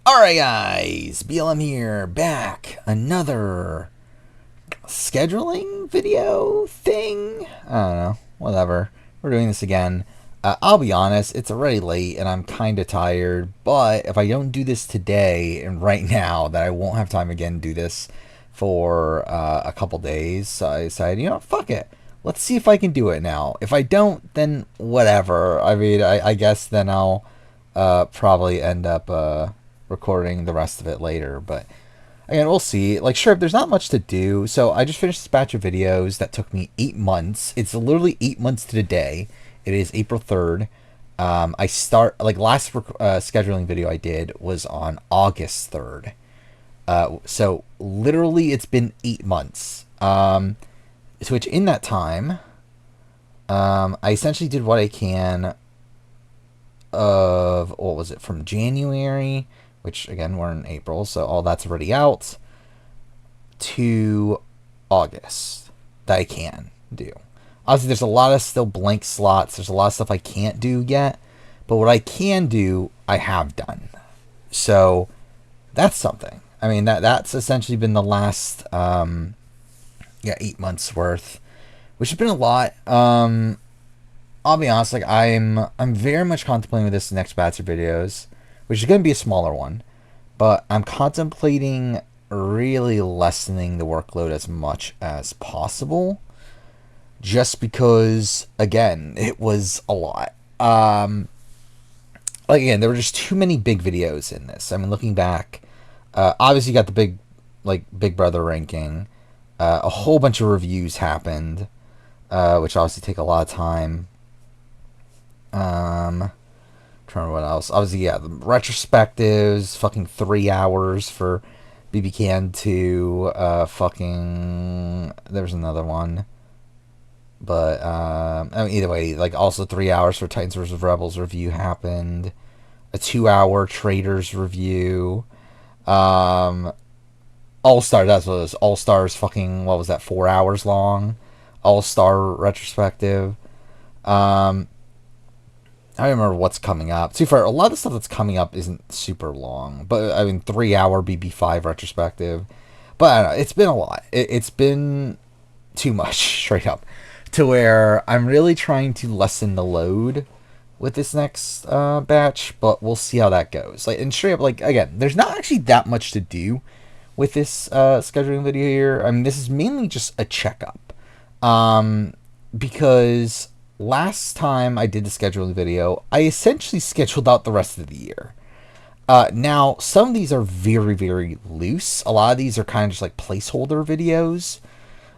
Alright guys, BLM here, back. Another scheduling video thing? I don't know, whatever. We're doing this again. I'll be honest, it's already late and I'm kind of tired, but if I don't do this today and right now, that I won't have time again to do this for a couple days, so I decided, you know, fuck it. Let's see if I can do it now. If I don't, then whatever. I mean, I guess then I'll probably end up recording the rest of it later, but again, we'll see. Like, sure, there's not much to do, so I just finished this batch of videos that took me 8 months. It's literally 8 months to the day. It is April 3rd. I start, like, last scheduling video I did was on August 3rd. So literally it's been 8 months. Which in that time, I essentially did what I can of, what was it, from January, which again, we're in April, so all that's already out, to August that I can do. Obviously, there's a lot of still blank slots. There's a lot of stuff I can't do yet, but what I can do, I have done. So that's something. I mean, that's essentially been the last 8 months worth, which has been a lot. I'll be honest, like I'm very much contemplating with this next batch of videos, which is going to be a smaller one, but I'm contemplating really lessening the workload as much as possible, just because, again, it was a lot. Like, again, there were just too many big videos in this. I mean, looking back, obviously you got the Big Brother ranking. A whole bunch of reviews happened, which obviously take a lot of time. Trying to remember what else. Obviously, yeah, the retrospectives, fucking 3 hours for BB Can 2, there's another one. But, I mean, either way, like, also 3 hours for Titans vs. Rebels review happened. A 2-hour Traders review. All-Star, that's what it was. All-Stars fucking, what was that, 4 hours long? All-Star retrospective. I don't remember what's coming up. See, for a lot of the stuff that's coming up isn't super long, but I mean, 3-hour BB5 retrospective. But I don't know, it's been a lot. It's been too much, straight up, to where I'm really trying to lessen the load with this next batch. But we'll see how that goes. Like, and straight up, like, again, there's not actually that much to do with this scheduling video here. I mean, this is mainly just a checkup, because last time I did the scheduling video, I essentially scheduled out the rest of the year. Now, some of these are very, very loose. A lot of these are kind of just like placeholder videos.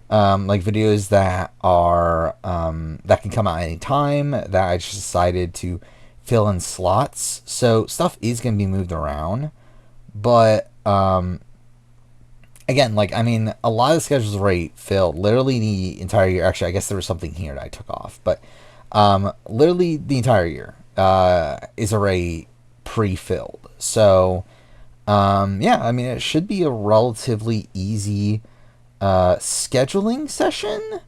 Like videos that are, that can come out any time, that I just decided to fill in slots. So stuff is going to be moved around. But, again, like, I mean, a lot of the schedules are already filled. Literally the entire year. Actually, I guess there was something here that I took off. But literally the entire year is already pre-filled. So, yeah, I mean, it should be a relatively easy scheduling session.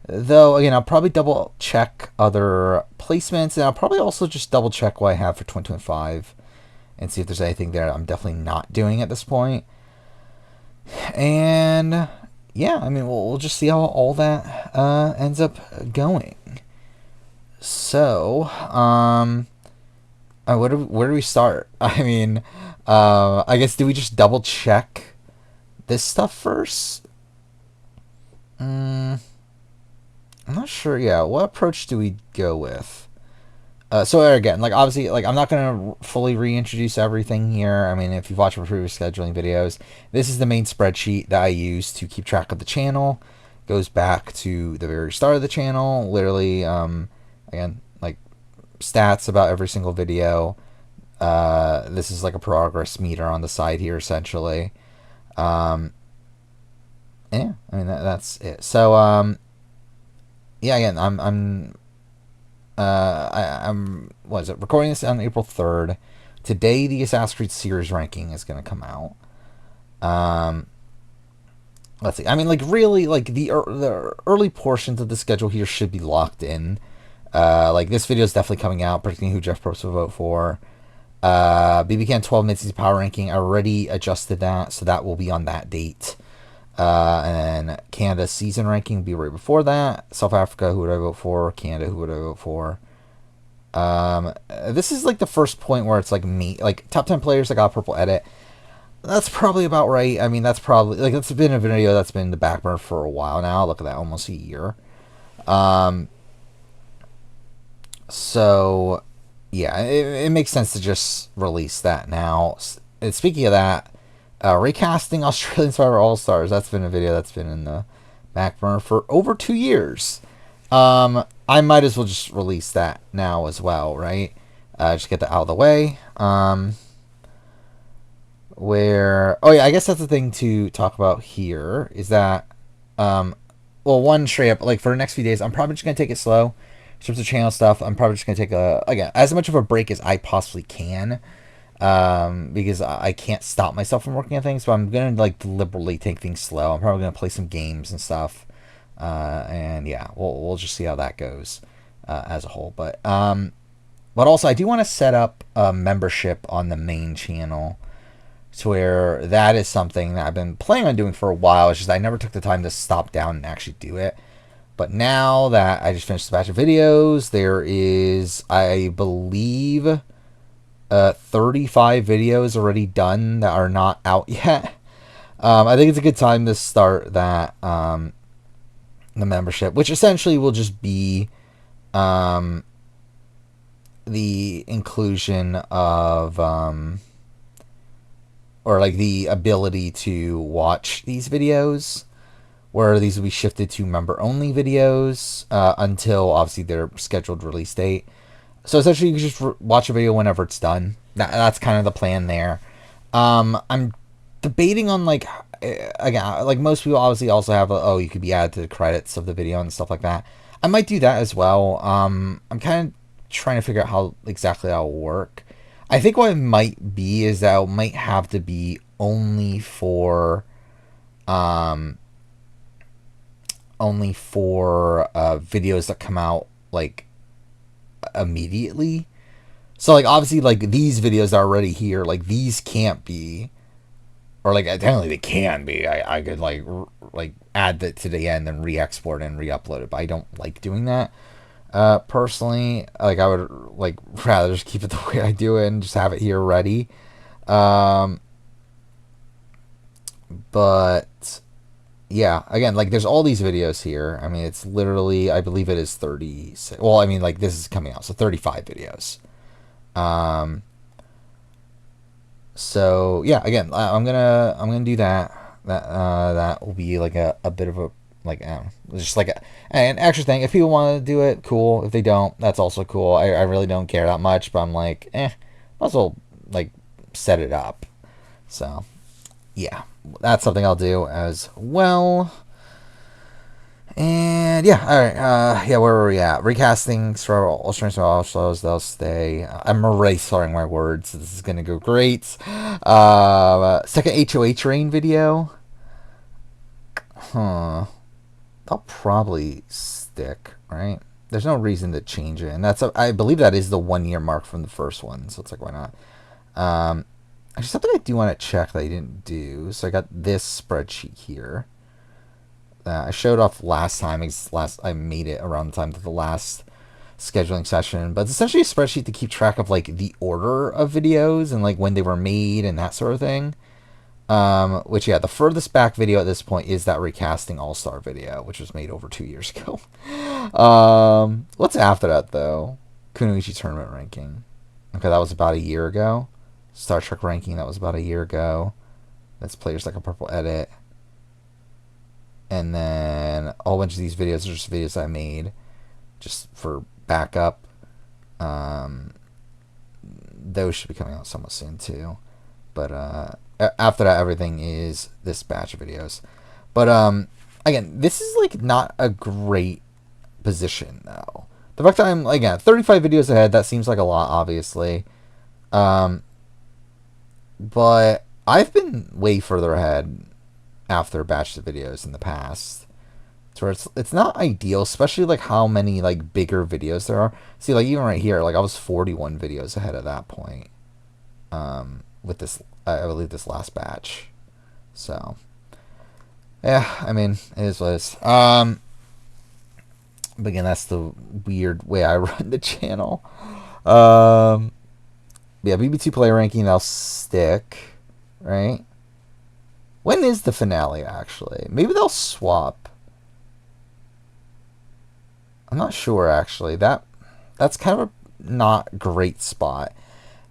Though, again, I'll probably double check other placements. And I'll probably also just double check what I have for 2025 and see if there's anything there I'm definitely not doing at this point. And yeah, I mean, we'll just see how all that ends up going. So, where do we start? I mean, I guess, do we just double check this stuff first? I'm not sure. Yeah, what approach do we go with? So again, like, obviously, like, I'm not going to fully reintroduce everything here. I mean, if you've watched my previous scheduling videos, this is the main spreadsheet that I use to keep track of the channel. It goes back to the very start of the channel. Literally, again, like, stats about every single video. This is like a progress meter on the side here, essentially. Yeah, I mean, that's it. So, yeah, again, I'm what is it, recording this on April 3rd. Today, the Assassin's Creed series ranking is going to come out. Let's see. I mean, like, really, like, the early portions of the schedule here should be locked in. Like, this video is definitely coming out, predicting who Jeff Probst will vote for. BBCan 12 mid-season power ranking, I already adjusted that, so that will be on that date. And then Canada's season ranking will be right before that. South Africa, who would I vote for? Canada, who would I vote for? This is like the first point where it's like me, like top 10 players that got purple edit. That's probably about right. I mean, that's probably like that's been a video that's been in the back burner for a while now. Look at that, almost a year. So yeah, it makes sense to just release that now. And speaking of that, recasting Australian Survivor All Stars. That's been a video that's been in the back burner for over 2 years. I might as well just release that now as well, right? Just get that out of the way. Oh yeah, I guess that's the thing to talk about here is that, well, one straight up, like for the next few days, I'm probably just gonna take it slow. In terms of channel stuff, I'm probably just gonna take again as much of a break as I possibly can, because I can't stop myself from working on things. So I'm gonna like deliberately take things slow. I'm probably gonna play some games and stuff, and yeah, we'll just see how that goes as a whole. But also I do want to set up a membership on the main channel, to where that is something that I've been planning on doing for a while. It's just I never took the time to stop down and actually do it. But now that I just finished the batch of videos, there is, I believe, 35 videos already done that are not out yet. I think it's a good time to start that, the membership, which essentially will just be the inclusion of, or like the ability to watch these videos, where these will be shifted to member-only videos until, obviously, their scheduled release date. So, essentially, you can just watch a video whenever it's done. That's kind of the plan there. I'm debating on, like, again, like most people obviously also have, you could be added to the credits of the video and stuff like that. I might do that as well. I'm kind of trying to figure out how exactly that will work. I think what it might be is that it might have to be only for videos that come out like immediately. So like obviously like these videos are already here, like these can't be, or like technically they can be. I could like add that to the end and re-export and re-upload it, but I don't like doing that personally. Like I would like rather just keep it the way I do it and just have it here ready. But yeah, again, like there's all these videos here. I mean, it's literally, I believe it is 36. Well, I mean, like this is coming out, so 35 videos. So yeah, again, I'm gonna do that. That will be like a bit of a like just like an extra thing. If people want to do it, cool. If they don't, that's also cool. I really don't care that much, but I'm like, might as well like set it up. So yeah, that's something I'll do as well. And yeah, all right. Yeah, where were we at? Recasting Australian Survivor shows, they'll stay. I'm already slurring my words. This is gonna go great. Second HOH rain video. That'll probably stick, right? There's no reason to change it, and I believe that is the 1 year mark from the first one. So it's like, why not? Actually, something I do want to check that I didn't do. So I got this spreadsheet here. I showed off last time. I made it around the time of the last scheduling session, but it's essentially a spreadsheet to keep track of like the order of videos and like when they were made and that sort of thing. Which yeah, the furthest back video at this point is that recasting All-Star video, which was made over 2 years ago. What's after that though? Kunoichi tournament ranking. Okay, that was about a year ago. Star Trek ranking, that was about a year ago. That's players like a purple edit. And then a whole bunch of these videos are just videos I made just for backup. Those should be coming out somewhat soon too. But after that, everything is this batch of videos. But again, this is like not a great position though. The fact that I'm again 35 videos ahead, that seems like a lot, obviously. But I've been way further ahead after batches of videos in the past, so it's not ideal, especially like how many like bigger videos there are. See, like even right here, like I was 41 videos ahead at that point. with this, I believe, this last batch. So, yeah, I mean, it is what it is. But again, that's the weird way I run the channel. Yeah, BB2 player ranking, that'll stick, right? When is the finale, actually? Maybe they'll swap. I'm not sure, actually. That's kind of a not great spot.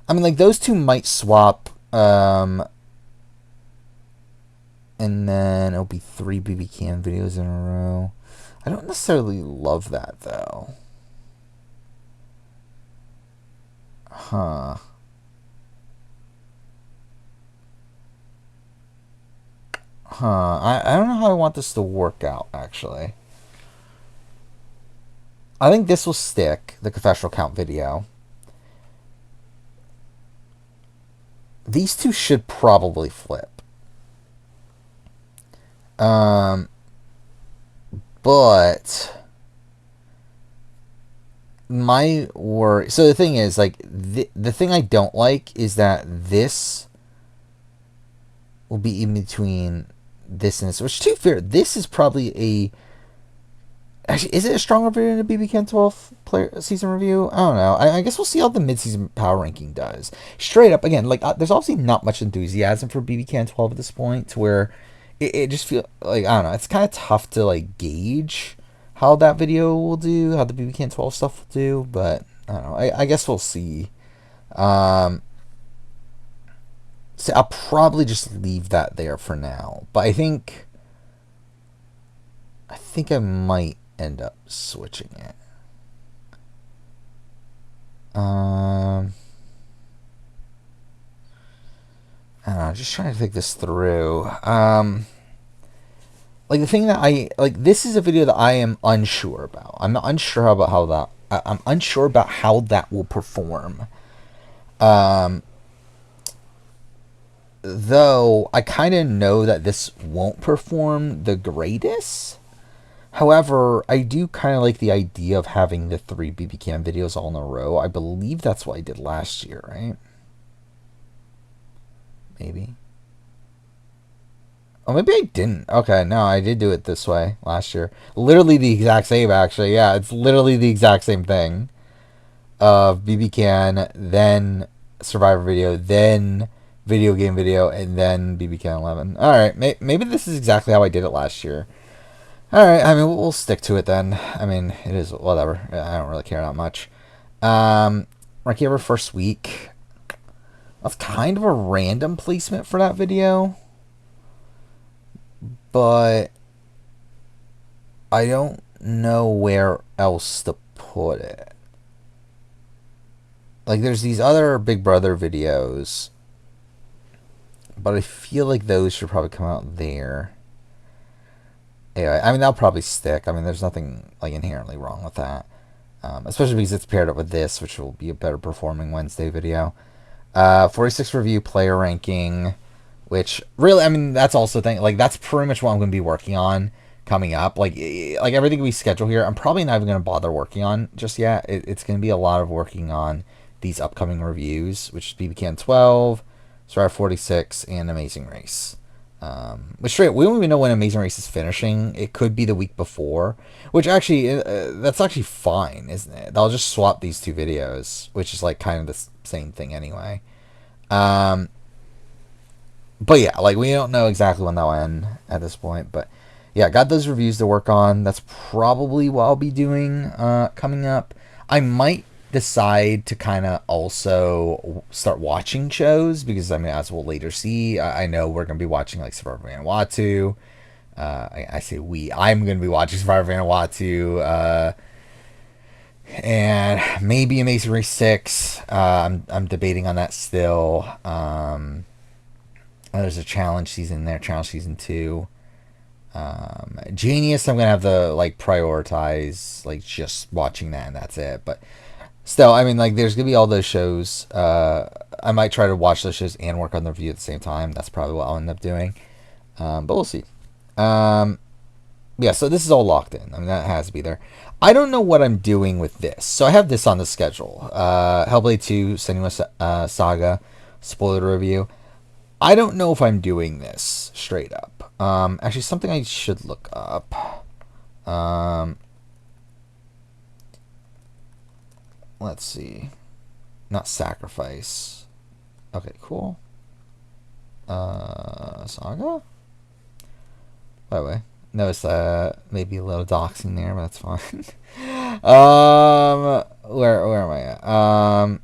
I mean, like, those two might swap, and then it'll be 3 BB Can videos in a row. I don't necessarily love that, though. Huh. I don't know how I want this to work out, actually. I think this will stick, the confessional count video. These two should probably flip. But my worry... So the thing is, like, the thing I don't like is that this will be in between this and this. Which, to be fair, this is probably a... Actually, is it a stronger video than a BB Can 12 player season review? I don't know. I guess we'll see how the mid-season power ranking does. Straight up, again, like, there's obviously not much enthusiasm for BB Can 12 at this point, to where it just feels like, I don't know, it's kind of tough to, like, gauge how that video will do, how the BB Can 12 stuff will do, but I don't know. I guess we'll see. So I'll probably just leave that there for now. But I think I might end up switching it. I don't know, just trying to think this through. Like, the thing that this is a video that I am unsure about. I'm unsure about how that, I'm unsure about how that will perform. Though I kind of know that this won't perform the greatest. However, I do kind of like the idea of having the 3 BB Can videos all in a row. I believe that's what I did last year, right? Maybe. Oh, maybe I didn't. Okay, no, I did do it this way last year. Literally the exact same, actually. Yeah, it's literally the exact same thing. Of BB Can, then Survivor video, then video game video, and then BB Can 11. Alright, maybe this is exactly how I did it last year. Alright, I mean, we'll stick to it then. I mean, it is whatever. I don't really care that much. Ranking over first week. That's kind of a random placement for that video. But I don't know where else to put it. Like, there's these other Big Brother videos, but I feel like those should probably come out there. Anyway, I mean, that'll probably stick. I mean, there's nothing, like, inherently wrong with that. Especially because it's paired up with this, which will be a better performing Wednesday video. 46 review player ranking, which really, I mean, that's also a thing. Like, that's pretty much what I'm going to be working on coming up. Like everything we schedule here, I'm probably not even going to bother working on just yet. It's going to be a lot of working on these upcoming reviews, which is BB Can 12, Survivor 46, and Amazing Race. But straight, we don't even know when Amazing Race is finishing. It could be the week before, which actually, that's actually fine, isn't it? They'll just swap these two videos, which is like kind of the same thing anyway. But yeah, like, we don't know exactly when they'll end at this point, but yeah, got those reviews to work on. That's probably what I'll be doing coming up. I might decide to kind of also start watching shows, because I mean, as we'll later see, I know we're going to be watching like Survivor Vanuatu. I say I'm going to be watching Survivor Vanuatu, and maybe Amazing Race 6. I'm debating on that still. There's a challenge season there, challenge season 2. Genius, I'm going to have to like prioritize like just watching that, and that's it. But still, I mean, like, there's going to be all those shows. I might try to watch those shows and work on the review at the same time. That's probably what I'll end up doing. But we'll see. Yeah, so this is all locked in. I mean, that has to be there. I don't know what I'm doing with this. So I have this on the schedule. Hellblade 2, Senua's Saga, spoiler review. I don't know if I'm doing this straight up. Actually, something I should look up. Let's see. Not sacrifice. Okay, cool. Saga? By the way, notice maybe a little doxing there, but that's fine. Where am I at?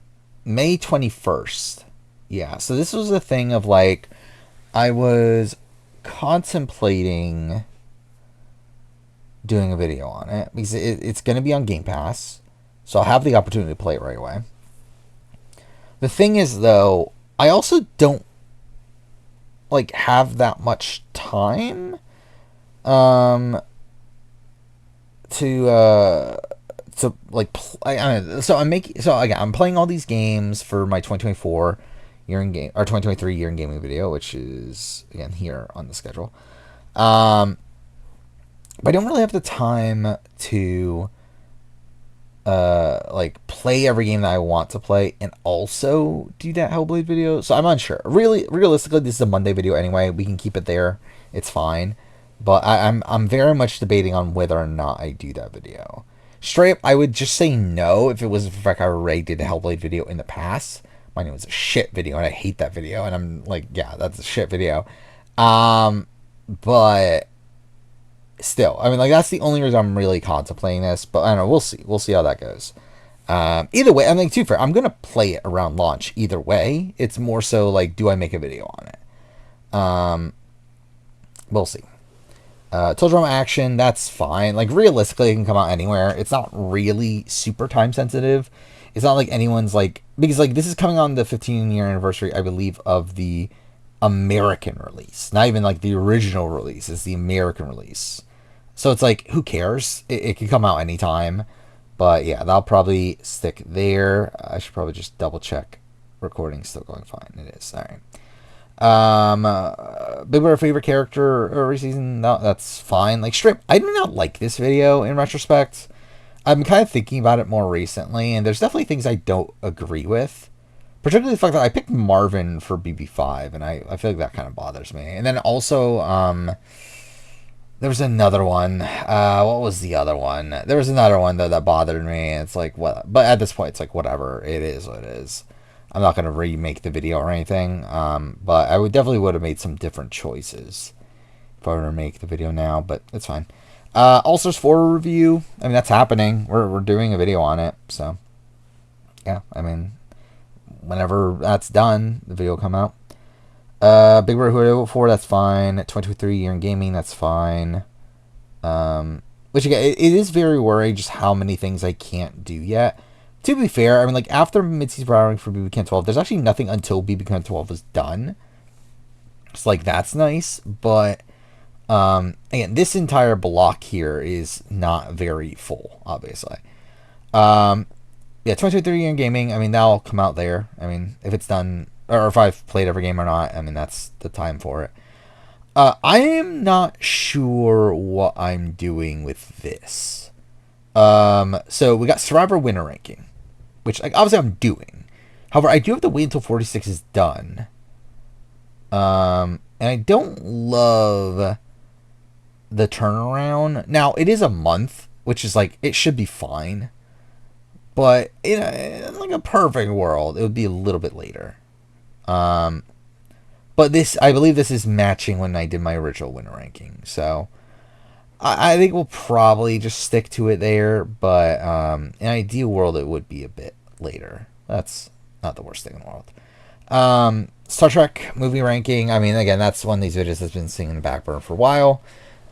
May 21st. Yeah, so this was a thing of like, I was contemplating doing a video on it because it's going to be on Game Pass, so I'll have the opportunity to play it right away. The thing is, though, I also don't like have that much time to like so I'm playing all these games for my 2024 year in game or 2023 year in gaming video, which is again here on the schedule. But I don't really have the time to like play every game that I want to play and also do that Hellblade video. So I'm unsure. Really, realistically, this is a Monday video anyway. We can keep it there. It's fine. But I'm very much debating on whether or not I do that video. Straight up, I would just say no if it was the fact I already did a Hellblade video in the past. My name was a shit video and I hate that video. And I'm like, yeah, that's a shit video. But still, I mean, like, that's the only reason I'm really contemplating this. But I don't know, we'll see. We'll see how that goes. Either way, I'm like, too fair. I'm going to play it around launch either way. It's more so like, do I make a video on it? We'll see. Total Drama Action, that's fine. Like, realistically, it can come out anywhere. It's not really super time sensitive. It's not like anyone's like, because like this is coming on the 15-year anniversary, I believe, of the American release. Not even like the original release. It's the American release. So it's like, who cares? It can come out anytime. But yeah, that'll probably stick there. I should probably just double check. Recording's still going fine. It is. All right. Big Brother favorite character every season. No, that's fine. Like, strip. I do not like this video in retrospect. I'm kind of thinking about it more recently, and there's definitely things I don't agree with. Particularly the fact that I picked Marvin for BB5, and I feel like that kind of bothers me. And then also, there was another one. What was the other one? There was another one that bothered me. And it's like, what? But at this point, it's like, whatever. It is what it is. I'm not going to remake the video or anything. But I would have made some different choices if I were to make the video now. But it's fine. All Stars 4 review. I mean, that's happening. We're doing a video on it. So, yeah. I mean, whenever that's done, the video will come out. Big Brother Who I Vote For, that's fine. 2023 year in gaming, that's fine. Which again, it is very worrying just how many things I can't do yet. To be fair, I mean, like, after mid-season programming for BB Can 12, there's actually nothing until BB Can 12 is done. So, like, that's nice. But, again, this entire block here is not very full, obviously. Yeah, 2023 year in gaming, I mean, that'll come out there. I mean, if it's done, or if I've played every game or not, I mean, that's the time for it. I am not sure what I'm doing with this. So we got Survivor winner ranking, which, like, obviously I'm doing. However, I do have to wait until 46 is done. And I don't love the turnaround. Now, it is a month, which is, like, it should be fine. But in like a perfect world, it would be a little bit later. But this, I believe this is matching when I did my original winner ranking. So I think we'll probably just stick to it there. But in an ideal world, it would be a bit later. That's not the worst thing in the world. Star Trek movie ranking. I mean, again, that's one of these videos that's been sitting in the back burner for a while.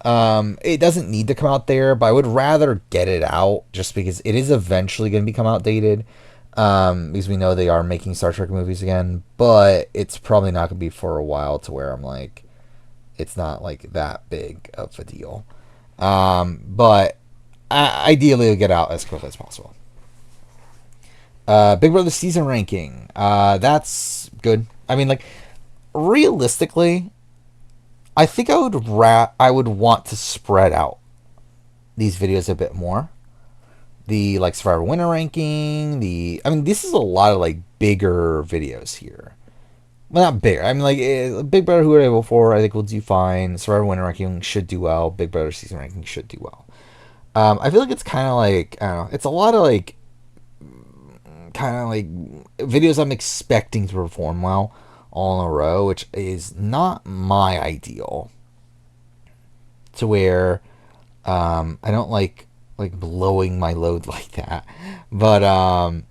It doesn't need to come out there, but I would rather get it out just because it is eventually going to become outdated. Because we know they are making Star Trek movies again, but it's probably not going to be for a while to where I'm like, it's not like that big of a deal. But ideally it'll get out as quickly as possible. Big Brother season ranking. That's good. I mean, like, realistically, I think I would want to spread out these videos a bit more. The, like, Survivor winner ranking, I mean, this is a lot of, like, bigger videos here. well, not big. I mean, like Big Brother Who Would I Vote For? I think will do fine. Survivor Winter Ranking should do well. Big Brother Season Ranking should do well. I feel like it's kind of like I don't know. It's a lot of like kind of like videos I'm expecting to perform well all in a row, which is not my ideal. To where I don't like blowing my load like that, but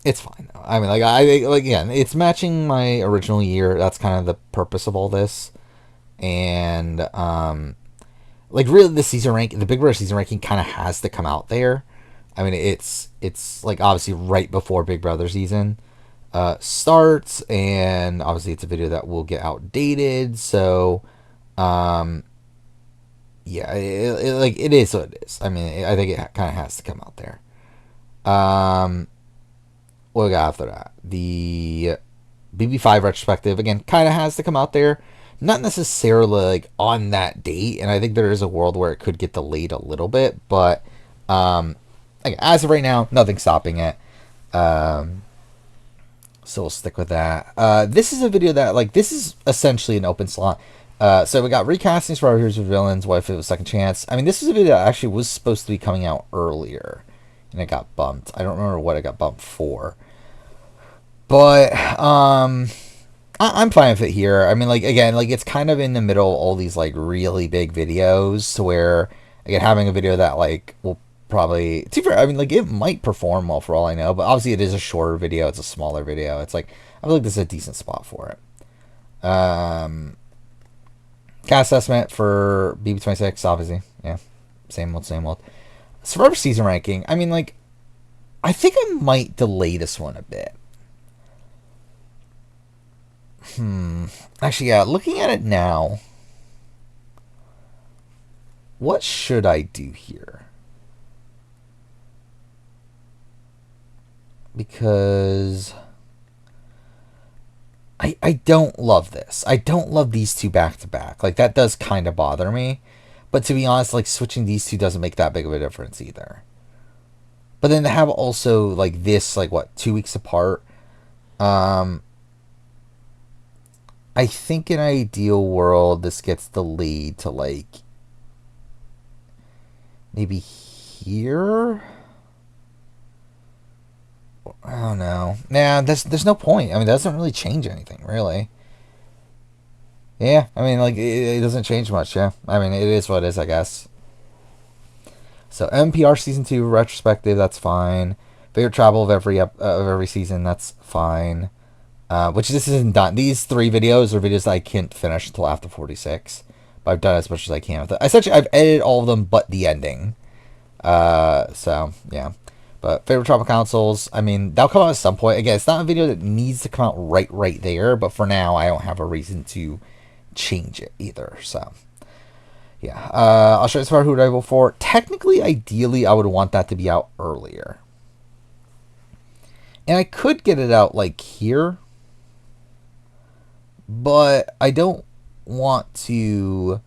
it's fine though. I mean, like again, it's matching my original year. That's kind of the purpose of all this, and like really the Big Brother season ranking kind of has to come out there. I mean, it's like obviously right before Big Brother season starts, and obviously it's a video that will get outdated. So, um, yeah, like it is what it is. I mean, I think it kind of has to come out there. Um, what we got after that? The BB5 retrospective again kind of has to come out there. Not necessarily like on that date, and I think there is a world where it could get delayed a little bit, but like, as of right now, nothing's stopping it. Um, so we'll stick with that. This is a video that like this is essentially an open slot. So we got recasting Survivor Heroes with Villains. What if it was Second Chance? I mean, this is a video that actually was supposed to be coming out earlier, and it got bumped. I don't remember what it got bumped for, but I'm fine with it here. I mean, like again, like it's kind of in the middle of all these like really big videos, to where again having a video that like will probably to be fair, I mean like it might perform well for all I know, but obviously it is a shorter video, it's a smaller video. It's like I feel like this is a decent spot for it. Cast estimate for BB26, obviously, yeah, same old, same old. Survivor season ranking. I mean, like I think I might delay this one a bit. Actually, yeah, looking at it now, what should I do here? Because I don't love this. I don't love these two back to back. Like that does kind of bother me. But to be honest, like switching these two doesn't make that big of a difference either. But then to have also like this, like what, 2 weeks apart. Um, I think in an ideal world, this gets delayed to like maybe here. I don't know. Nah, there's no point. I mean, that doesn't really change anything, really. Yeah, I mean, like it doesn't change much. Yeah, I mean, it is what it is, I guess. So NPR season 2 retrospective, that's fine. Favorite travel of every season, that's fine. Which this isn't done. These 3 videos are videos that I can't finish until after 46. But I've done as much as I can with it. Essentially, I've edited all of them but the ending. So yeah. But favorite tribal councils, I mean, that'll come out at some point. Again, it's not a video that needs to come out right there, but for now, I don't have a reason to change it either. So yeah, I'll show you as far who would I vote for. Technically, ideally, I would want that to be out earlier, and I could get it out like here, but I don't want to.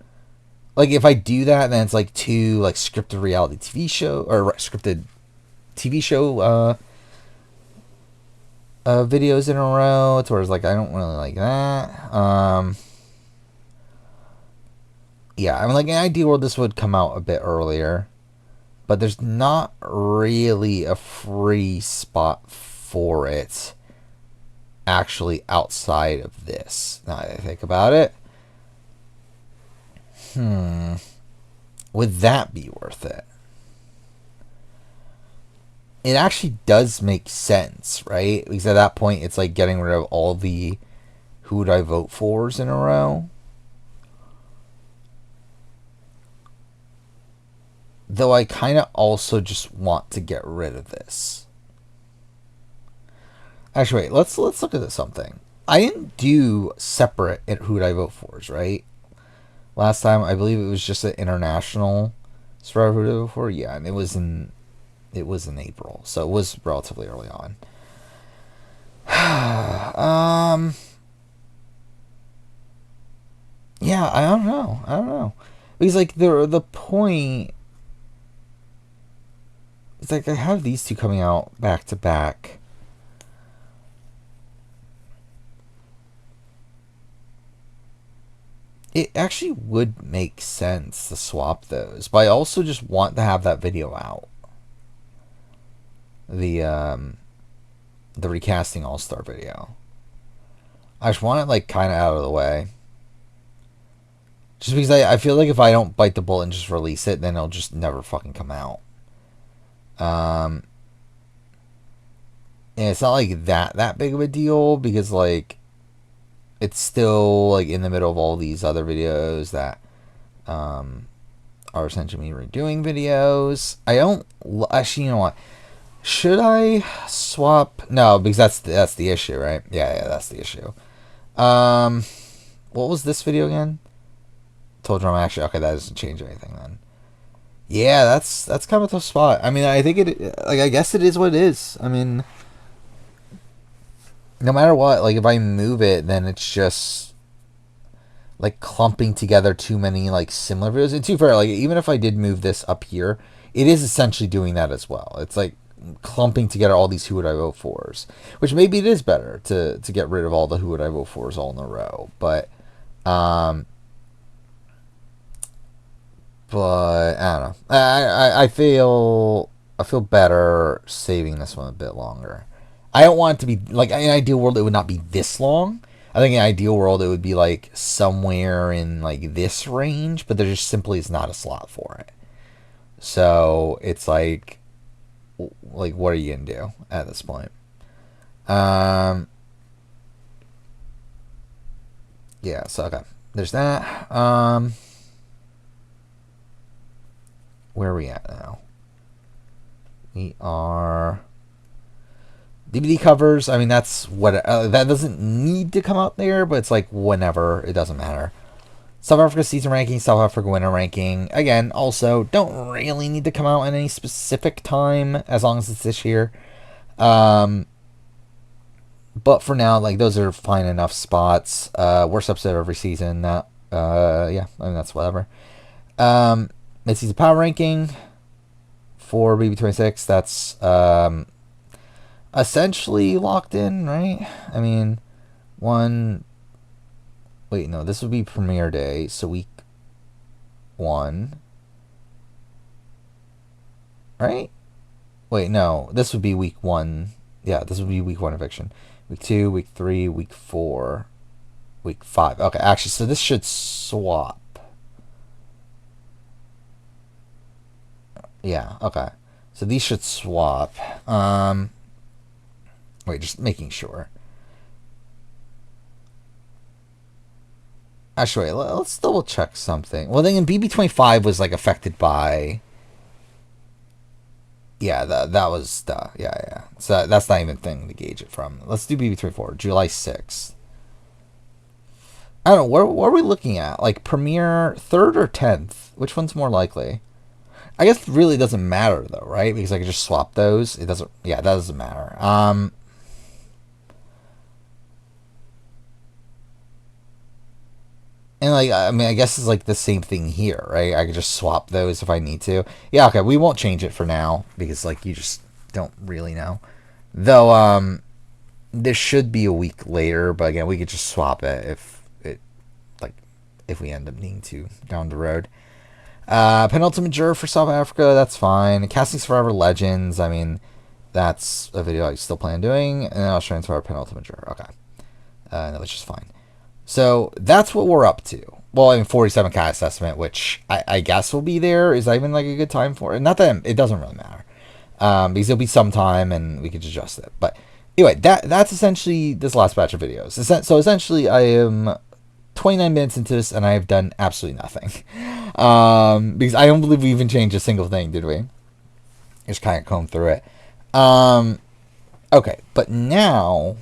Like if I do that, then it's like 2 like scripted reality TV show or scripted TV show videos in a row. It's where it's like I don't really like that. Yeah, I mean, like in an ideal world, this would come out a bit earlier, but there's not really a free spot for it actually outside of this. Now that I think about it, would that be worth it? It actually does make sense, right? Because at that point, it's like getting rid of all the who would I vote fors in a row. Though I kind of also just want to get rid of this. Actually, wait, let's look at something. I didn't do separate who would I vote fors, right? Last time, I believe it was just an international Survivor who would I vote for. Yeah, and it was in April, so it was relatively early on. Yeah, I don't know. Because like the point, it's like I have these two coming out back to back. It actually would make sense to swap those, but I also just want to have that video out. The recasting All-Star video. I just want it like kind of out of the way. Just because I feel like if I don't bite the bullet and just release it, then it'll just never fucking come out. And it's not like that big of a deal because like it's still like in the middle of all these other videos that are essentially me redoing videos. I don't actually. You know what? Should I swap? No, because that's the issue, right? Yeah, that's the issue. What was this video again? Total Drama Action. Okay, that doesn't change anything then. Yeah, that's kind of a tough spot. I mean, I think I guess it is what it is. I mean, no matter what, like if I move it, then it's just like clumping together too many like similar videos. And too fair, like even if I did move this up here, it is essentially doing that as well. It's like clumping together all these who would I vote fors, which maybe it is better to get rid of all the who would I vote fors all in a row. But I don't know. I feel better saving this one a bit longer. I don't want it to be like in an ideal world it would not be this long. I think in an ideal world it would be like somewhere in like this range, but there just simply is not a slot for it. So it's like what are you gonna do at this point? Yeah, so okay. There's that. Where are we at now? We are DVD covers. I mean, that's what that doesn't need to come out there, but it's like whenever, it doesn't matter. South Africa season ranking, South Africa winter ranking. Again, also don't really need to come out at any specific time as long as it's this year. But for now, like those are fine enough spots. Worst episode of every season. Yeah, I mean that's whatever. Mid-season power ranking for BB26. That's essentially locked in, right? I mean, wait, no, this would be premiere day, so week 1, right? Wait, no, this would be week 1. Yeah, this would be week 1 eviction. Week 2, week 3, week 4, week 5. Okay, actually, so this should swap. Yeah, okay. So these should swap. Wait, just making sure. Actually, wait, let's double check something. Well, then BB25 was like affected by. Yeah, that was yeah. So that's not even a thing to gauge it from. Let's do BB24, July 6th. I don't know, what are we looking at? Like premiere 3rd or 10th? Which one's more likely? I guess it really doesn't matter though, right? Because I can just swap those. It doesn't. Yeah, that doesn't matter. And like, I mean, I guess it's like the same thing here, right? I could just swap those if I need to. Yeah, okay, we won't change it for now because like you just don't really know. Though, this should be a week later, but again, we could just swap it if we end up needing to down the road. Penultimate Juror for South Africa, that's fine. Casting Survivor Legends, I mean, that's a video I still plan on doing. And then Australian Survivor Penultimate Juror, okay. No, that's just fine. So that's what we're up to. Well, I mean, 47 cat assessment, which I guess will be there. Is that even like a good time for it? Not that it doesn't really matter, because it'll be some time and we could adjust it. But anyway, that's essentially this last batch of videos. So essentially, I am 29 minutes into this and I have done absolutely nothing, because I don't believe we even changed a single thing, did we? Just kind of comb through it. Okay, but now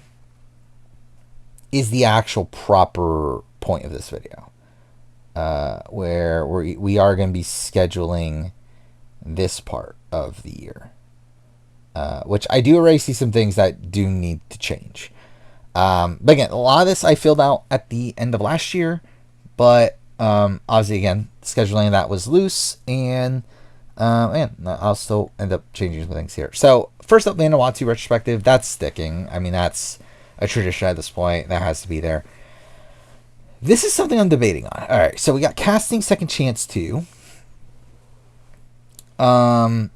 is the actual proper point of this video, where we are going to be scheduling this part of the year, which I do already see some things that do need to change. But again, a lot of this I filled out at the end of last year, but obviously again, scheduling that was loose, and I'll still end up changing some things here. So first up, Vanuatu retrospective, that's sticking. I mean, that's a tradition at this point that has to be there. This is something I'm debating on. All right, so we got casting Second Chance 2. So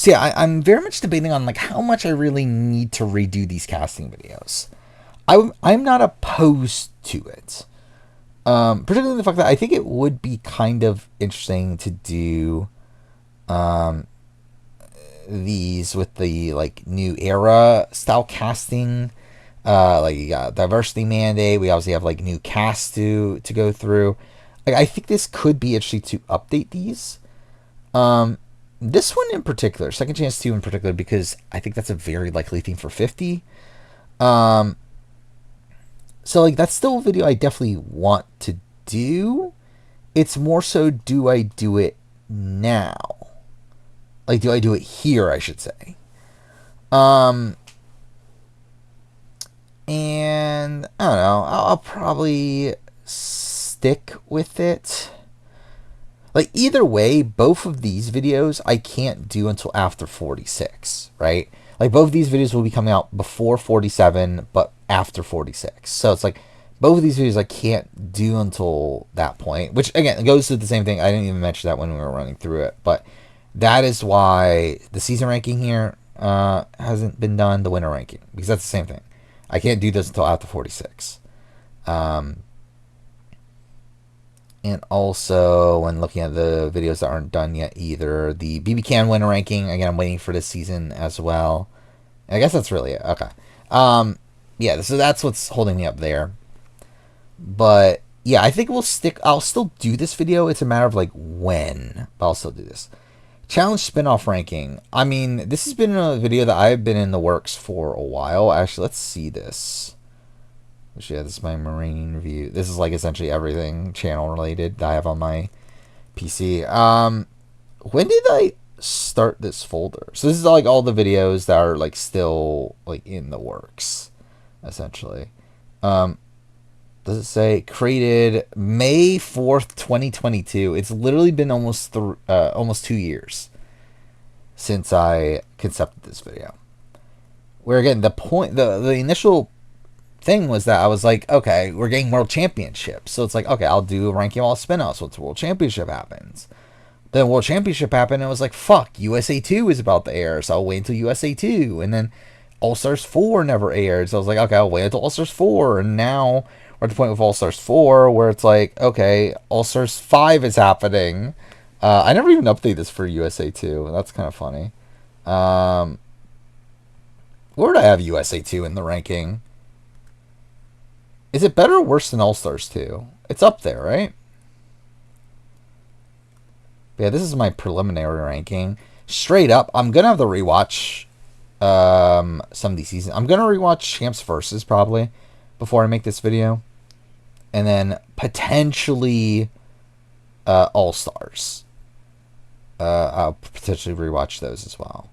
yeah, I'm very much debating on like how much I really need to redo these casting videos. I'm not opposed to it, particularly the fact that I think it would be kind of interesting to do these with the like new era style casting. Like you got diversity mandate. We obviously have like new casts to go through. Like I think this could be interesting to update these. This one in particular, Second Chance 2 in particular, because I think that's a very likely theme for 50. Um, so like that's still a video I definitely want to do. It's more so, do I do it now? Like, do I do it here, I should say. Um, and I don't know, I'll probably stick with it. Like, either way, both of these videos I can't do until after 46, right? Like, both of these videos will be coming out before 47, but after 46. So it's like, both of these videos I can't do until that point, which, again, goes to the same thing. I didn't even mention that when we were running through it, but that is why the season ranking here hasn't been done, the winner ranking, because that's the same thing. I can't do this until after 46. And also, when looking at the videos that aren't done yet either, the BB Can winner ranking, again, I'm waiting for this season as well. I guess that's really it. Okay. Yeah, so that's what's holding me up there. But, yeah, I think I'll still do this video. It's a matter of, like, when. But I'll still do this. Challenge spin-off ranking. I mean, this has been a video that I've been in the works for a while. Actually, let's see this. Yeah, this is my Marine review. This is like essentially everything channel related that I have on my PC. When did I start this folder? So this is like all the videos that are like still like in the works, essentially. Does it say created May 4th, 2022? It's literally been almost 2 years since I concepted this video. Where again, the initial thing was that I was like, okay, we're getting world championships, so it's like, okay, I'll do a ranking of all spin-offs once world championship happens. Then world championship happened, and I was like, fuck, USA 2 is about to air, so I'll wait until USA 2, and then All Stars 4 never aired, so I was like, okay, I'll wait until All Stars 4, and now we're at the point with All Stars 4 where it's like, okay, All Stars 5 is happening. I never even updated this for USA 2. That's kind of funny. Where would I have USA 2 in the ranking? Is it better or worse than All Stars 2? It's up there, right? Yeah, this is my preliminary ranking. Straight up, I'm going to have to rewatch some of these seasons. I'm going to rewatch Champs Versus probably before I make this video. And then potentially All Stars. I'll potentially rewatch those as well.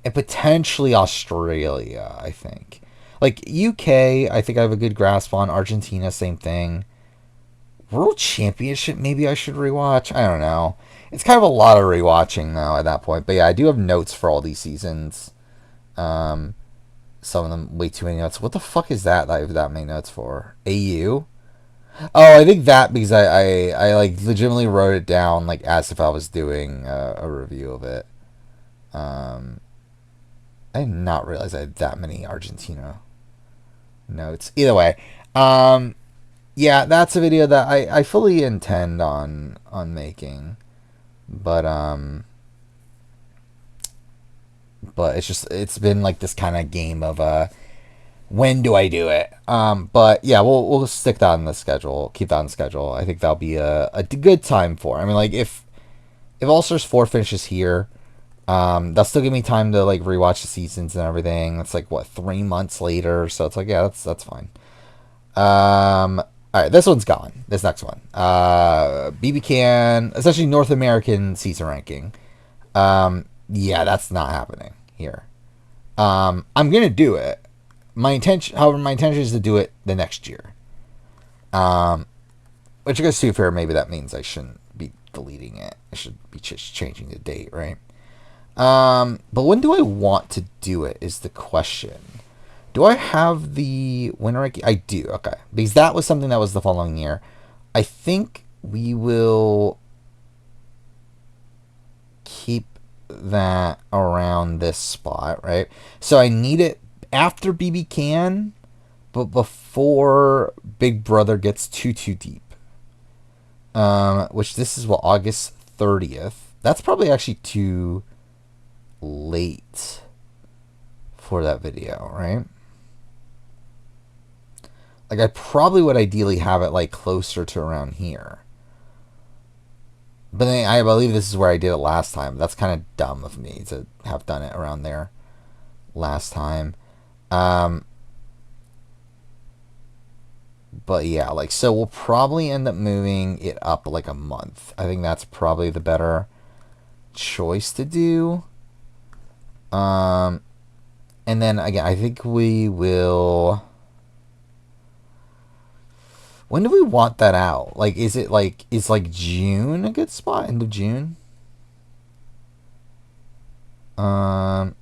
And potentially Australia, I think. Like, UK, I think I have a good grasp on. Argentina, same thing. World Championship, maybe I should rewatch. I don't know. It's kind of a lot of rewatching, though, at that point. But yeah, I do have notes for all these seasons. Some of them, way too many notes. What the fuck is that I have that many notes for? AU? Oh, I think that because I like, legitimately wrote it down, like, as if I was doing a review of it. I did not realize I had that many Argentina notes. Either way, yeah, that's a video that I fully intend on making, but it's been like this kind of game of when do I do it? But yeah, we'll stick that on the schedule, keep that on the schedule. I think that'll be a good time for. I mean, like if All Stars 4 finishes here, that'll still give me time to like rewatch the seasons and everything. That's like what, 3 months later, so it's like, yeah, that's fine. All right, this one's gone. This next one, BB Can, essentially North American season ranking. Yeah, that's not happening here. I'm gonna do it. My intention is to do it the next year. Which I guess, to be fair, maybe that means I shouldn't be deleting it. I should be just changing the date, right? But when do I want to do it is the question. Do I have the winner ranking? I do. Okay, because that was something that was the following year. I think we will keep that around this spot, right? So I need it after BB Can, but before Big Brother gets too deep. Which this is what, August 30th. That's probably actually too late for that video, right? Like I probably would ideally have it like closer to around here. But then I believe this is where I did it last time. That's kind of dumb of me to have done it around there last time. But yeah, like, so we'll probably end up moving it up like a month. I think that's probably the better choice to do. And then again, I think we will. When do we want that out? Like, is like June a good spot? End of June? So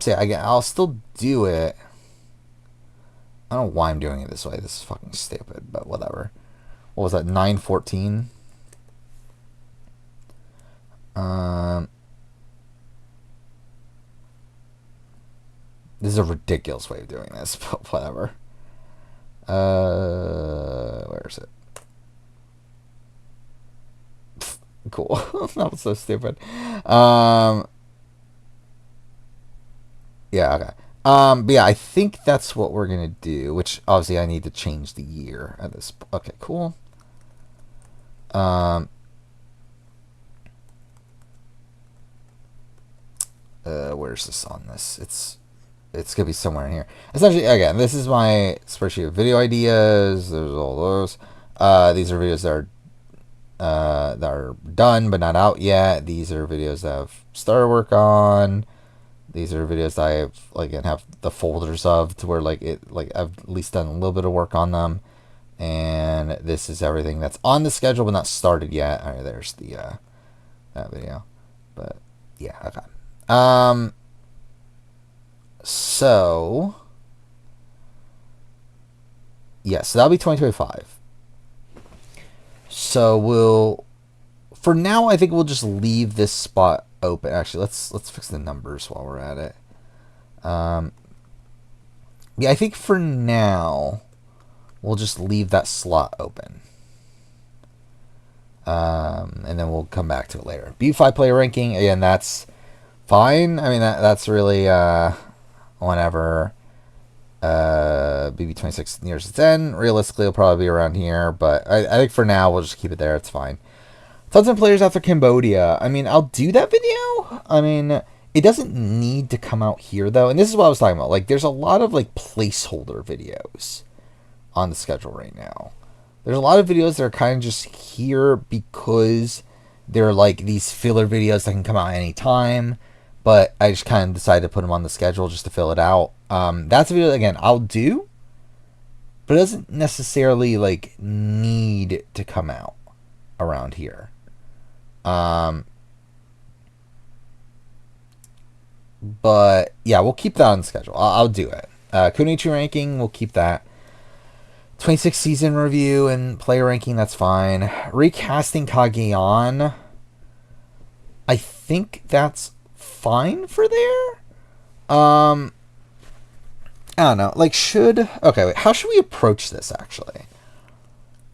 yeah, I'll still do it. I don't know why I'm doing it this way. This is fucking stupid, but whatever. What was that? 9/14. This is a ridiculous way of doing this, but whatever. Where is it? Cool. That was so stupid. Yeah, okay. But yeah, I think that's what we're gonna do. Which obviously I need to change the year at this. Okay, cool. Where's this on this? It's gonna be somewhere in here. Essentially, again, this is my spreadsheet of video ideas. There's all those. These are videos that are done but not out yet. These are videos that I've started work on. These are videos that I've like and have the folders of to where like I've at least done a little bit of work on them. And this is everything that's on the schedule but not started yet. All right, there's the that video. But yeah, okay. So yeah, so that'll be 2025. So we'll, for now, I think we'll just leave this spot open. Actually, let's fix the numbers while we're at it. Yeah, I think for now we'll just leave that slot open. And then we'll come back to it later. B5 player ranking, again, that's fine. I mean, that's really whenever BB26 nears its end. Realistically, it'll probably be around here, but I think for now we'll just keep it there. It's fine. Tons of players after Cambodia. I mean, I'll do that video. I mean, it doesn't need to come out here though. And this is what I was talking about. Like, there's a lot of like placeholder videos on the schedule right now. There's a lot of videos that are kind of just here because they're like these filler videos that can come out anytime. But I just kind of decided to put them on the schedule just to fill it out. That's a video, again, I'll do. But it doesn't necessarily like need to come out around here. But yeah, we'll keep that on the schedule. I'll do it. Kunichi ranking, we'll keep that. 26 season review and player ranking, that's fine. Recasting Kageon, I think that's fine for there. I don't know. Like, okay, wait, how should we approach this actually?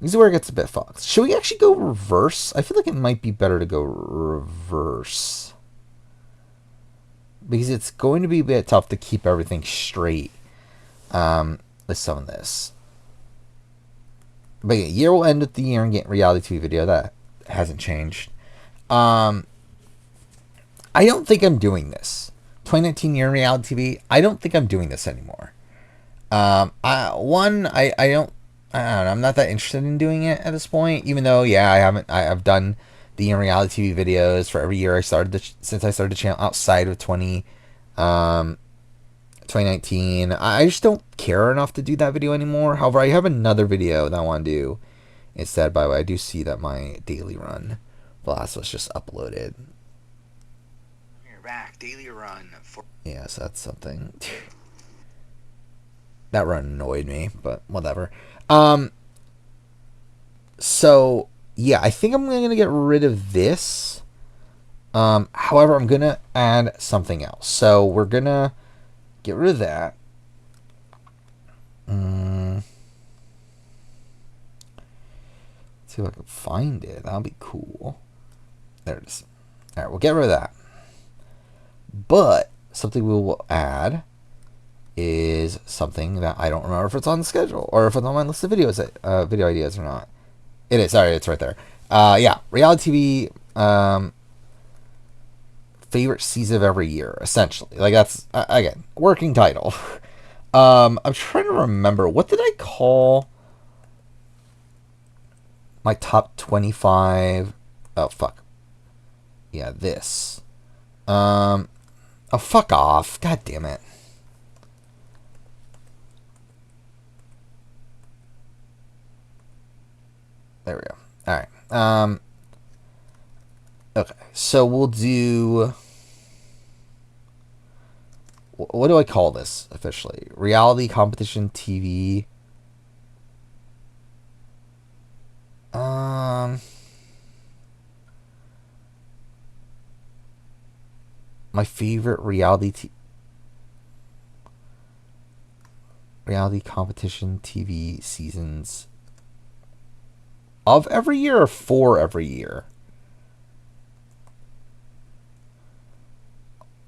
This is where it gets a bit fucked. Should we actually go reverse? I feel like it might be better to go reverse. Because it's going to be a bit tough to keep everything straight with some of this. But yeah, year will end with the year and get reality TV video. That hasn't changed. I don't think I'm doing this. 2019 year in reality TV. I don't think I'm doing this anymore. I don't know. I'm not that interested in doing it at this point. Even though, yeah, I've done the in reality TV videos for every year since I started the channel outside of 2019. I just don't care enough to do that video anymore. However, I have another video that I want to do instead. By the way, I do see that my daily run, the last was just uploaded. Yeah, so that's something. That run annoyed me, but whatever. So yeah, I think I'm gonna get rid of this. However, I'm gonna add something else. So we're gonna get rid of that. See if I can find it. That'll be cool. There it is. All right, we'll get rid of that. But something we will add is something that I don't remember if it's on the schedule or if it's on my list of videos, video ideas or not. It is. Sorry, it's right there. Yeah, reality TV. Favorite season of every year, essentially. Like that's again working title. I'm trying to remember, what did I call my top 25? Oh fuck. Yeah, this. Oh fuck off. God damn it. There we go. All right. Okay. So we'll do. What do I call this officially? Reality competition TV. My favorite reality competition TV seasons of every year or for every year?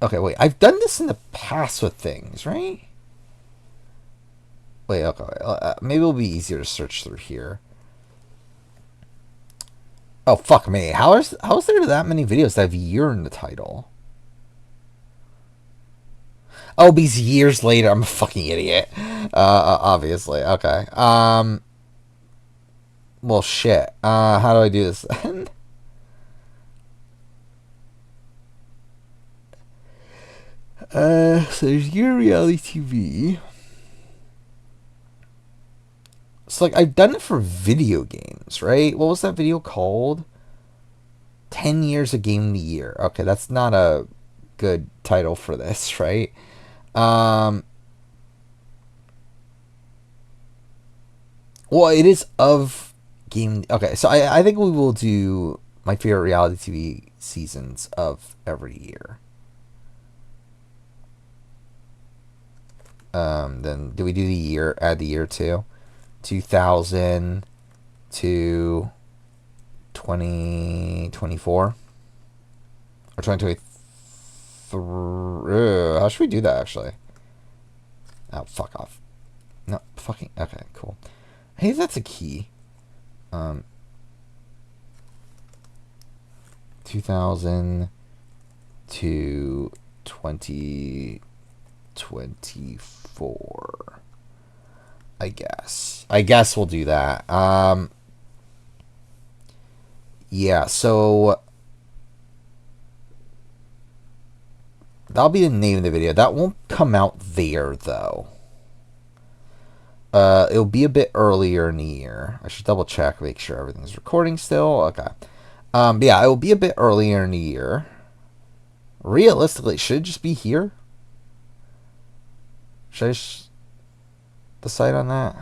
Okay, wait. I've done this in the past with things, right? Wait, okay. Maybe it'll be easier to search through here. Oh, fuck me. How is there that many videos that have year in the title? Oh, because years later. I'm a fucking idiot. Obviously. Okay. Well, shit. How do I do this then? So there's year reality TV. So, like, I've done it for video games, right? What was that video called? 10 years of game of the year. Okay, that's not a good title for this, right? Well, it is of game. Okay, so I think we will do my favorite reality TV seasons of every year. Then do we do the year? Add the year too. 2000 to 2024 or 2023. How should we do that actually? Oh, fuck off. No, fucking. Okay, cool. Hey, that's a key. 2000 to 2024. I guess we'll do that. Yeah, so that'll be the name of the video. That won't come out there though. It'll be a bit earlier in the year. I should double check, make sure everything's recording still. Okay. Yeah, it will be a bit earlier in the year. Realistically, should it just be here? Should I just decide on that?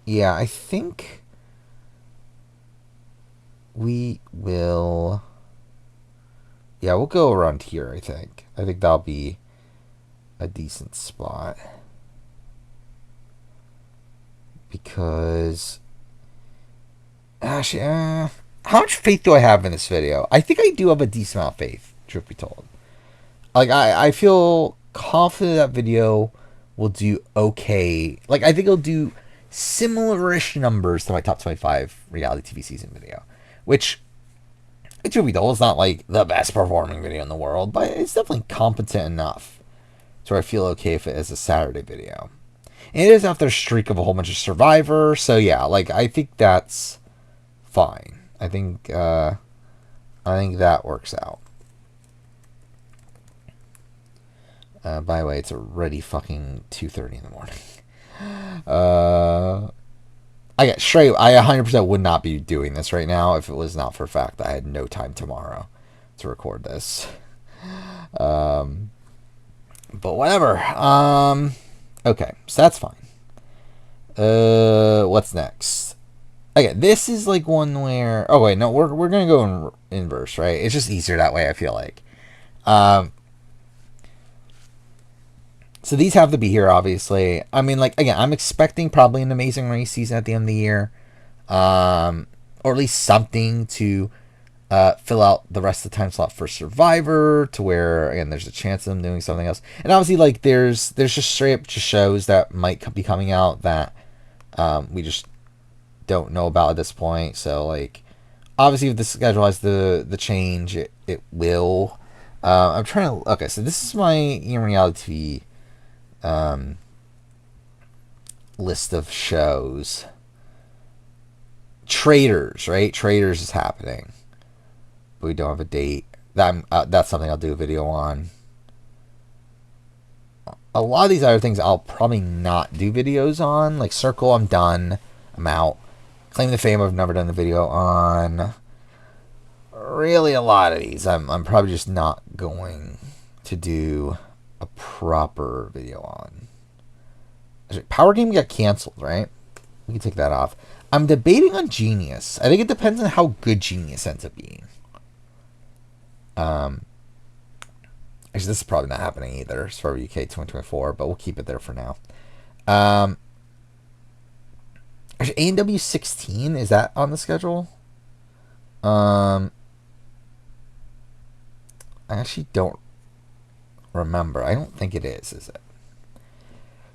Yeah, I think we will. Yeah, we'll go around here, I think. I think that'll be a decent spot. Because actually, how much faith do I have in this video? I think I do have a decent amount of faith, truth be told. Like, I feel confident that video will do okay. Like, I think it'll do similar-ish numbers to my top 25 reality TV season video. Which, truth be told, is not, like, the best performing video in the world, but it's definitely competent enough to where I feel okay if it is a Saturday video. And it is after a streak of a whole bunch of Survivor, so yeah, like, I think that's fine. I think that works out. By the way, it's already fucking 2:30 in the morning. Uh, I get straight. I 100% would not be doing this right now if it was not for a fact that I had no time tomorrow to record this. Um, but whatever. Okay, so that's fine. What's next? Okay, this is like one where. Oh wait, no, we're gonna go in inverse, right? It's just easier that way. I feel like. Um, so these have to be here, obviously. I mean, like again, I'm expecting probably an Amazing Race season at the end of the year, or at least something to fill out the rest of the time slot for Survivor, to where again there's a chance of them doing something else. And obviously, like there's just straight up just shows that might be coming out that we just don't know about at this point. So like obviously if the schedule has the change, it will. I'm trying to. Okay, so this is my reality TV list of shows. Traders, right? Traders is happening, but we don't have a date. That's something I'll do a video on. A lot of these other things I'll probably not do videos on. Like Circle, I'm done. I'm out. Claim to Fame, I've never done a video on. Really, a lot of these I'm probably just not going to do a proper video on. Power Game got canceled, right? We can take that off. I'm debating on Genius. I think it depends on how good Genius ends up being. Actually, this is probably not happening either. Survivor UK 2024, but we'll keep it there for now. Actually, A&W 16, is that on the schedule? I actually don't remember. I don't think it is it?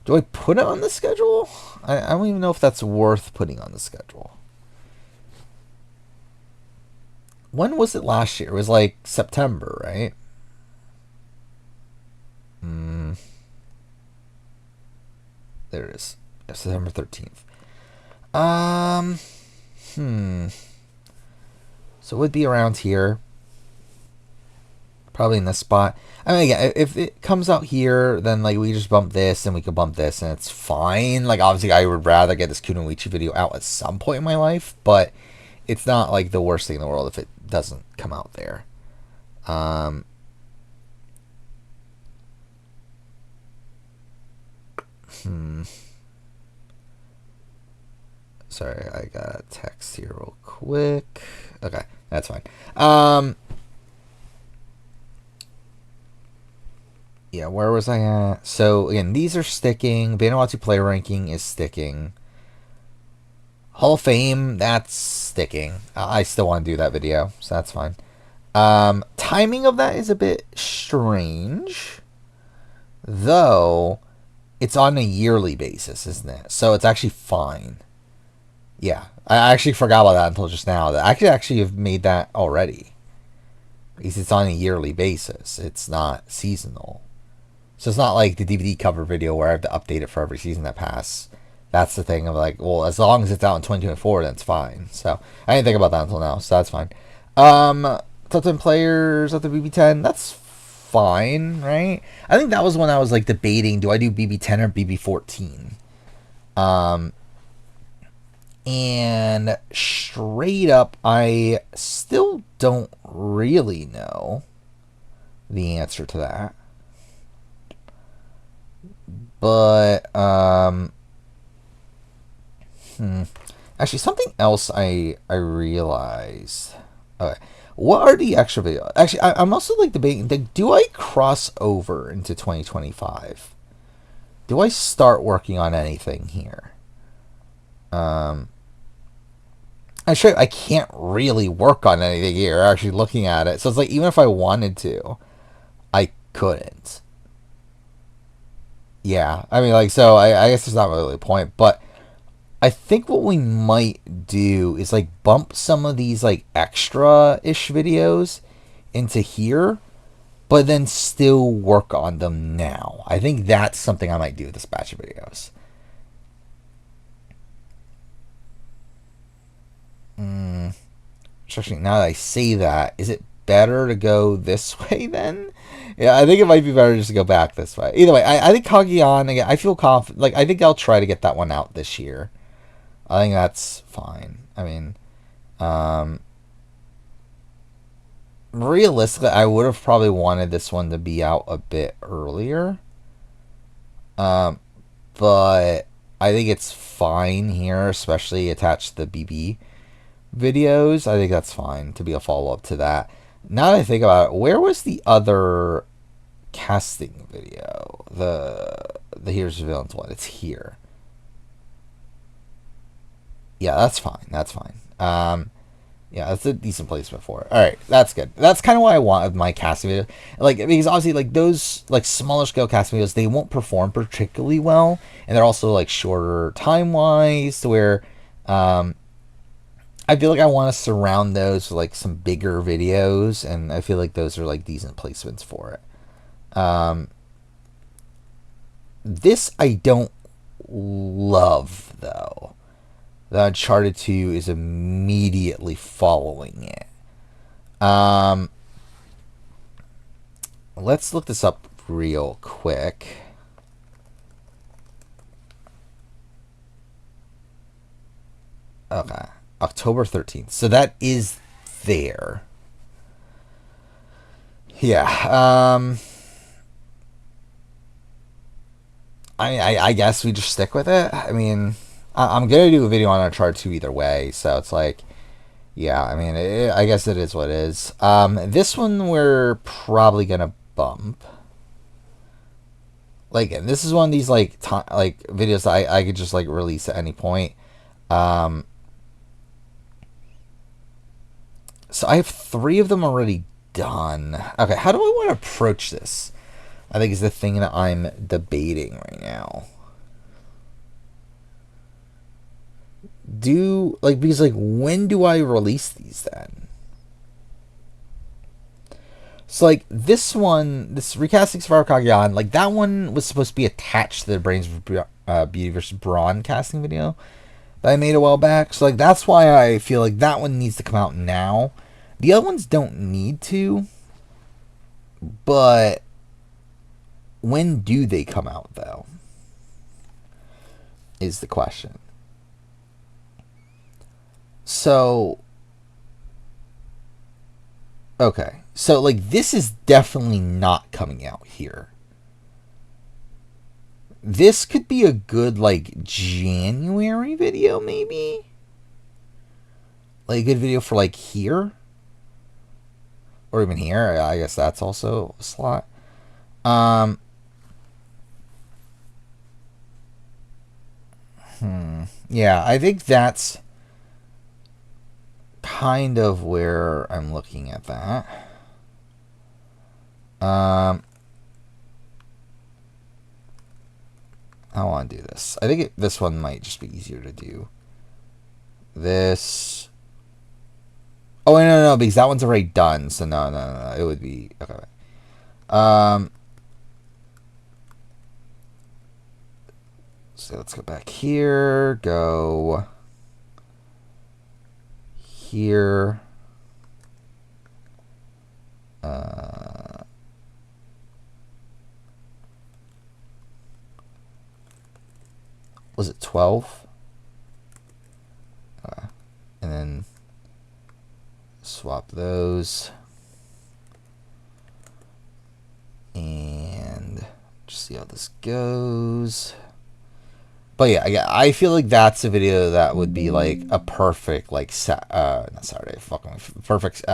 Do I put it on the schedule? I don't even know if that's worth putting on the schedule. When was it last year? It was like September, right? There it is. September 13th. So it would be around here. Probably in this spot. I mean, again, if it comes out here, then like we just bump this and we can bump this and it's fine. Like obviously I would rather get this Kunoichi video out at some point in my life, but it's not like the worst thing in the world if it doesn't come out there. Sorry, I got a text here real quick. Okay, that's fine. Yeah, where was I at? So again, these are sticking. Vanuatu player ranking is sticking. Hall of Fame, that's sticking. I still want to do that video, so that's fine. Timing of that is a bit strange, though it's on a yearly basis, isn't it? So it's actually fine. Yeah, I actually forgot about that until just now. That I could actually have made that already. Because it's on a yearly basis. It's not seasonal. So it's not like the DVD cover video where I have to update it for every season that passes. That's the thing of like, well, as long as it's out in 2024, then it's fine. So I didn't think about that until now, so that's fine. Top 10 players at the BB10, that's fine, right? I think that was when I was like debating, do I do BB10 or BB14? And straight up, I still don't really know the answer to that. But actually, something else I realized. Okay, what are the extra videos? Actually, I'm also like debating. Like, do I cross over into 2025? Do I start working on anything here? Actually, I can't really work on anything here. Actually, looking at it, so it's like even if I wanted to, I couldn't. Yeah, I mean, like, so I guess there's not really a point, but I think what we might do is like bump some of these like extra-ish videos into here, but then still work on them now. I think that's something I might do with this batch of videos. Especially now that I say that, is it better to go this way then? Yeah, I think it might be better just to go back this way. Either way, I think Kaguyan, again, I feel confident. Like, I think I'll try to get that one out this year. I think that's fine. I mean, um, realistically, I would have probably wanted this one to be out a bit earlier. Um, but I think it's fine here, especially attached to the BB videos. I think that's fine to be a follow up to that. Now that I think about it, where was the other casting video? The Here's the Villains one. It's here. Yeah, that's fine. That's fine. Yeah, that's a decent placement for it. All right, that's good. That's kind of what I want of my casting video. Like, because obviously, like those like smaller scale casting videos, they won't perform particularly well, and they're also like shorter time wise, to where, I feel like I want to surround those with like some bigger videos, and I feel like those are like decent placements for it. This I don't love though. The Uncharted 2 is immediately following it. Um, let's look this up real quick. Okay, October 13th. So that is there. Yeah. I guess we just stick with it. I mean, I'm gonna do a video on Uncharted 2 either way, so it's like, yeah. I mean, I guess it is what it is. This one we're probably gonna bump. Like, and this is one of these like like videos that I could just like release at any point. Um, so I have 3 of them already done. Okay, how do I want to approach this? I think is the thing that I'm debating right now. Because like when do I release these then? So like this one, this recasting Survivor Kagyan, like that one was supposed to be attached to the Brains Beauty versus Brawn casting video that I made a while back. So like that's why I feel like that one needs to come out now. The other ones don't need to, but when do they come out though? Is the question. So okay. So like this is definitely not coming out here. This could be a good like January video maybe? Like a good video for like here? Or even here. I guess that's also a slot. Yeah, I think that's kind of where I'm looking at that. I want to do this. I think this one might just be easier to do. This. Oh, no, because that one's already done. So no. It would be okay. So let's go back here. Go here. Was it 12? And then swap those. And just see how this goes. But yeah, I feel like that's a video that would be like a perfect like not Saturday, fucking perfect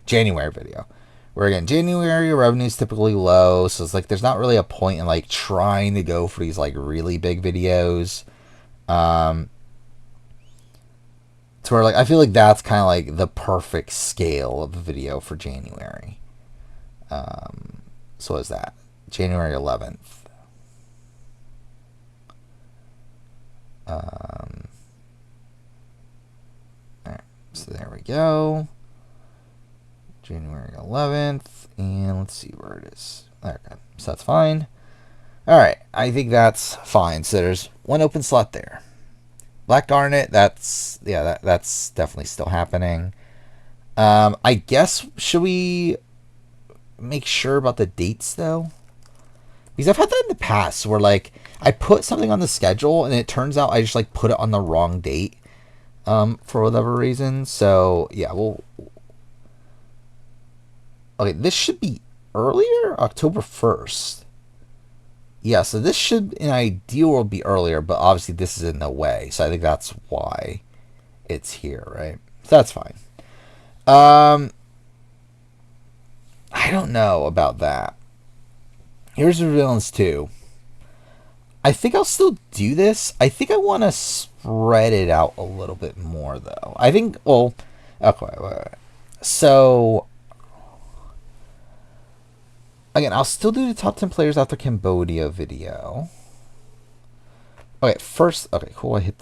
January video. Where again, January revenue is typically low, so it's like there's not really a point in like trying to go for these like really big videos. To where like I feel like that's kind of like the perfect scale of a video for January. So what is that? January 11th. Alright, so there we go. January 11th, and let's see where it is. Okay, so that's fine. Alright, I think that's fine. So there's one open slot there. Black darn it, that's definitely still happening. I guess, should we make sure about the dates though, because I've had that in the past where like I put something on the schedule and it turns out I just like put it on the wrong date, for whatever reason. So yeah, well, okay, this should be earlier, October 1st. Yeah, so this should, in ideal world, be earlier, but obviously this is in the way, so I think that's why it's here, right? So that's fine. I don't know about that. Here's the villains too. I think I'll still do this. I think I want to spread it out a little bit more, though. I think, well, okay, wait. So, again, I'll still do the top 10 players after Cambodia video. Okay, first, okay, cool. I hit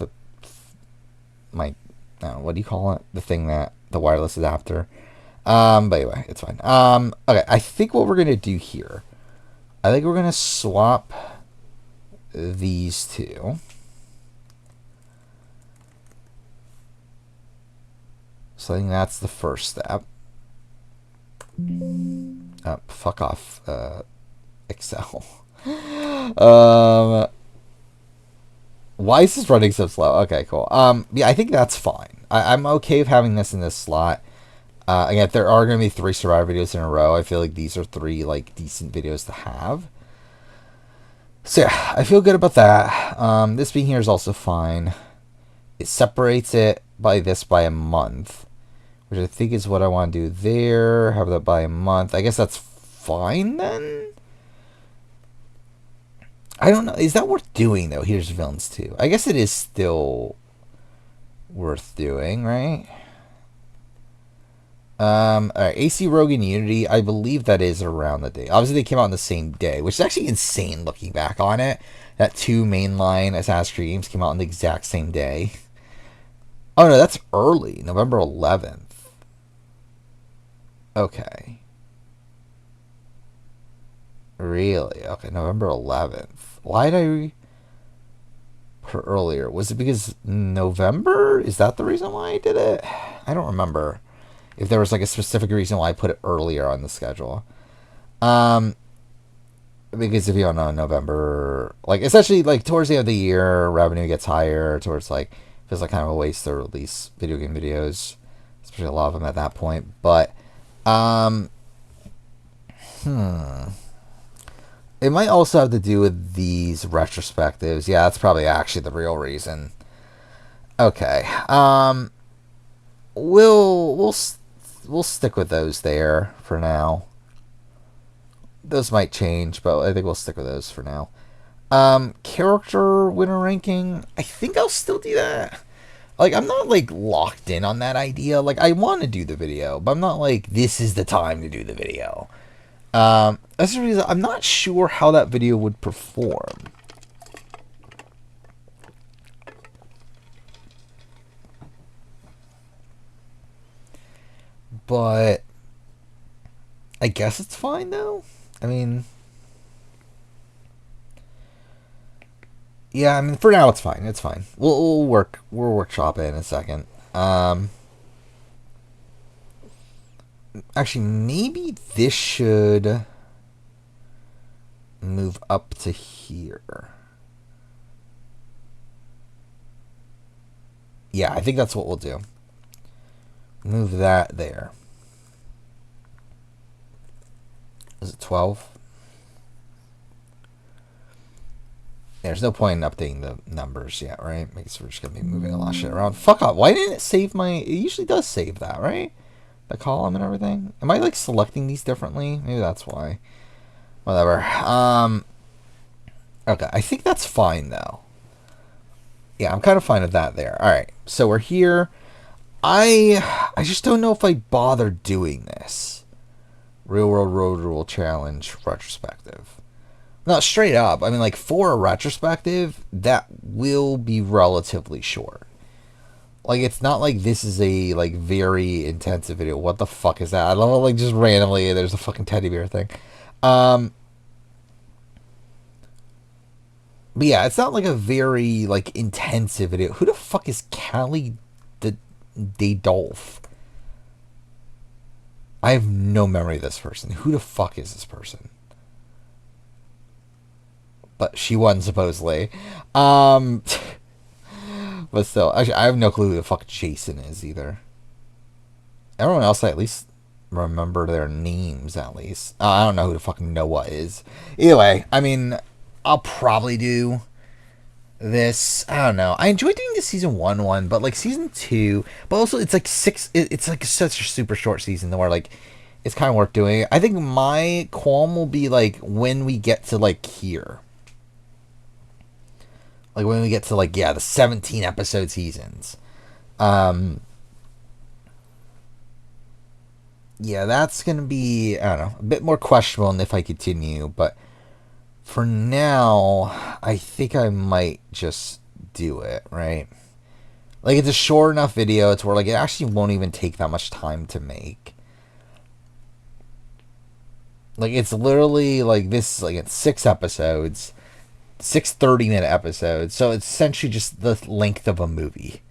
what do you call it? The thing that, the wireless adapter. But anyway, it's fine. Okay, I think what we're going to do here, I think we're going to swap these two. So I think that's the first step. Fuck off, Excel. Why is this running so slow? Okay, cool. Yeah, I think that's fine. I'm okay with having this in this slot. Again, if there are going to be 3 Survivor videos in a row, I feel like these are 3 like decent videos to have. So yeah, I feel good about that. This being here is also fine. It separates it by a month, which I think is what I want to do there. Have that by a month. I guess that's fine then. I don't know. Is that worth doing though? Here's villains too. I guess it is still worth doing, right? Alright, AC Rogue and Unity, I believe that is around the day. Obviously, they came out on the same day, which is actually insane looking back on it. That 2 mainline Assassin's Creed games came out on the exact same day. Oh no, that's early, November 11th. Okay. Really? Okay, November 11th. Why did I put earlier? Was it because November? Is that the reason why I did it? I don't remember if there was like a specific reason why I put it earlier on the schedule. Because if you don't know, November, like essentially like towards the end of the year, revenue gets higher towards like, feels like kind of a waste to release video game videos, especially a lot of them at that point. But, it might also have to do with these retrospectives. Yeah, that's probably actually the real reason. Okay. We'll stick with those there for now. Those might change, but I think we'll stick with those for now. Character winner ranking, I think I'll still do that. Like, I'm not, like, locked in on that idea. Like, I want to do the video, but I'm not like, this is the time to do the video. That's the reason I'm not sure how that video would perform. But I guess it's fine though. I mean, yeah, I mean for now it's fine. It's fine. We'll workshop it in a second. Actually, maybe this should move up to here. Yeah, I think that's what we'll do. Move that there. Is it 12? There's no point in updating the numbers yet, right? Because we're just going to be moving a lot of shit around. Fuck off. Why didn't it save my... It usually does save that, right? The column and everything. Am I, like, selecting these differently? Maybe that's why. Whatever. Okay, I think that's fine, though. Yeah, I'm kind of fine with that there. Alright, so we're here. I just don't know if I bother doing this. Real World Road Rule Challenge retrospective. No, straight up. I mean, like, for a retrospective, that will be relatively short. Like, it's not like this is a, like, very intensive video. What the fuck is that? I love it, like, just randomly, there's a fucking teddy bear thing. But yeah, it's not, like, a very, like, intensive video. Who the fuck is Callie de Dolph? I have no memory of this person. Who the fuck is this person? But she won, supposedly. But still, actually, I have no clue who the fuck Jason is either. Everyone else, I at least remember their names, at least. I don't know who the fuck Noah is. Either way, I mean, I'll probably do this. I don't know. I enjoyed doing the season 1 one, but like season 2, but also it's like it's like such a super short season where like it's kind of worth doing. I think my qualm will be like when we get to like here. Like when we get to like, yeah, the 17 episode seasons. Yeah, that's going to be, I don't know, a bit more questionable if I continue. But for now, I think I might just do it, right? Like, it's a short enough video to where, like, it actually won't even take that much time to make. Like, it's literally, like, this, like, it's 6 episodes. 6 30-minute episodes. So it's essentially just the length of a movie.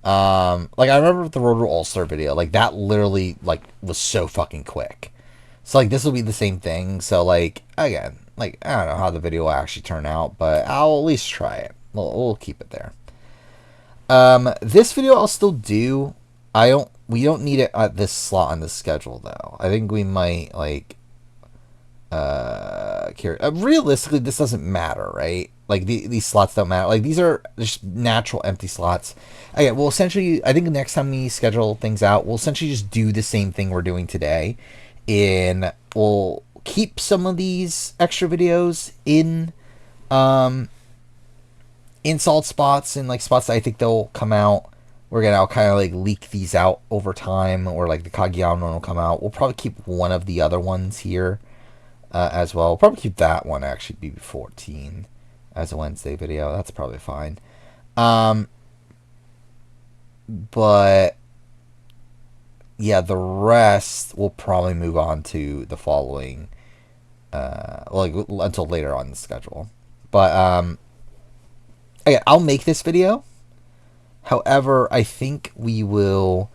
Like I remember the Road to All-Star video, like that literally like was so fucking quick. So like this will be the same thing. So like again, like I don't know how the video will actually turn out, but I'll at least try it. We'll keep it there. This video I'll still do. We don't need it at this slot on the schedule though. I think we might like realistically this doesn't matter, right? Like these slots don't matter. Like these are just natural empty slots. Okay, well essentially I think the next time we schedule things out, we'll essentially just do the same thing we're doing today. And we'll keep some of these extra videos in solid spots and like spots that I think they'll come out. We're gonna kind of like leak these out over time, or like the Kageyama one will come out. We'll probably keep one of the other ones here as well. We'll probably keep that one actually BB14 as a Wednesday video. That's probably fine. But yeah, the rest will probably move on to the following, like until later on the schedule. But okay, I'll make this video. However, I think we will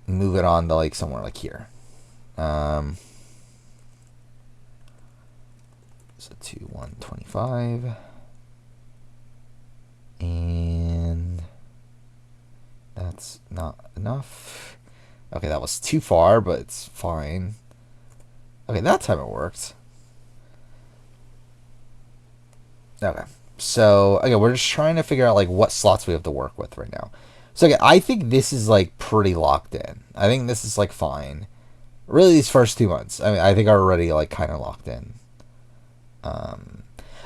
move it on to like somewhere like here. So 125. And that's not enough. Okay, that was too far, but it's fine. Okay, that time it worked. Okay. So, again, we're just trying to figure out, like, what slots we have to work with right now. So, again, I think this is, like, pretty locked in. I think this is, like, fine. Really, these first 2 months, I mean, I think are already, like, kind of locked in.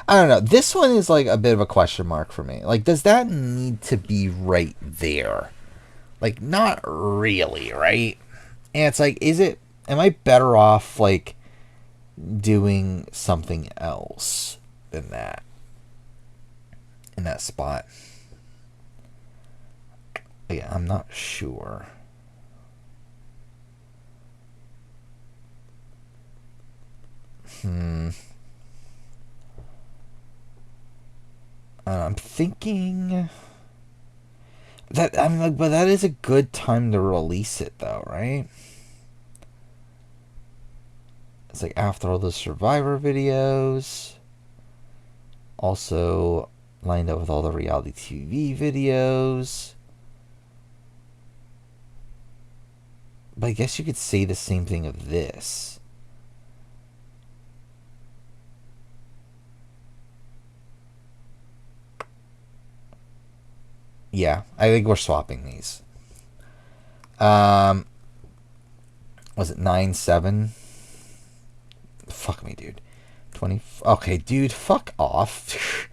I don't know. This one is, like, a bit of a question mark for me. Like, does that need to be right there? Like, not really, right? And it's like, am I better off, like, doing something else than that? In that spot. Yeah, I'm not sure. I'm thinking that I'm like, but that is a good time to release it, though, right? It's like after all the Survivor videos, also lined up with all the reality TV videos. But I guess you could say the same thing of this. Yeah, I think we're swapping these. Was it 9-7? Fuck me, dude. 20. Okay, dude, fuck off.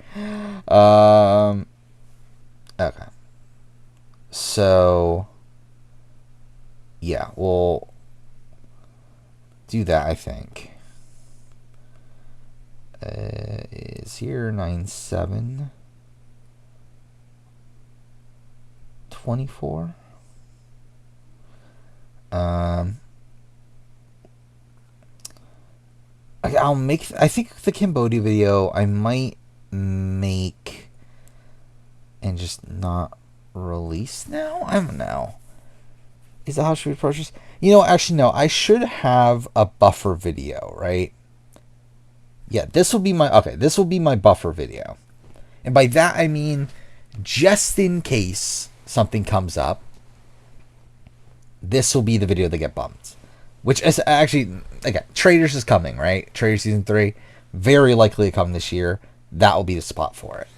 Okay. So, yeah, we'll do that, I think. Is here 9-7. 24. I'll make. I think the Cambodia video I might make and just not release now. I don't know. Is that how should we approach this? You know, actually, no. I should have a buffer video, right? Yeah, this will be my okay. This will be my buffer video, and by that I mean just in case something comes up, this will be the video that get bumped. Which is actually, again, Traders is coming, right? Traders season 3, very likely to come this year. That will be the spot for it.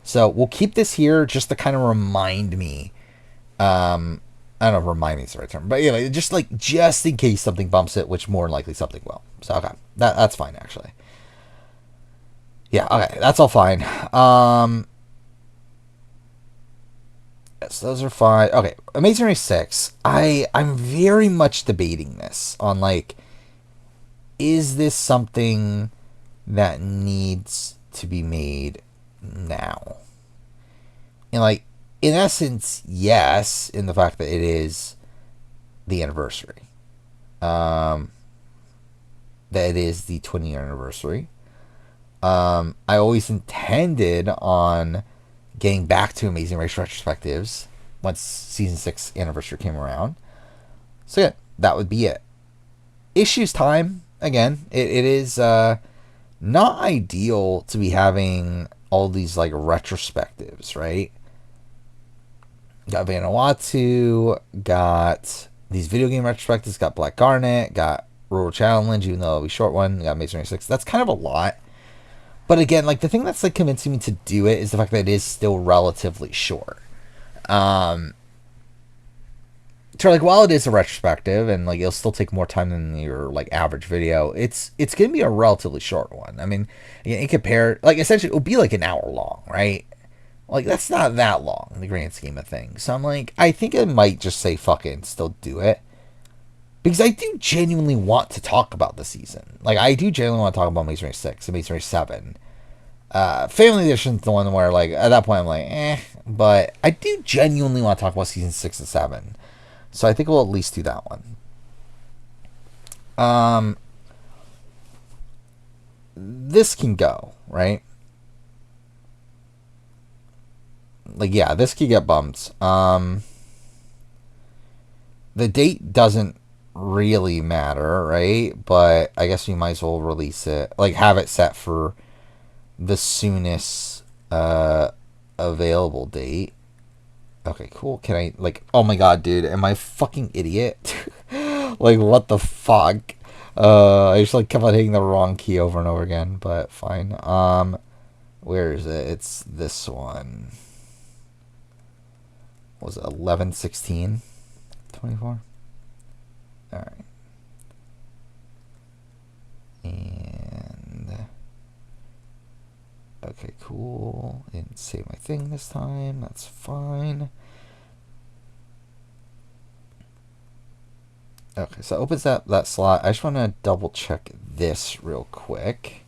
So we'll keep this here just to kind of remind me. I don't know if remind me is the right term, but yeah, just in case something bumps it, which more than likely something will. So okay, that's fine actually. Yeah, okay, that's all fine. Yes, those are fine. Okay, Amazing Race 6. I'm very much debating this on is this something that needs to be made now? And in essence, yes, in the fact that it is the anniversary. That it is the 20-year anniversary. I always intended on getting back to Amazing Race retrospectives once season 6 anniversary came around. So yeah, that would be it. Issues time. Again, it is not ideal to be having all these retrospectives, right? Got Vanuatu, got these video game retrospectives, got Black Garnet, got Rural Challenge, even though it'll be a short one, got Amazing Race 6. That's kind of a lot. But again, the thing that's convincing me to do it is the fact that it is still relatively short. So while it is a retrospective and it'll still take more time than your average video, it's gonna be a relatively short one. I mean, in compare, essentially it'll be an hour long, right? That's not that long in the grand scheme of things. So I'm I think I might just say fuck it and still do it. Because I do genuinely want to talk about the season. I do genuinely want to talk about Amazing Race 6, Amazing Race 7. Family Edition's the one where, at that point, I'm eh. But I do genuinely want to talk about season 6 and 7. So I think we'll at least do that one. This can go, right? Yeah, this could get bumped. The date doesn't really matter, right? But I guess we might as well release it, have it set for the soonest available date. Okay, cool. Can I oh my god, dude, am I a fucking idiot? What the fuck? I just kept on hitting the wrong key over and over again, but fine. Where is it? It's this one. What was it 11/16/24? Alright. And okay, cool. Didn't save my thing this time. That's fine. Okay, so it opens that slot. I just want to double check this real quick.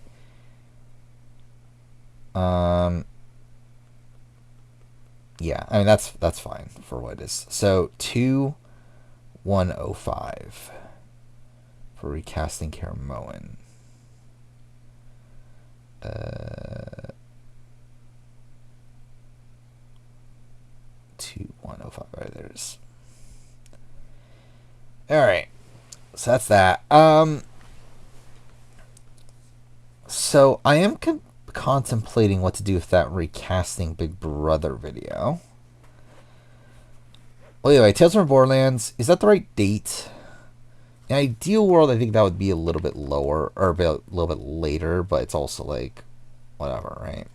Yeah, I mean that's fine for what it is. So 2105 for recasting Karen Moen. 2105. Right, there it is. All right, so that's that. So I am contemplating what to do with that recasting Big Brother video. Well, anyway, Tales from Borderlands, is that the right date? In an ideal world, I think that would be a little bit lower, or a little bit later, but it's also whatever, right?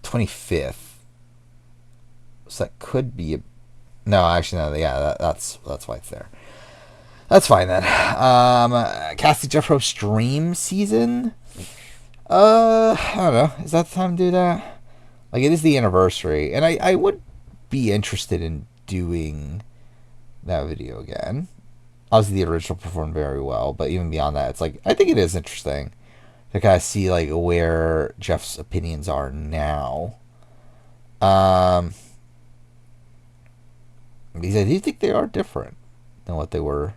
25th. So that could be a... No, actually, no, yeah, that's why it's there. That's fine then. Cassie Jeff Pro stream season. I don't know. Is that the time to do that? It is the anniversary, and I would be interested in doing that video again. Obviously, the original performed very well, but even beyond that, it's I think it is interesting to kind of see where Jeff's opinions are now. Because I do think they are different than what they were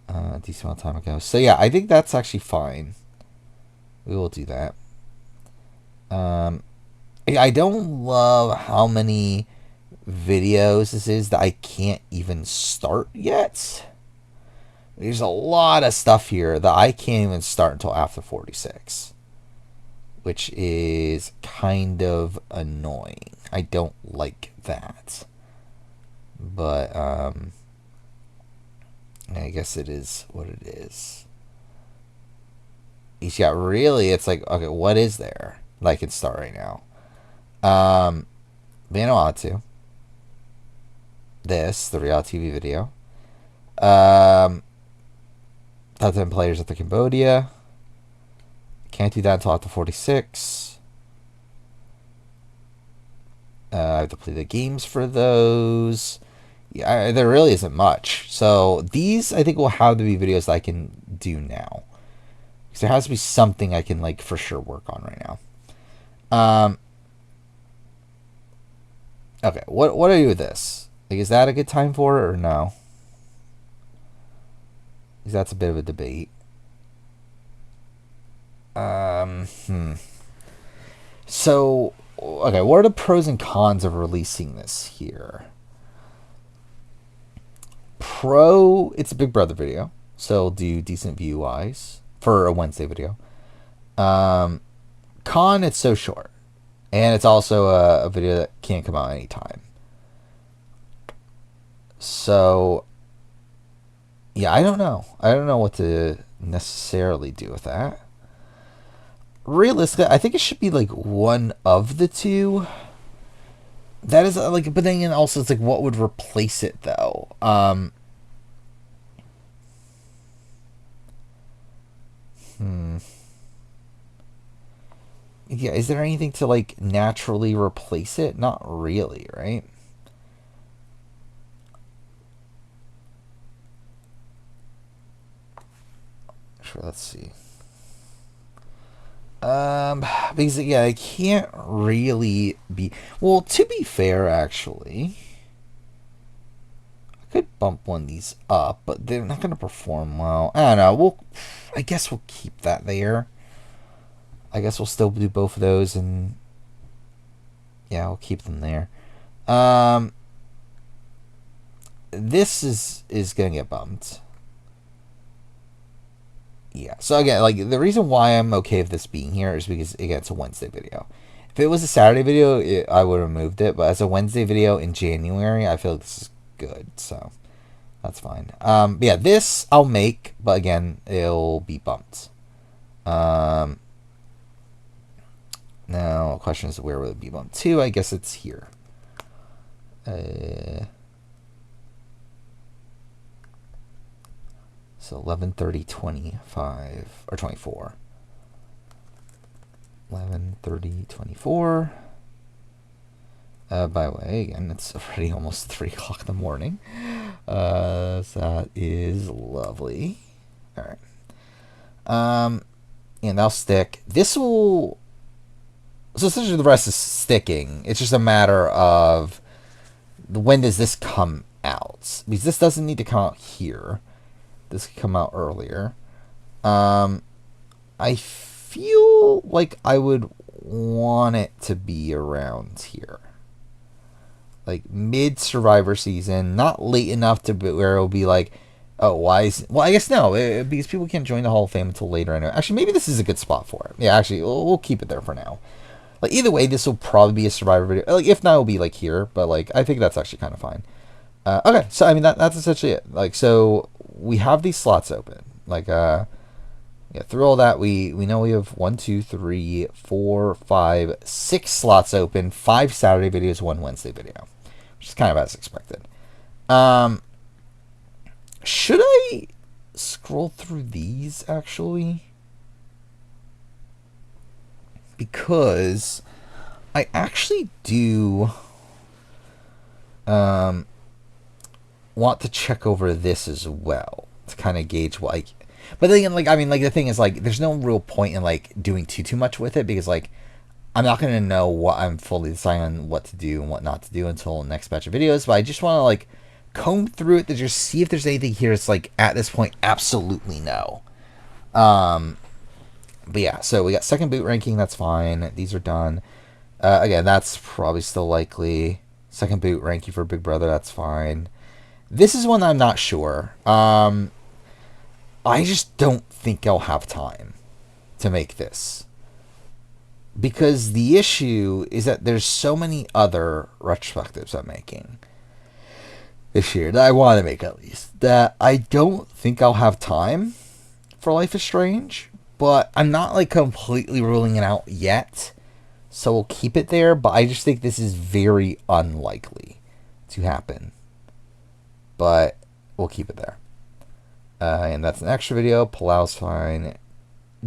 a decent amount of time ago. So yeah, I think that's actually fine. We will do that. I don't love how many videos this is that I can't even start yet. There's a lot of stuff here that I can't even start until after 46, which is kind of annoying. I don't like that. But I guess it is what it is. He's got really, it's like, okay, what is there that I can start right now? Vanuatu. This, the reality TV video. Top 10 players at the Cambodia. Can't do that until after 46. I have to play the games for those. Yeah, there really isn't much. So these, I think, will have to be videos that I can do now. Because there has to be something I can, like, for sure work on right now. Okay, what do I do with this? Like, is that a good time for it or no? Because that's a bit of a debate. So, okay, what are the pros and cons of releasing this here? Pro, it's a Big Brother video, so it'll do decent view-wise for a Wednesday video. Con, it's so short. And it's also a video that can't come out anytime. So, yeah, I don't know. I don't know what to necessarily do with that. Realistically, I think it should be like one of the two. That is like, but then also it's like, what would replace it though? Yeah, is there anything to like naturally replace it? Not really, right? Sure, let's see. Because yeah, I can't really be. Well, to be fair, actually, I could bump one of these up, but they're not gonna perform well. I don't know. I guess we'll keep that there. I guess we'll still do both of those, and yeah, we'll keep them there. This is gonna get bumped. Yeah. So again, like the reason why I'm okay with this being here is because again, it's a Wednesday video. If it was a Saturday video, I would have moved it. But as a Wednesday video in January, I feel like this is good. So that's fine. But yeah, this I'll make, but again, it'll be bumped. Now, the question is, where will it be bumped to? I guess it's here. So 11:30:25 or 24. 11:30:24. By the way, again, it's already almost 3 o'clock in the morning. So that is lovely. All right. And that'll stick. This will. So essentially, the rest is sticking. It's just a matter of when does this come out? Because this doesn't need to come out here. This could come out earlier. I feel like I would want it to be around here. Like mid Survivor season, not late enough to be where it'll be like, oh, why is... Well, I guess no, because people can't join the Hall of Fame until later anyway. Actually, maybe this is a good spot for it. Yeah, actually, we'll keep it there for now. Like, either way, this will probably be a Survivor video. Like, if not, it'll be like here, but like, I think that's actually kind of fine. Okay, so I mean, that's essentially it. Like, so we have these slots open. Like, yeah, through all that, we know we have 1, 2, 3, 4, 5, 6 slots open, 5 Saturday videos, 1 Wednesday video, which is kind of as expected. Should I scroll through these actually? Because I actually do want to check over this as well to kind of gauge what but then like, I mean, like the thing is like there's no real point in like doing too much with it, because like I'm not going to know what I'm fully deciding on what to do and what not to do until the next batch of videos. But I just want to like comb through it to just see if there's anything here that's like at this point absolutely no. But yeah, so we got second boot ranking, that's fine. These are done. Again, that's probably still likely. Second boot ranking for Big Brother, that's fine. This is one I'm not sure. I just don't think I'll have time to make this. Because the issue is that there's so many other retrospectives I'm making this year that I want to make at least, that I don't think I'll have time for Life is Strange. But I'm not like completely ruling it out yet. So we'll keep it there, but I just think this is very unlikely to happen. But we'll keep it there. And that's an extra video. Palau's fine.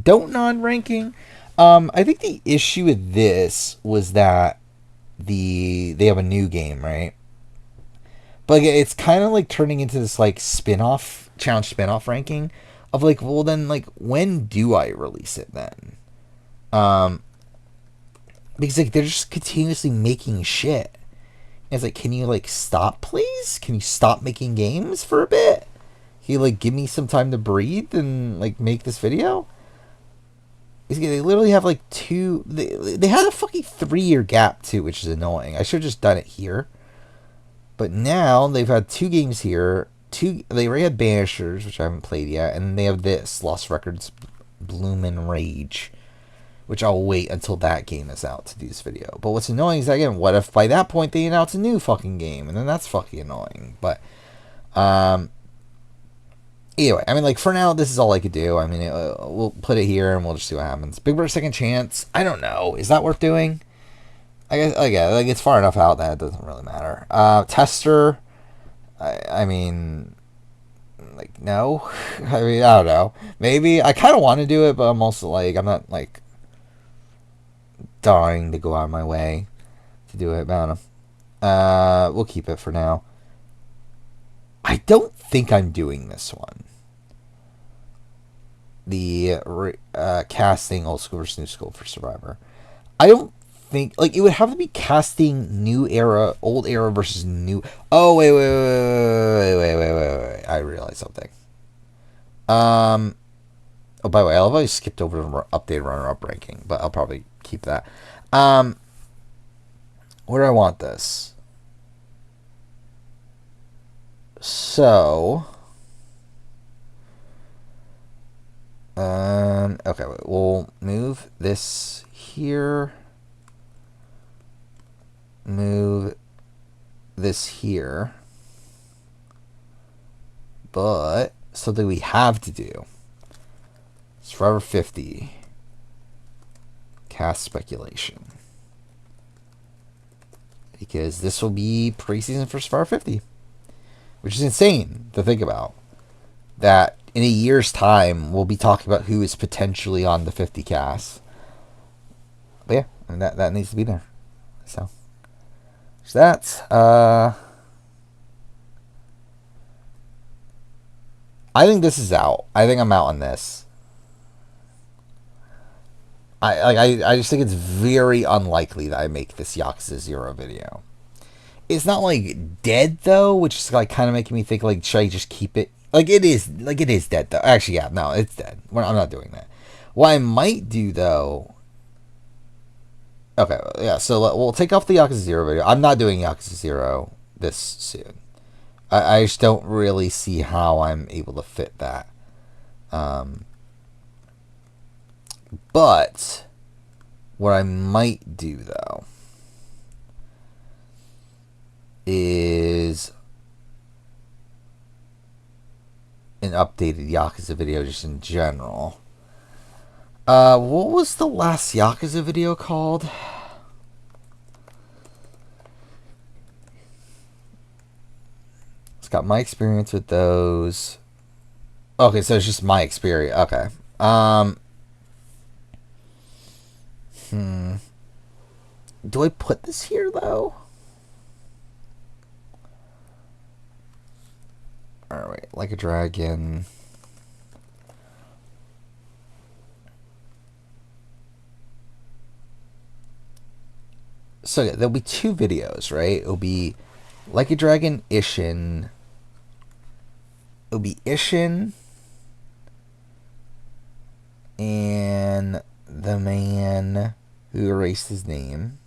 Don't non-ranking. I think the issue with this was that they have a new game, right? But it's kind of like turning into this like challenge spin-off ranking of like, well then like when do I release it then? Because like they're just continuously making shit. And it's like, can you like stop, please? Can you stop making games for a bit? Can you like give me some time to breathe and like make this video? They literally have like they had a fucking 3-year gap too, which is annoying. I should have just done it here. But now they've had 2 games here. They already had Banishers, which I haven't played yet, and they have this Lost Records Bloom and Rage, which I'll wait until that game is out to do this video. But what's annoying is, again, what if by that point they announce a new fucking game, and then that's fucking annoying. But anyway, I mean, like, for now, this is all I could do. I mean, we'll put it here, and we'll just see what happens. Big Brother Second Chance, I don't know. Is that worth doing? I guess, like, it's far enough out that it doesn't really matter. Tester, I mean, like, no. I mean, I don't know. Maybe. I kind of want to do it, but I'm also, like, I'm not, like, dying to go out of my way to do it. I don't know. We'll keep it for now. I don't think I'm doing this one. The casting old school versus new school for Survivor. I don't think, like, it would have to be casting new era, old era versus new. Oh, wait. I realized something. Oh, by the way, I love how I skipped over the updated runner-up ranking, but I'll probably keep that. Where do I want this? So, okay, we'll move this here. Move this here. But something we have to do. Survivor 50. Cast speculation. Because this will be preseason for Survivor 50. Which is insane to think about. That in a year's time, we'll be talking about who is potentially on the 50 cast. But yeah, I mean, that needs to be there. So that. I think this is out. I think I'm out on this. I just think it's very unlikely that I make this Yakuza 0 video. It's not like dead though, which is like kind of making me think like, should I just keep it? Like it is dead though. Actually, yeah, no, it's dead. I'm not doing that. What I might do though. Okay, yeah. So we'll take off the Yakuza 0 video. I'm not doing Yakuza 0 this soon. I just don't really see how I'm able to fit that. But what I might do though is an updated Yakuza video just in general. What was the last Yakuza video called? It's got my experience with those. Okay, so it's just my experience. Okay. Do I put this here though? Alright, Like a Dragon. So yeah, there'll be 2 videos, right? It'll be Like a Dragon Ishin. It'll be Ishin and the man who erased his name.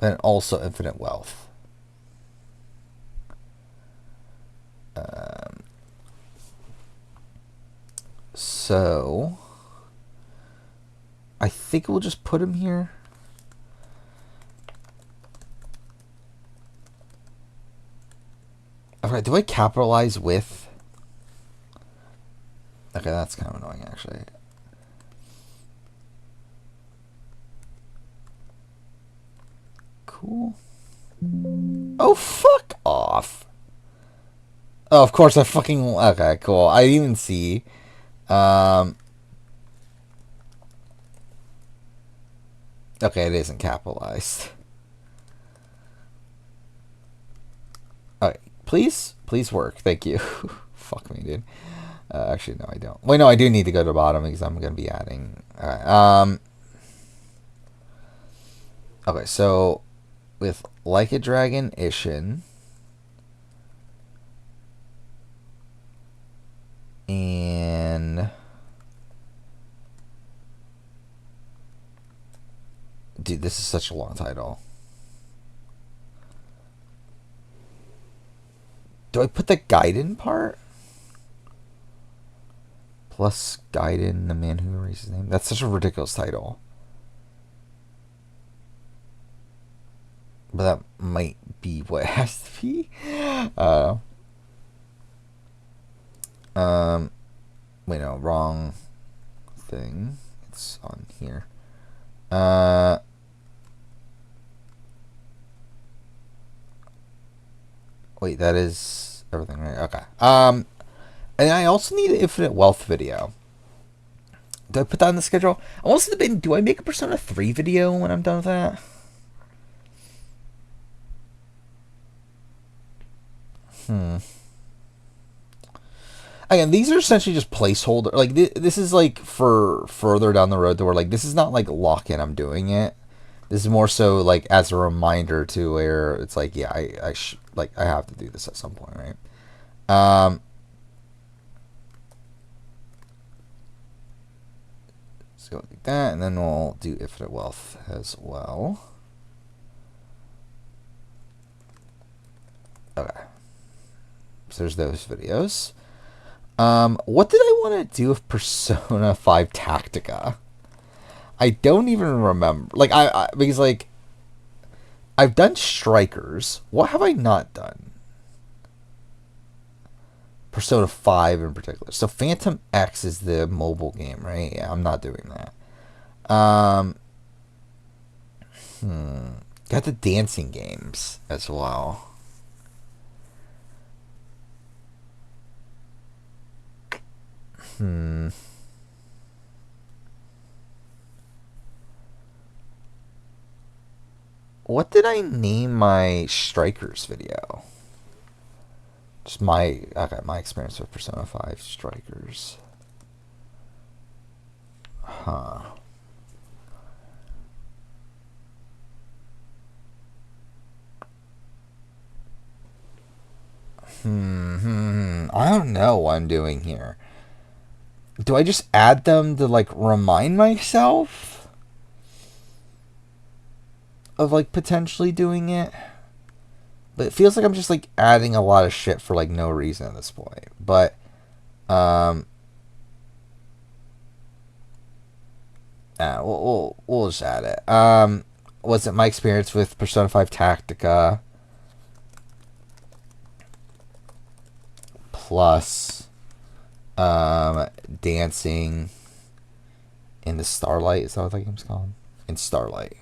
and also infinite wealth. So I think we'll just put him here. Okay, do I capitalize with? Okay, that's kind of annoying, actually. Cool. Oh, fuck off. Oh, of course I fucking... Okay, cool. I didn't even see. Okay, it isn't capitalized. Alright, please work. Thank you. Fuck me, dude. Actually, no, I don't. Wait, no, I do need to go to the bottom because I'm going to be adding... Alright, okay, so with Like a Dragon Ishin and... Dude, this is such a long title. Do I put the Gaiden part? Plus Gaiden, the man who erased his name. That's such a ridiculous title. But that might be what it has to be. Wait, no, wrong thing. It's on here. Wait, that is everything, right? Okay. And I also need an infinite wealth video. Do I put that on the schedule? I also debate, do I make a Persona 3 video when I'm done with that? Again, these are essentially just placeholder. Like this is like for further down the road to where like this is not like lock in. I'm doing it. This is more so like as a reminder to where it's like, yeah, I have to do this at some point, right? Let's go like that, and then we'll do infinite wealth as well. Okay. So there's those videos. What did I want to do with Persona 5 Tactica? I don't even remember. Like, because, like, I've done Strikers. What have I not done? Persona 5 in particular. So, Phantom X is the mobile game, right? Yeah, I'm not doing that. Got the dancing games as well. What did I name my Strikers video? Just my experience with Persona 5 Strikers. Huh. I don't know what I'm doing here. Do I just add them to like remind myself of like potentially doing it? But it feels like I'm just like adding a lot of shit for like no reason at this point. But we'll just add it. Was it my experience with Persona 5 Tactica plus dancing in the Starlight? Is that what that game's called? In Starlight.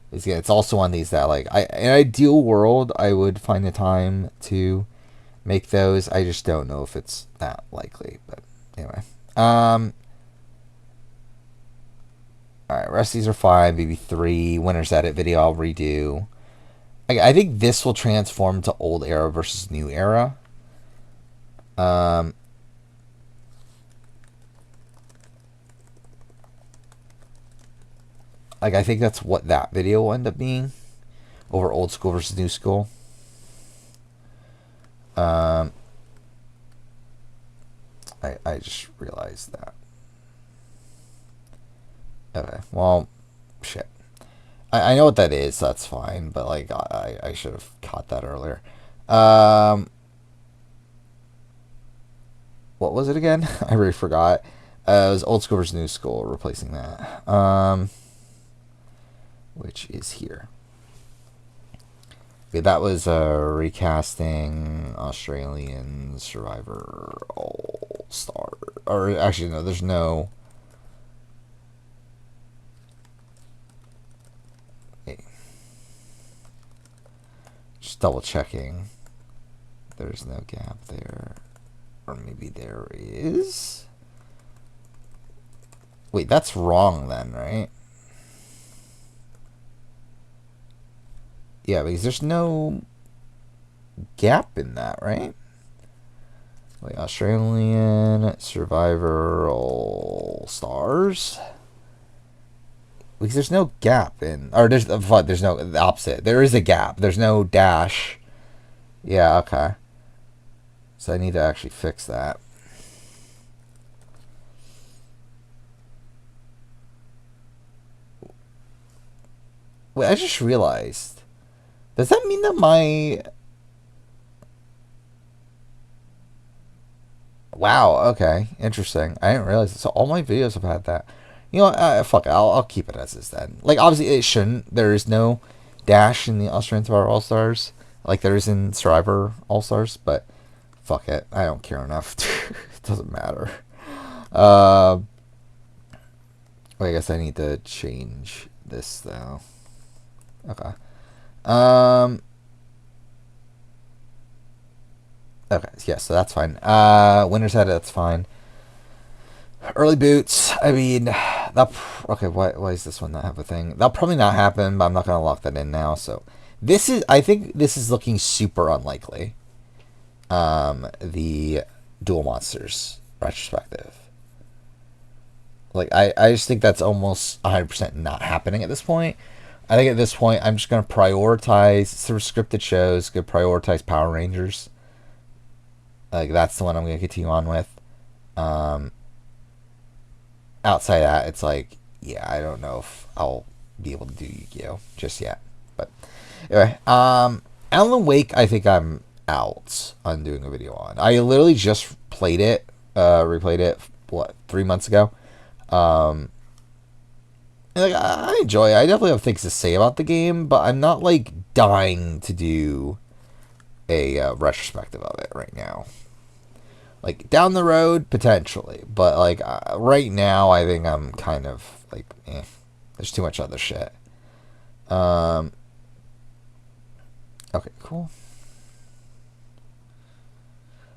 It's also on these that like in an ideal world I would find the time to make those. I just don't know if it's that likely. But anyway. Alright, rest of these are fine. Maybe 3. Winner's Edit video I'll redo. I think this will transform to old era versus new era. Like, I think that's what that video will end up being. Over old school versus new school. I just realized that. Okay, well, shit. I know what that is. So that's fine, but like I should have caught that earlier. Um, what was it again? I already forgot. It was old school versus new school, replacing that. Which is here. Okay, that was recasting Australian Survivor All Star. Or actually, no, there's no. Hey, just double checking. There's no gap there. Or maybe there is. Wait, that's wrong then, right? Yeah, because there's no gap in that, right? Wait, Australian Survivor All Stars. Because there's no gap in, or there's no, the opposite. There is a gap. There's no dash. Yeah, okay. So I need to actually fix that. Wait, I just realized. Does that mean that my... Wow, okay. Interesting. I didn't realize it. So all my videos have had that. You know, fuck it. I'll keep it as is then. Like, obviously it shouldn't. There is no dash in the Australian Survivor All-Stars. Like there is in Survivor All-Stars, but fuck it. I don't care enough. It doesn't matter. Wait, I guess I need to change this though. Okay. Okay, yeah, so that's fine. Winner's Head, that's fine. Early boots, I mean, that... Okay, why is this one not have a thing? That'll probably not happen, but I'm not going to lock that in now, so... This is... I think this is looking super unlikely. The Duel Monsters retrospective. Like, I just think that's almost 100% not happening at this point. I think at this point, I'm just going to prioritize... Sort of scripted shows, going to prioritize Power Rangers. Like, that's the one I'm going to continue on with. Outside of that, it's like, yeah, I don't know if I'll be able to do Yu-Gi-Oh! Just yet. But anyway, Alan Wake, I think I'm out on doing a video on. I literally just played it, replayed it, 3 months ago. And like, I enjoy it. I definitely have things to say about the game, but I'm not like dying to do a retrospective of it right now. Like, down the road, potentially. But, like, right now, I think I'm kind of, like, there's too much other shit. Okay, cool.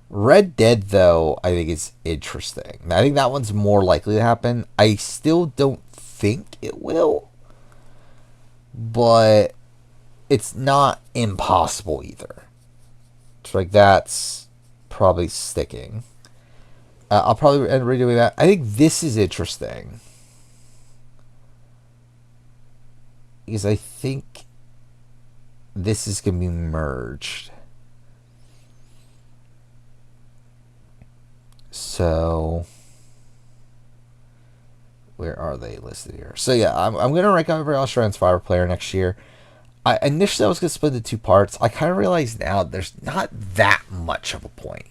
Red Dead, though, I think is interesting. I think that one's more likely to happen. I still don't think it will. But it's not impossible either. It's like, that's... probably sticking. I'll probably end redoing that. I think this is interesting because I think this is going to be merged. So where are they listed here? So yeah, I'm going to rank out every Australian Survivor player next year. Initially I was going to split into 2 parts. I kind of realize now there's not that much of a point.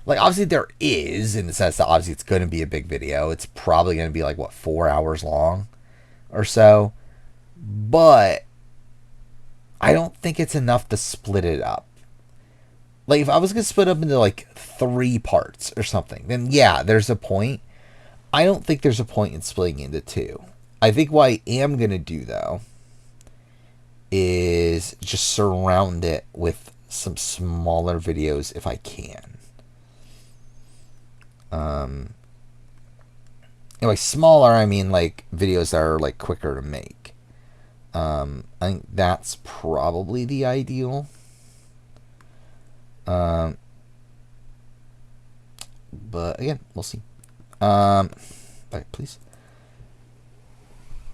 Like, obviously there is, in the sense that obviously it's going to be a big video. It's probably going to be like, what, 4 hours long or so. But I don't think it's enough to split it up. Like, if I was going to split up into like 3 parts or something, then yeah, there's a point. I don't think there's a point in splitting into 2. I think what I am going to do, though, is just surround it with some smaller videos if I can. Anyway, smaller, I mean like videos that are like quicker to make. I think that's probably the ideal. But again, we'll see. Alright, please.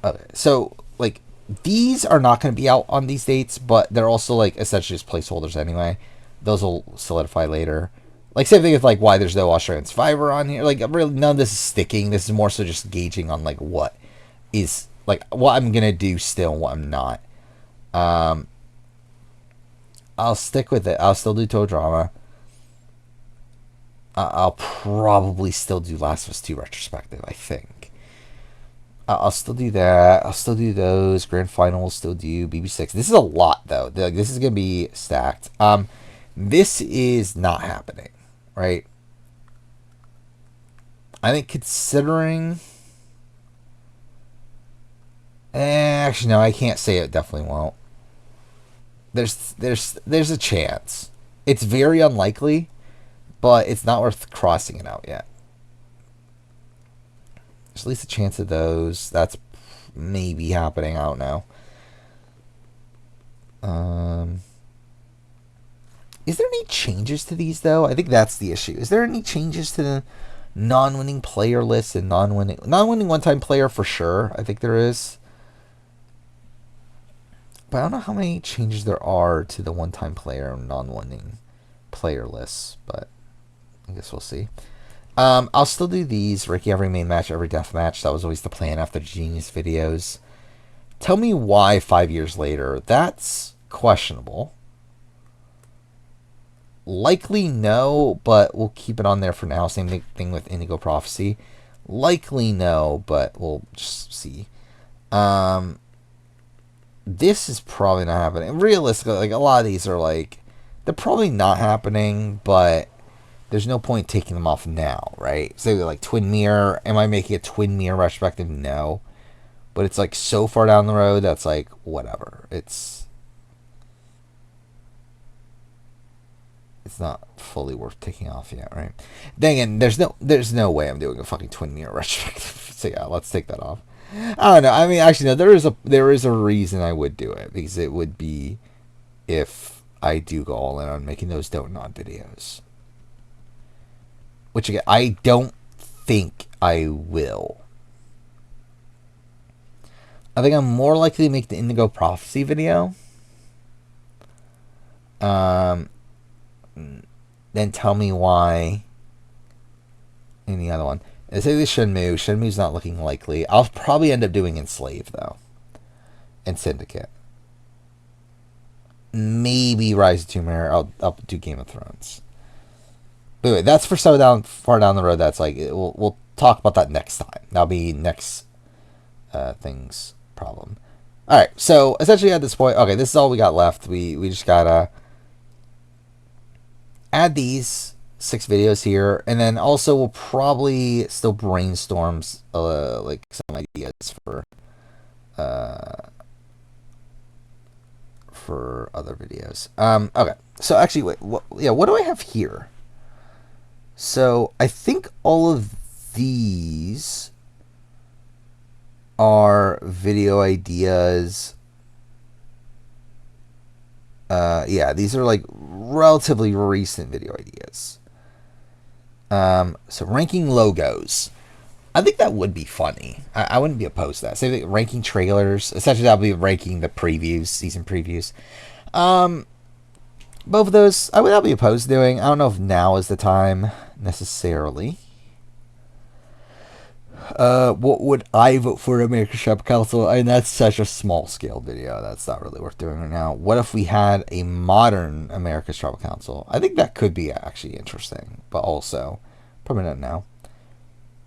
Okay, so like these are not going to be out on these dates, but they're also like essentially just placeholders anyway. Those will solidify later. Like, same thing with like why there's no Australian Survivor on here. Like, really, none of this is sticking. This is more so just gauging on like what is like what I'm gonna do still, and what I'm not. Um, I'll stick with it. I'll still do Total Drama. I'll probably still do Last of Us 2 retrospective, I think. I'll still do that. I'll still do those. Grand Final will still do. BB6. This is a lot, though. This is going to be stacked. This is not happening, right? I think considering... actually, no, I can't say it definitely won't. There's a chance. It's very unlikely, but it's not worth crossing it out yet. There's at least a chance of those. That's maybe happening. I don't know. Is there any changes to these, though? I think that's the issue. Is there any changes to the non-winning player list and non-winning one-time player for sure? I think there is. But I don't know how many changes there are to the one-time player and non-winning player lists, but I guess we'll see. I'll still do these. Ricky every main match, every death match. That was always the plan after the Genius videos. Tell me why 5 years later. That's questionable. Likely no, but we'll keep it on there for now. Same thing with Indigo Prophecy. Likely no, but we'll just see. This is probably not happening. Realistically, like a lot of these are like, they're probably not happening, but there's no point taking them off now, right? So like Twin Mirror, am I making a Twin Mirror retrospective? No. But it's like so far down the road that's like whatever. It's not fully worth taking off yet, right? Dang it, there's no way I'm doing a fucking Twin Mirror retrospective. So yeah, let's take that off. I don't know. I mean, actually, no. There is a reason I would do it, because it would be if I do go all in on making those Don't Nod videos, which again I don't think I will. I think I'm more likely to make the Indigo Prophecy video. Then tell me why. Any other one. I say the Shenmue. Shenmue's not looking likely. I'll probably end up doing Enslave, though. And Syndicate. Maybe Rise of Tomb Raider. I'll do Game of Thrones. But anyway, that's for far down the road. That's like, we'll talk about that next time. That'll be next thing's problem. Alright, so essentially at this point, okay, this is all we got left. We just gotta add these 6 videos here, and then also we'll probably still brainstorm like some ideas for other videos. Okay, so actually, wait, what do I have here? So I think all of these are video ideas. Yeah, these are like relatively recent video ideas. So ranking logos. I think that would be funny. I wouldn't be opposed to that. Say like ranking trailers. Essentially, that'll be ranking the previews, season previews. Both of those, I would not be opposed to doing. I don't know if now is the time necessarily. What would I vote for America's Tribal Council? I mean, that's such a small scale video. That's not really worth doing right now. What if we had a modern America's Tribal Council? I think that could be actually interesting, but also probably not now.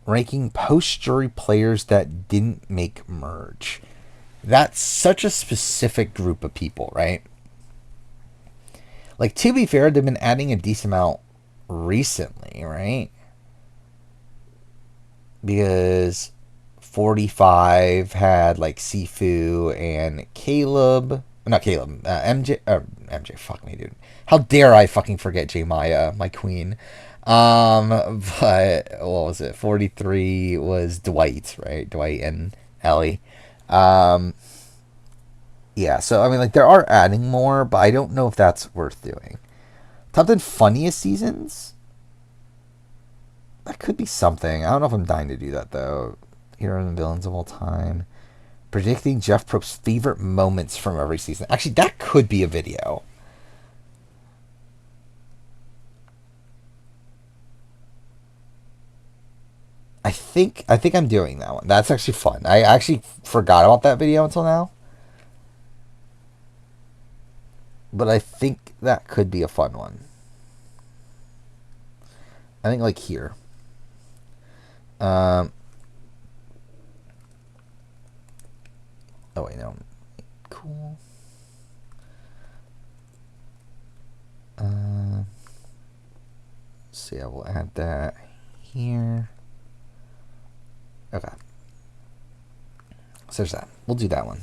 Ranking post-jury players that didn't make merge. That's such a specific group of people, right? Like, to be fair, they've been adding a decent amount recently, right? Because 45 had like Sifu and Caleb. Not Caleb. MJ. MJ, fuck me, dude. How dare I fucking forget J Maya, my queen. But what was it? 43 was Dwight, right? Dwight and Ellie. Yeah, so I mean, like, there are adding more, but I don't know if that's worth doing. Top 10 funniest seasons? That could be something. I don't know if I'm dying to do that, though. Hero and villains of all time. Predicting Jeff Probst's favorite moments from every season. Actually, that could be a video. I think I'm doing that one. That's actually fun. I actually forgot about that video until now. But I think that could be a fun one. I think like here. Oh wait, no. Cool. So yeah, we'll add that here. Okay. So there's that. We'll do that one.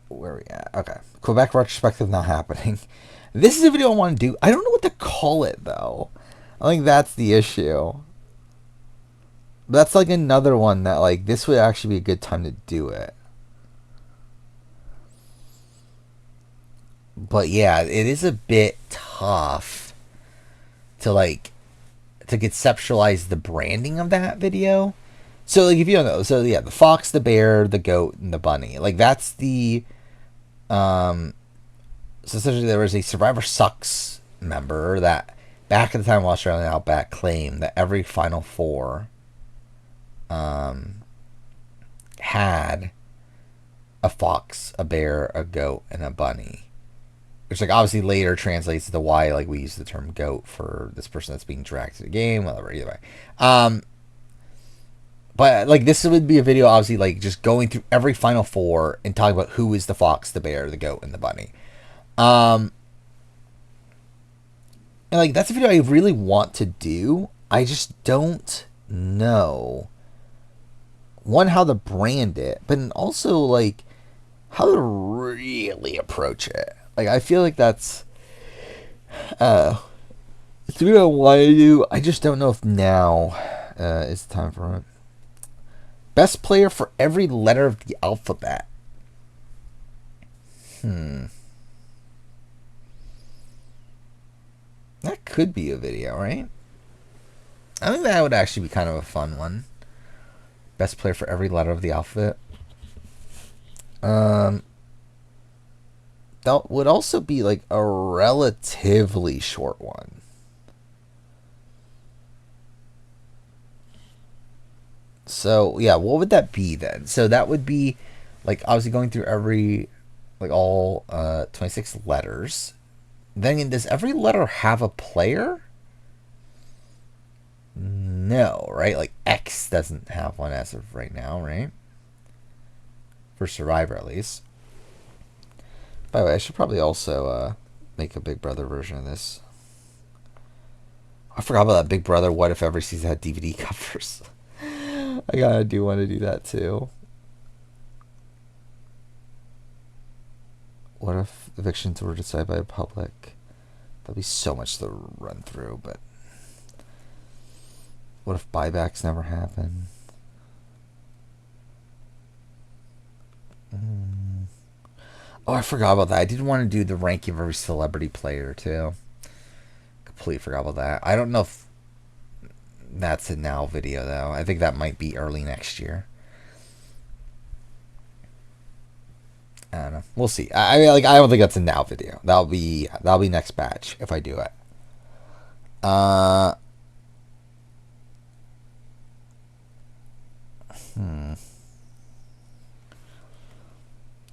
Where are we at? Okay. Quebec retrospective not happening. This is a video I want to do. I don't know what to call it though. I think that's the issue. That's like another one that like this would actually be a good time to do it. But yeah, it is a bit tough to like to conceptualize the branding of that video. So like if you don't know, so yeah, the fox, the bear, the goat, and the bunny. Like that's the so essentially there was a Survivor Sucks member that back at the time of Australian Outback claimed that every Final Four had a fox, a bear, a goat, and a bunny. Which like obviously later translates to why like we use the term goat for this person that's being dragged to the game, whatever, either way. But like this would be a video obviously like just going through every Final Four and talking about who is the fox, the bear, the goat, and the bunny. And like that's a video I really want to do. I just don't know one how to brand it, but also like how to really approach it. Like I feel like that's it's a video I want to do. I just don't know if now is the time for it. Best player for every letter of the alphabet. That could be a video, right? I think that would actually be kind of a fun one. Best player for every letter of the alphabet. That would also be like a relatively short one. So yeah, what would that be then? So that would be like obviously going through every like all 26 letters. Then does every letter have a player? No, right? Like X doesn't have one as of right now, right? For Survivor at least. By the way, I should probably also make a Big Brother version of this. I forgot about that Big Brother. What if every season had DVD covers? I do want to do that too. What if evictions were decided by the public? That'd be so much to run through, but what if buybacks never happen? Oh, I forgot about that. I did want to do the ranking of every celebrity player too. Completely forgot about that. I don't know if that's a now video though. I think that might be early next year. I don't know. We'll see. I mean, like I don't think that's a now video. That'll be next batch if I do it.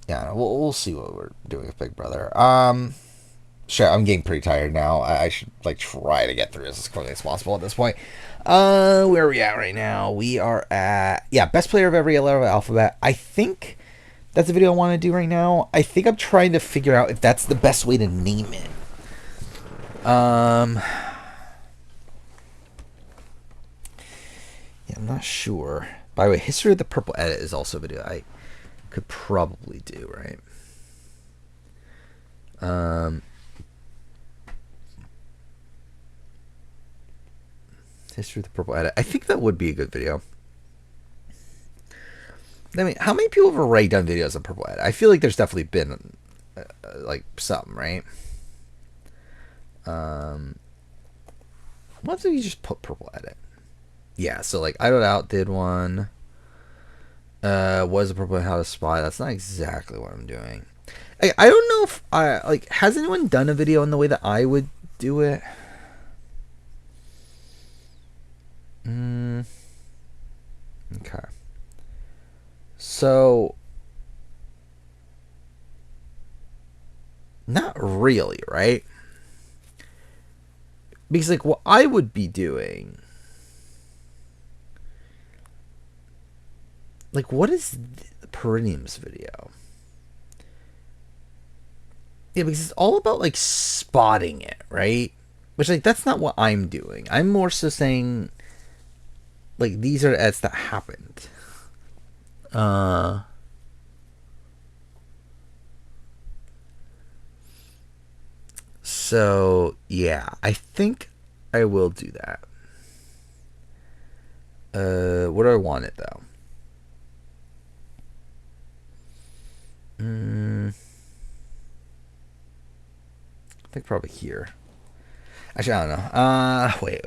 Yeah, we'll see what we're doing with Big Brother. Sure, I'm getting pretty tired now. I should like try to get through this as quickly as possible at this point. Where are we at right now? We are at best player of every letter of the alphabet. I think that's a video I want to do right now. I think I'm trying to figure out if that's the best way to name it. Yeah, I'm not sure. By the way, History of the Purple Edit is also a video I could probably do, right? History of the Purple Edit. I think that would be a good video. I mean, how many people have already done videos on Purple Edit? I feel like there's definitely been like some, right? What if you just put Purple Edit? Yeah, so like I Don't Out did one. What is a Purple Edit, How to Spy? That's not exactly what I'm doing. I don't know if has anyone done a video in the way that I would do it. Okay. So, not really, right? Because, like, what I would be doing, like, what is the Perineum's video? Yeah, because it's all about, like, spotting it, right? Which, like, that's not what I'm doing. I'm more so saying, like, these are ads that happened. So, yeah, I think I will do that. What do I want it, though? I think probably here. Actually, I don't know. Wait.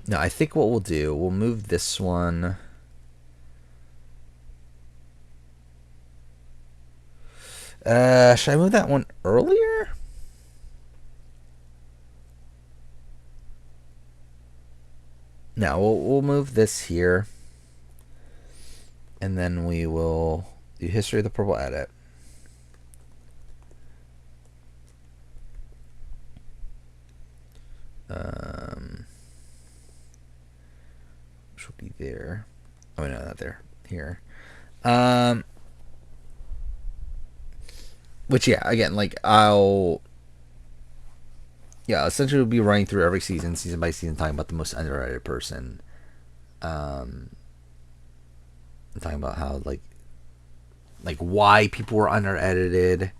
No, I think what we'll do, we'll move this one. Should I move that one earlier? No, we'll move this here. And then we will do history of the purple edit. Which will be there. Oh, no, not there. Here. Which, yeah, again, like, essentially we'll be running through every season by season, talking about the most underrated person. Talking about how, like why people were under-edited.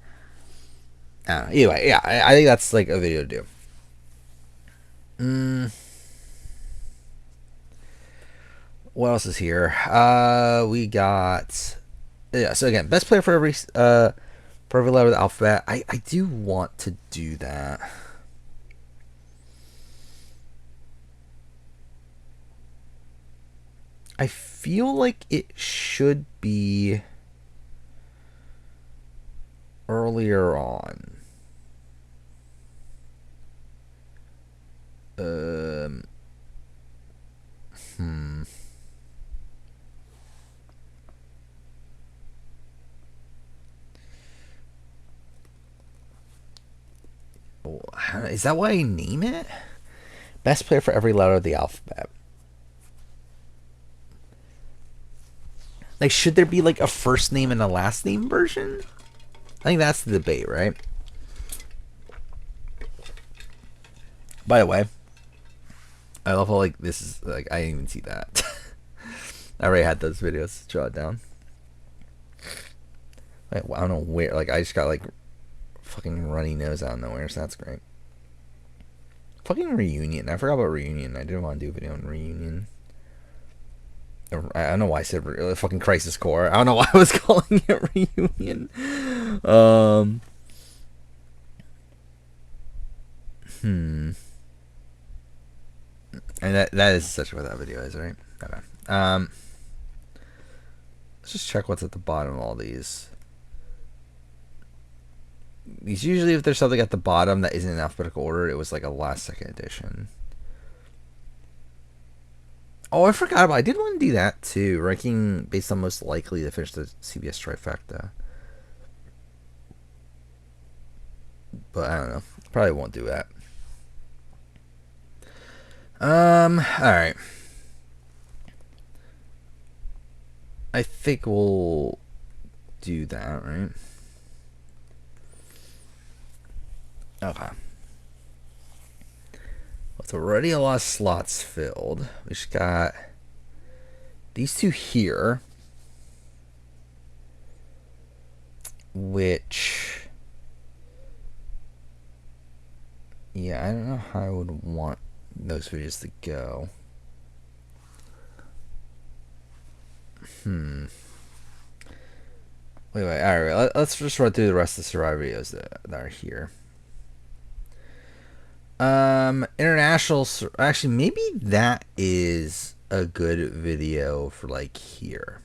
Anyway, yeah, I think that's, like, a video to do. What else is here? We got... Yeah, so again, best player for every letter of the alphabet. I do want to do that. I feel like it should be earlier on. Is that why I name it? Best player for every letter of the alphabet. Like, should there be, like, a first name and a last name version? I think that's the debate, right? By the way, I love how, like, this is, like, I didn't even see that. I already had those videos jotted down. Like, I don't know where, like, I just got, like, fucking runny nose out of nowhere, so that's great. Fucking Reunion. I forgot about Reunion. I didn't want to do a video on Reunion. I don't know why I said fucking Crisis Core. I don't know why I was calling it Reunion. And that is such what that video is, right? Okay. Let's just check what's at the bottom of all these. These usually, if there's something at the bottom that isn't in alphabetical order, it was like a last second edition. Oh, I forgot about it. I did want to do that too. Ranking based on most likely to finish the CBS trifecta. But I don't know. Probably won't do that. Alright. I think we'll do that, right? Okay. With already a lot of slots filled, we just got these two here, which, yeah, I don't know how I would want those videos to go. Wait, alright, let's just run through the rest of the Survivor videos that are here. International, actually, maybe that is a good video for, like, here.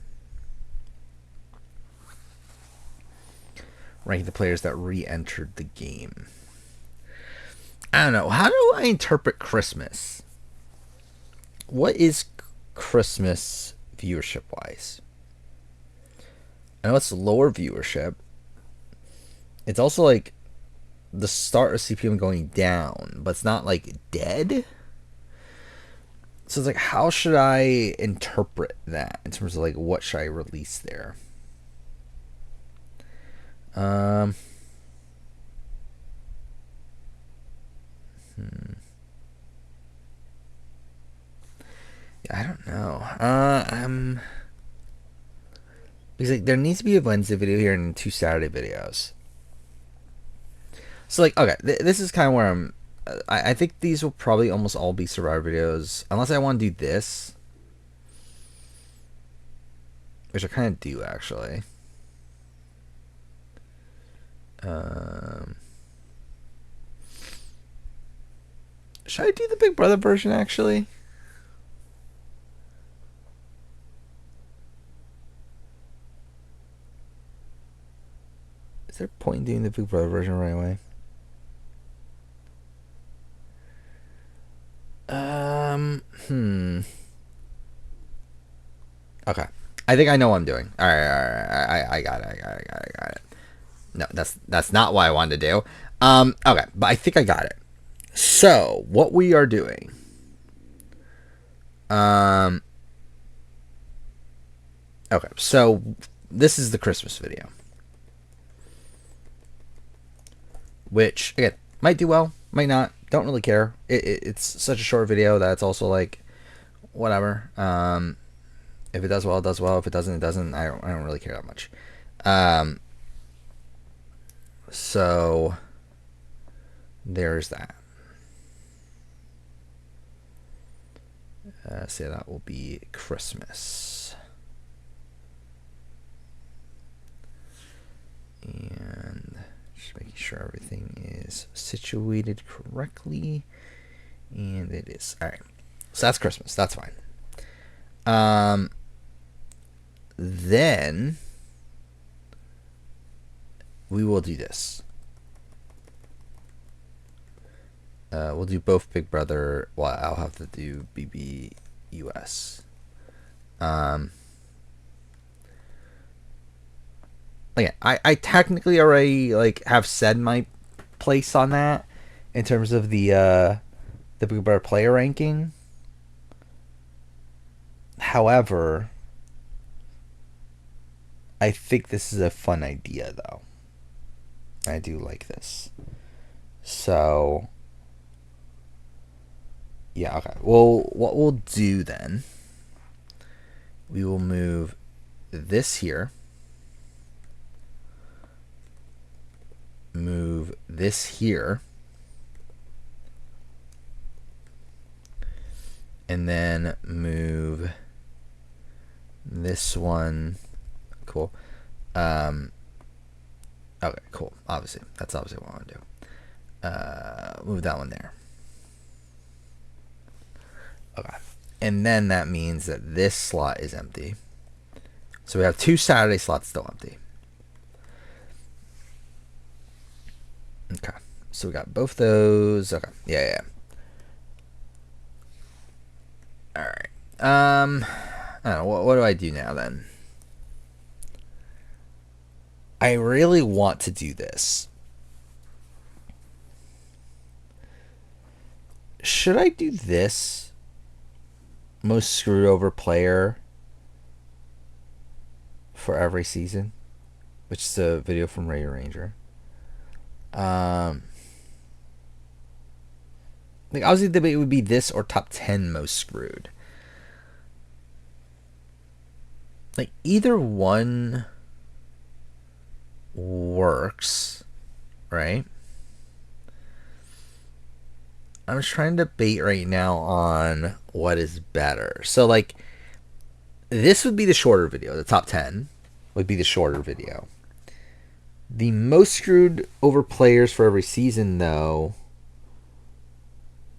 ranking the players that re-entered the game. I don't know. How do I interpret Christmas? What is Christmas viewership-wise? I know it's lower viewership. It's also like the start of CPM going down, but it's not like dead. So it's like, how should I interpret that in terms of like what should I release there? Yeah, I don't know. Because like there needs to be a Wednesday video here and 2 Saturday videos. So like, okay, this is kind of where I'm. I think these will probably almost all be Survivor videos, unless I want to do this, which I kind of do actually. Should I do the Big Brother version actually? Is there a point in doing the Big Brother version right away? Okay. I think I know what I'm doing. All right. I got it. No, that's not what I wanted to do. Okay, but I think I got it. So what we are doing, okay, so this is the Christmas video, which again might do well, might not. Don't really care. It's such a short video that it's also like, whatever. If it does well, it does well. If it doesn't, it doesn't. I don't really care that much. So there's that. So that will be Christmas. And just making sure everything is situated correctly. And it is. Alright. So that's Christmas. That's fine. Then we will do this. We'll do both Big Brother. Well, I'll have to do BBUS. Again, I technically already like have said my place on that in terms of the Big Brother player ranking. However, I think this is a fun idea though. I do like this. So yeah, okay. Well, what we'll do then, we will move this here. Move this here. And then move this one. Cool. Okay, cool. Obviously. That's obviously what I want to do. Move that one there. Okay. And then that means that this slot is empty. So we have 2 Saturday slots still empty. Okay. So we got both those. Okay. Yeah. Alright. I don't know. What do I do now then? I really want to do this. Should I do this? Most screwed over player for every season, which is a video from Ray Ranger. Like obviously the debate would be this or top 10 most screwed. Like either one works, right? I'm just trying to debate right now on what is better. So like this would be the shorter video. The top 10 would be the shorter video. The most screwed over players for every season though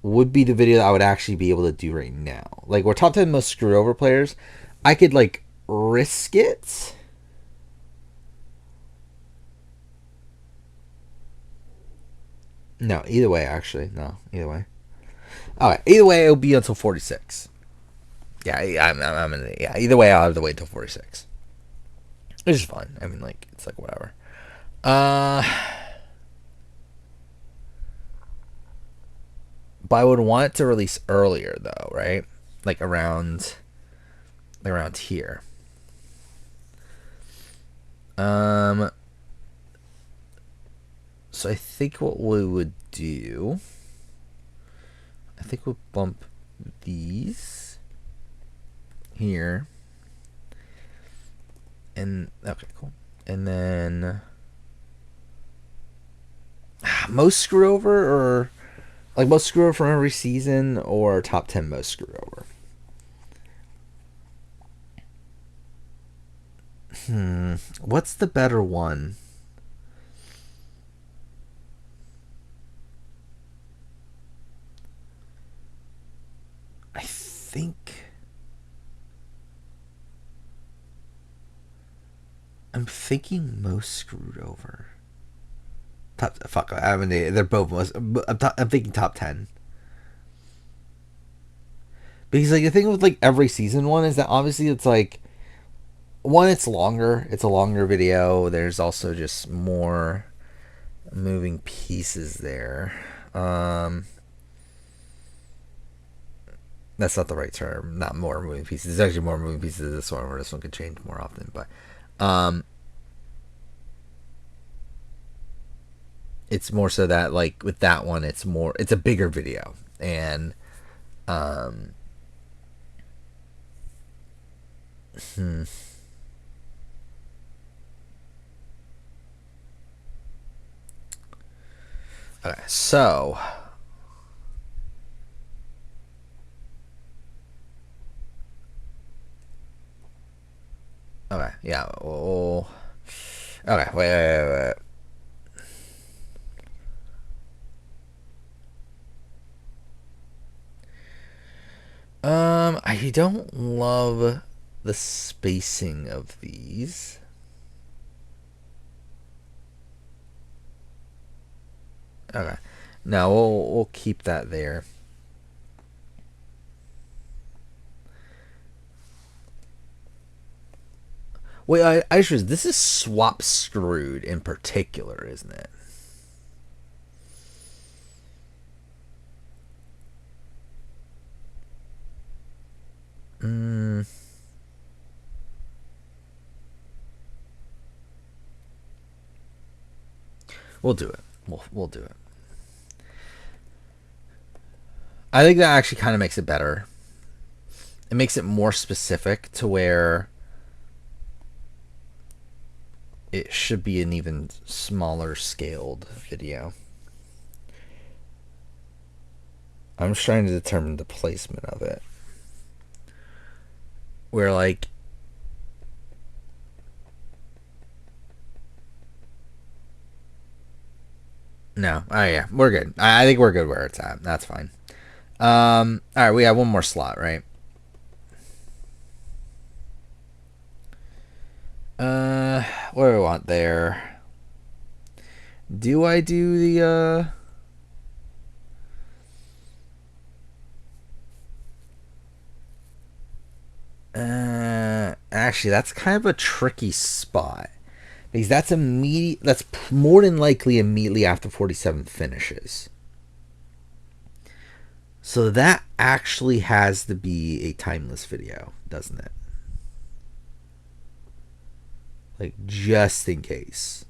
would be the video that I would actually be able to do right now. Like we're top 10 most screwed over players. I could like risk it No, either way, actually. No, either way. Alright, either way, it'll be until 46. Yeah, yeah, either way, I'll have to wait till 46. Which is fine. I mean, like, it's like whatever. Uh, but I would want it to release earlier, though, right? Like around here. So I think what we would do, I think we'll bump these here, and okay, cool, and then most screw over, or like most screw over from every season, or top 10 most screw over. What's the better one? I think I'm thinking most screwed over. Fuck. I mean, they're both most. I'm thinking top 10. Because like the thing with like every season one is that obviously it's like one, it's longer. It's a longer video. There's also just more moving pieces there. That's not the right term. Not more moving pieces. There's actually more moving pieces in this one, where this one could change more often. But it's more so that like with that one, it's a bigger video, and okay, so okay, yeah. Well, okay, wait. I don't love the spacing of these. Okay, no, we'll keep that there. Wait, I should. This is swap screwed in particular, isn't it? We'll do it. We'll do it. I think that actually kind of makes it better. It makes it more specific to where it should be an even smaller scaled video. I'm just trying to determine the placement of it. Where like no, oh yeah, we're good. I think we're good where it's at. That's fine. All right, we have one more slot, right? What do we want there? Do I do the actually, that's kind of a tricky spot, because that's immediate. That's more than likely immediately after 47 finishes. So that actually has to be a timeless video, doesn't it? Like, just in case.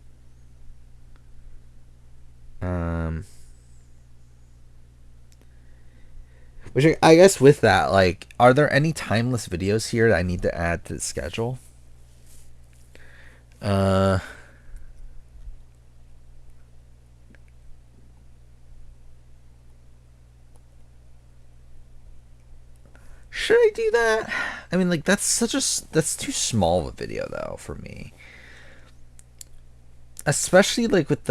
Which I guess with that, like, are there any timeless videos here that I need to add to the schedule? Should I do that? I mean, like, that's too small of a video though for me. Especially like with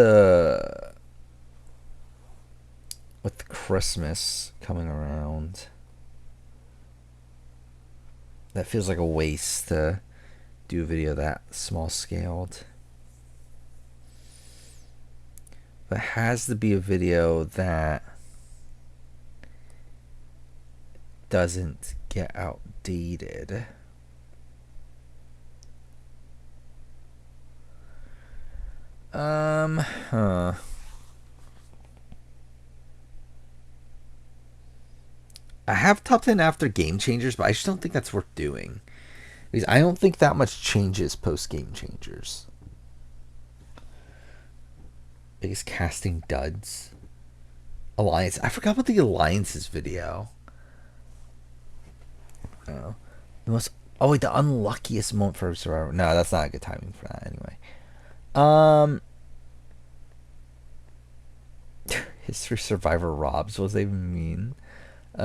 Christmas coming around. That feels like a waste to do a video that small scaled. But it has to be a video that doesn't get outdated. Huh. I have top 10 after Game Changers, but I just don't think that's worth doing. Because I don't think that much changes post Game Changers. Biggest casting duds. Alliance. I forgot about the Alliances video. Oh. The most. Oh, wait, the unluckiest moment for Survivor. No, that's not a good timing for that anyway. History Survivor Robs. What does that even mean? These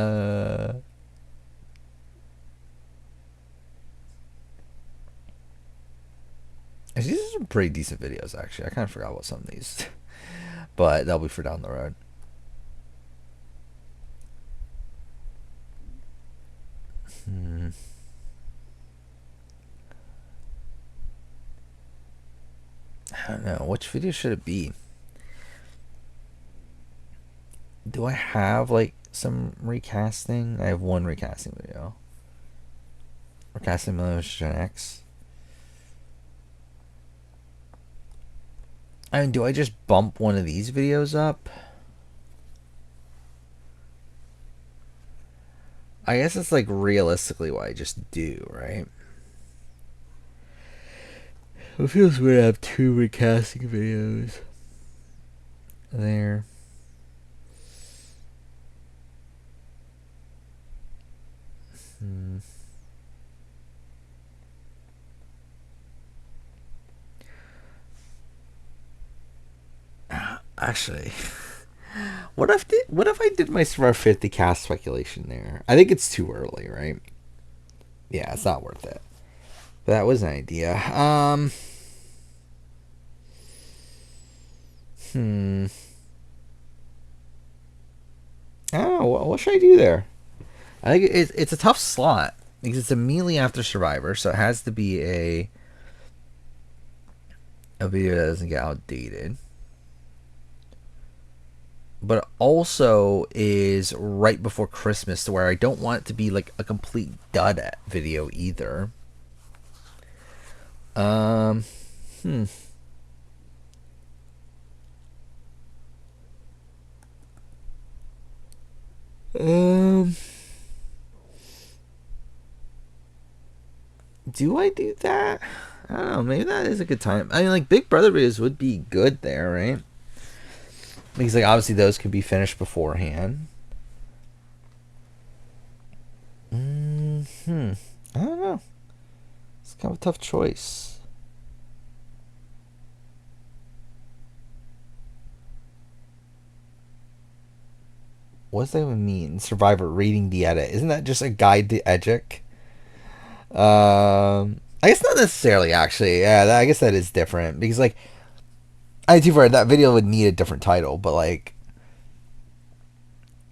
are some pretty decent videos, actually. I kind of forgot about some of these. But that'll be for down the road. I don't know. Which video should it be? Do I have, like, some recasting? I have one recasting video. Recasting Generation X. I mean, do I just bump one of these videos up? I guess it's like realistically what I just do, right? It feels weird to have two recasting videos. There. Actually, what if I did my Survivor 50 cast speculation there? I think it's too early, right? Yeah, it's not worth it. But that was an idea. Oh, what should I do there? I think it's a tough slot because it's immediately after Survivor, so it has to be a video that doesn't get outdated. But it also is right before Christmas, to where I don't want it to be like a complete dud video either. Do I do that? I don't know. Maybe that is a good time. I mean, like, Big Brother videos would be good there, right? Because, like, obviously those could be finished beforehand. I don't know. It's kind of a tough choice. What does that even mean? Survivor reading the edit. Isn't that just a guide to Edgic? I guess not necessarily, actually. Yeah, I guess that is different. Because, like, I too far, that video would need a different title, but, like,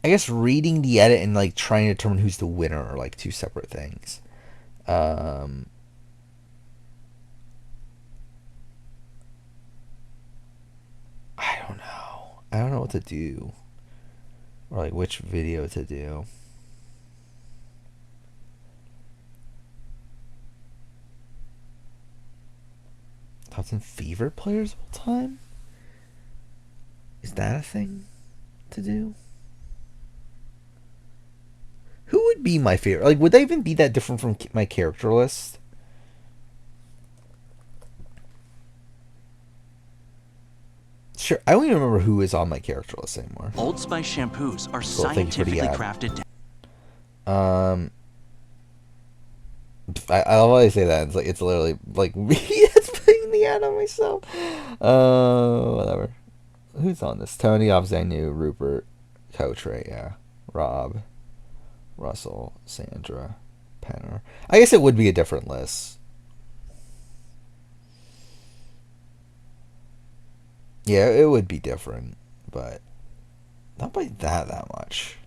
I guess reading the edit and, like, trying to determine who's the winner are, like, two separate things. I don't know. I don't know what to do. Or, like, which video to do. Top 10 favorite players of all time? Is that a thing to do? Who would be my favorite? Like, would they even be that different from my character list? Sure, I don't even remember who is on my character list anymore. Old Spice shampoos are scientifically crafted to... I always say that. It's literally like me that's putting the ad on myself. Whatever. Who's on this? Tony, obviously I knew. Rupert, Coach, right? Yeah. Rob, Russell, Sandra, Penner. I guess it would be a different list. Yeah, it would be different, but not by that much.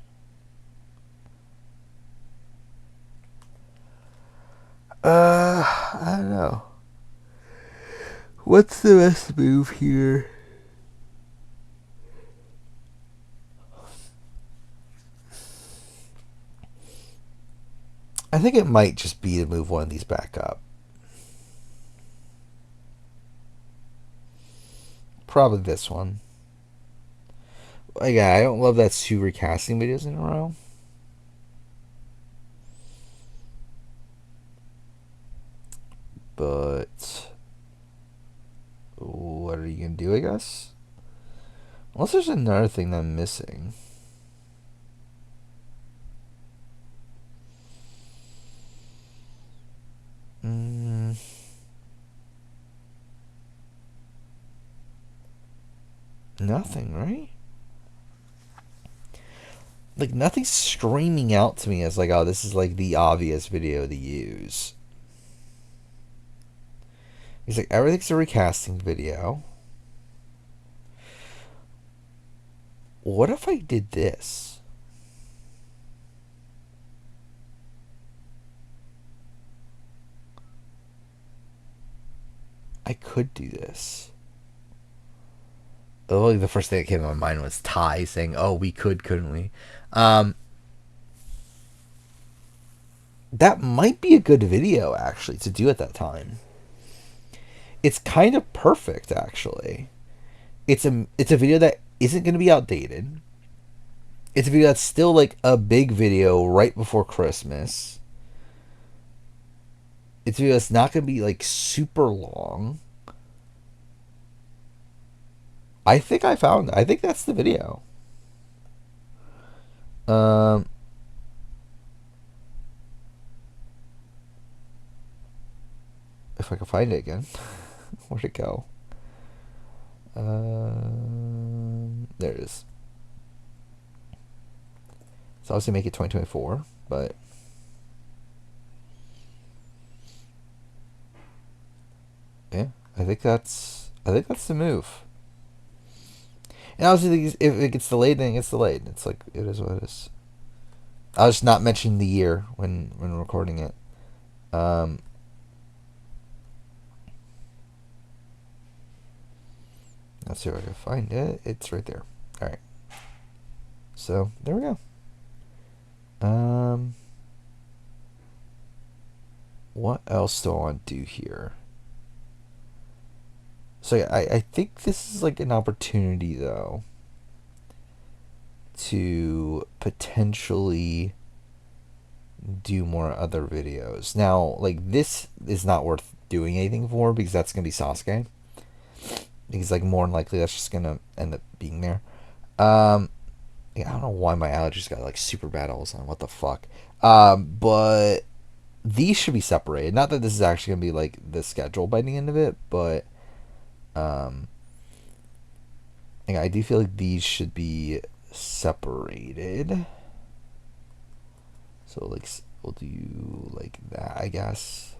I don't know. What's the best move here? I think it might just be to move one of these back up. Probably this one. Yeah, I don't love that 2 recasting videos in a row. But what are you gonna do, I guess? Unless there's another thing that I'm missing. Nothing, right? Like, nothing's streaming out to me as like, oh, this is like the obvious video to use. He's like, everything's a recasting video. What if I did this? I could do this. Oh, the first thing that came to my mind was Ty saying, "Oh, we could, couldn't we?" That might be a good video actually to do at that time. It's kind of perfect actually. It's a video that isn't going to be outdated. It's a video that's still like a big video right before Christmas. It's a video that's not going to be like super long. I think I found it. I think that's the video. If I can find it again. Where'd it go? There it is. So obviously make it 2024, but yeah, I think that's the move. And obviously, if it gets delayed, then it gets delayed. It's like it is what it is. I was just not mentioning the year when recording it. Let's see if I can find it. It's right there. All right. So there we go. What else do I want to do here? So yeah, I think this is like an opportunity though to potentially do more other videos. Now, like this is not worth doing anything for because that's gonna be Sasuke. Because like more than likely that's just gonna end up being there. Yeah, I don't know why my allergies got like super bad all of a sudden. What the fuck? But these should be separated. Not that this is actually gonna be like the schedule by the end of it, but yeah, I do feel like these should be separated. So like we'll do like that, I guess.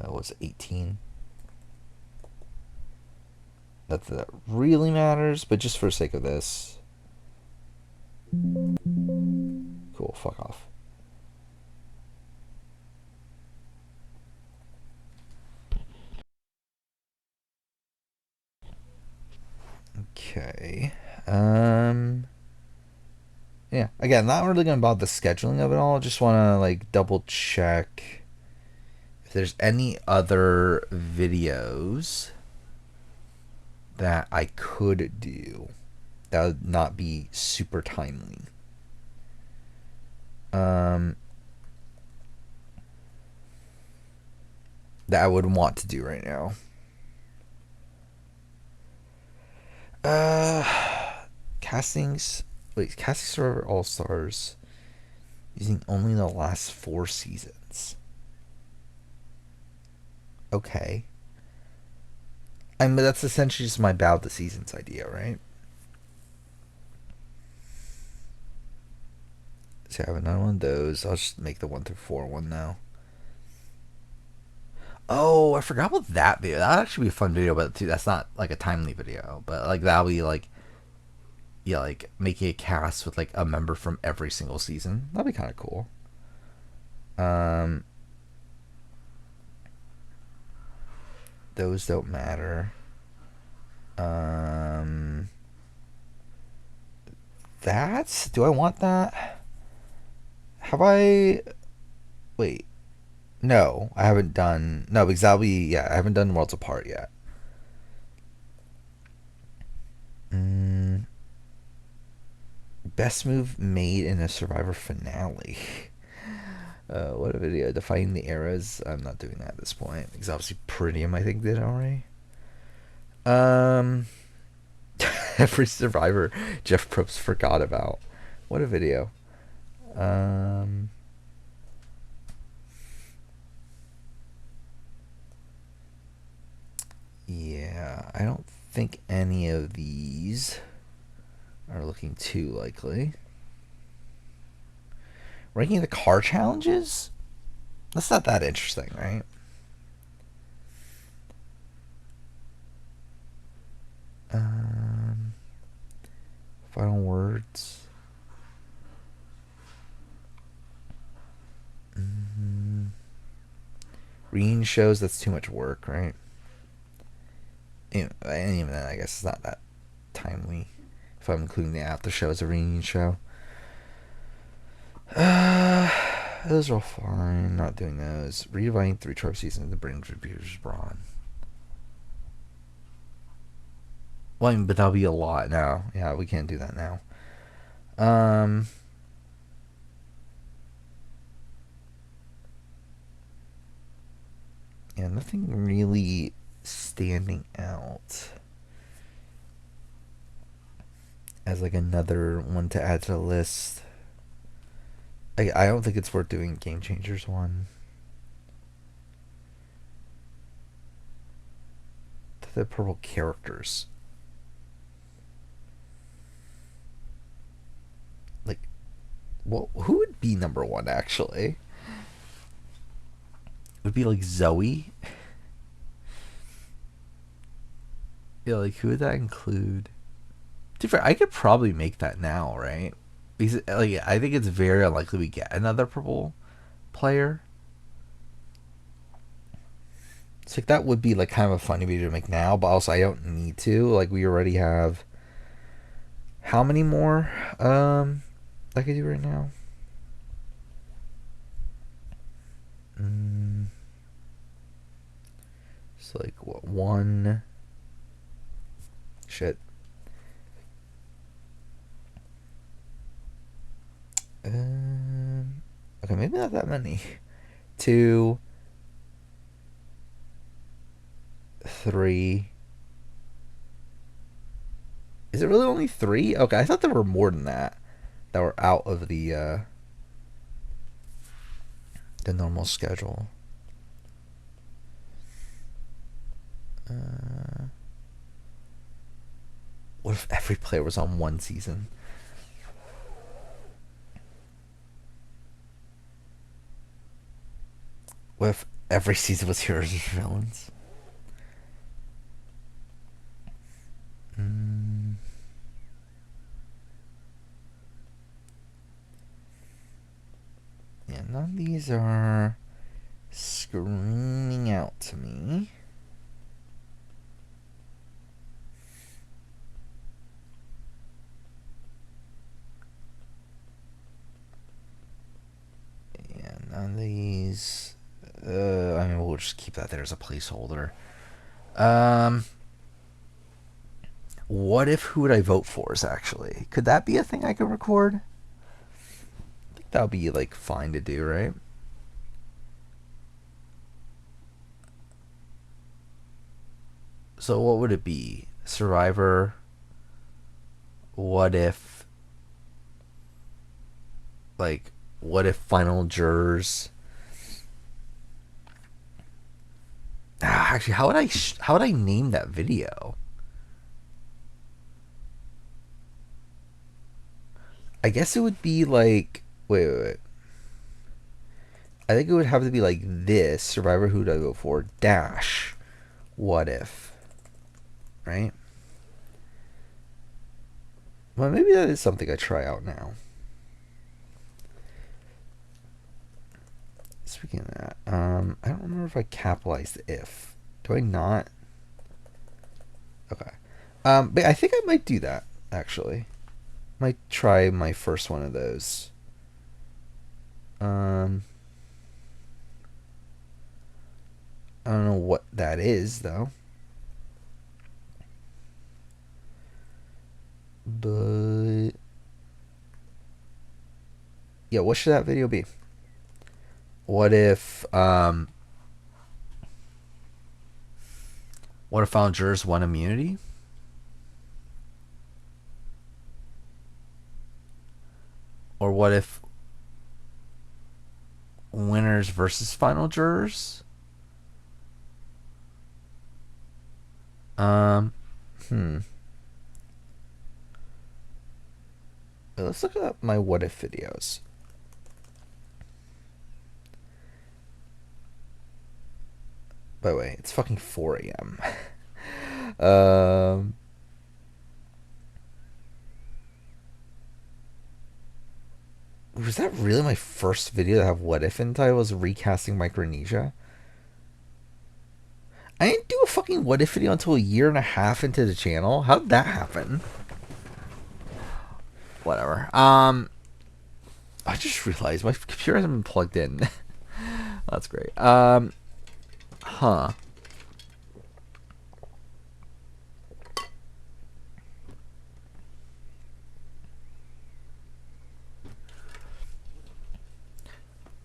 What's it, 18? Not that really matters, but just for the sake of this. Cool, fuck off. Okay. Yeah. Again, not really gonna about the scheduling of it all. Just wanna like double check if there's any other videos that I could do that would not be super timely. That I would want to do right now. Castings. Wait, Casting Survivor All Stars using only the last 4 seasons. Okay. I mean, that's essentially just my bow the seasons idea, right? So I have another one of those. I'll just make the 1 through 4 one now. Oh, I forgot about that video. That'd actually be a fun video, but that's not like a timely video. But like that'll be like, yeah, like making a cast with like a member from every single season. That'd be kind of cool. Those don't matter. that? Do I want that? Have I... Wait. No, I haven't done... No, because that'll be... Yeah, I haven't done Worlds Apart yet. Best move made in a Survivor finale. What a video. Defining the eras. I'm not doing that at this point. Because obviously Peridium, I think, did already. Every Survivor Jeff Probst forgot about. What a video. Yeah, I don't think any of these are looking too likely. Ranking the car challenges? That's not that interesting, right? Final words. Reading shows, that's too much work, right? And even then, I guess it's not that timely if I'm including the after show as a reading show. Those are all fine. Not doing those. Redividing 3 trophies into the Brainstorming Brawn. Well, I mean, but that'll be a lot now. Yeah, we can't do that now. Yeah, nothing really standing out as like another one to add to the list. I don't think it's worth doing Game Changers one. The purple characters. Like, well, who would be number 1 actually? It would be like Zoe. Yeah, like who would that include? Different. I could probably make that now, right? Because like I think it's very unlikely we get another purple player. So like that would be like kind of a funny video to make now, but also I don't need to. Like we already have how many more I could do right now? It's like what, 1 shit. Okay, maybe not that many. 2, 3. Is it really only 3? Okay, I thought there were more than that were out of the normal schedule. What if every player was on 1 season? What if every season was heroes and villains? Yeah, none of these are screaming out to me. Yeah, none of these. I mean, we'll just keep that there as a placeholder. What if Who Would I Vote For is actually... Could that be a thing I could record? I think that would be, like, fine to do, right? So what would it be? Survivor. What if... Like, what if Final Jurors... Actually, how would I name that video? I guess it would be like... Wait. I think it would have to be like this. Survivor Who Do I Vote For? Dash. What if? Right? Well, maybe that is something I try out now. Speaking of that, I don't remember if I capitalized the if. Do I not? Okay. But I think I might do that, actually. Might try my first one of those. I don't know what that is though. But yeah, what should that video be? What if final jurors won immunity? Or what if winners versus final jurors? Let's look at my what if videos. By the way, it's fucking 4 a.m. Was that really my first video to have what if in title? Was recasting Micronesia? I didn't do a fucking what if video until a year and a half into the channel. How'd that happen? Whatever. I just realized my computer hasn't been plugged in. That's great.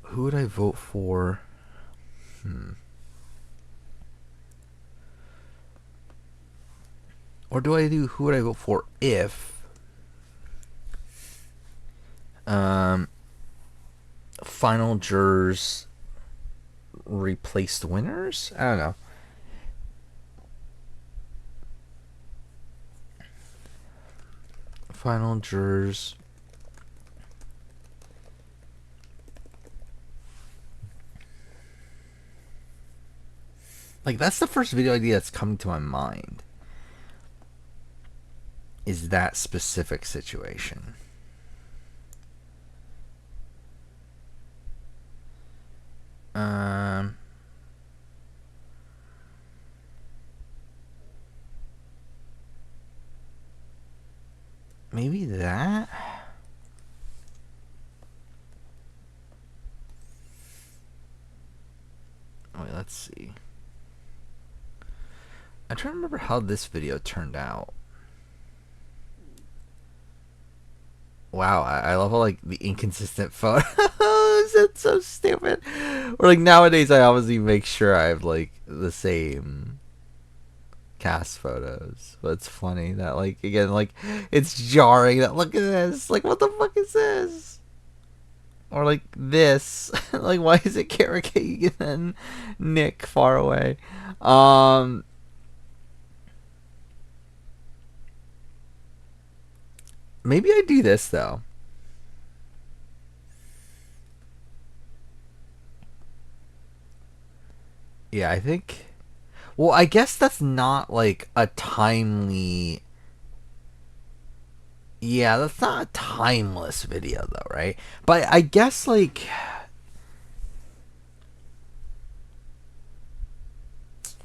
Who would I vote for? Or do I do who would I vote for if final jurors replaced winners? I don't know. Final jurors. Like, that's the first video idea that's coming to my mind. Is that specific situation. Maybe that? Wait, let's see. I'm trying to remember how this video turned out. Wow, I love all like the inconsistent photos. It's so stupid. Or like nowadays, I obviously make sure I have like the same cast photos. But it's funny that like again, like it's jarring that look at this. Like what the fuck is this? Or like this. Like why is it Kara Kagan and Nick far away? Maybe I do this though. Yeah, I think. Well, I guess that's not like a timely. Yeah, that's not a timeless video though, right? But I guess like.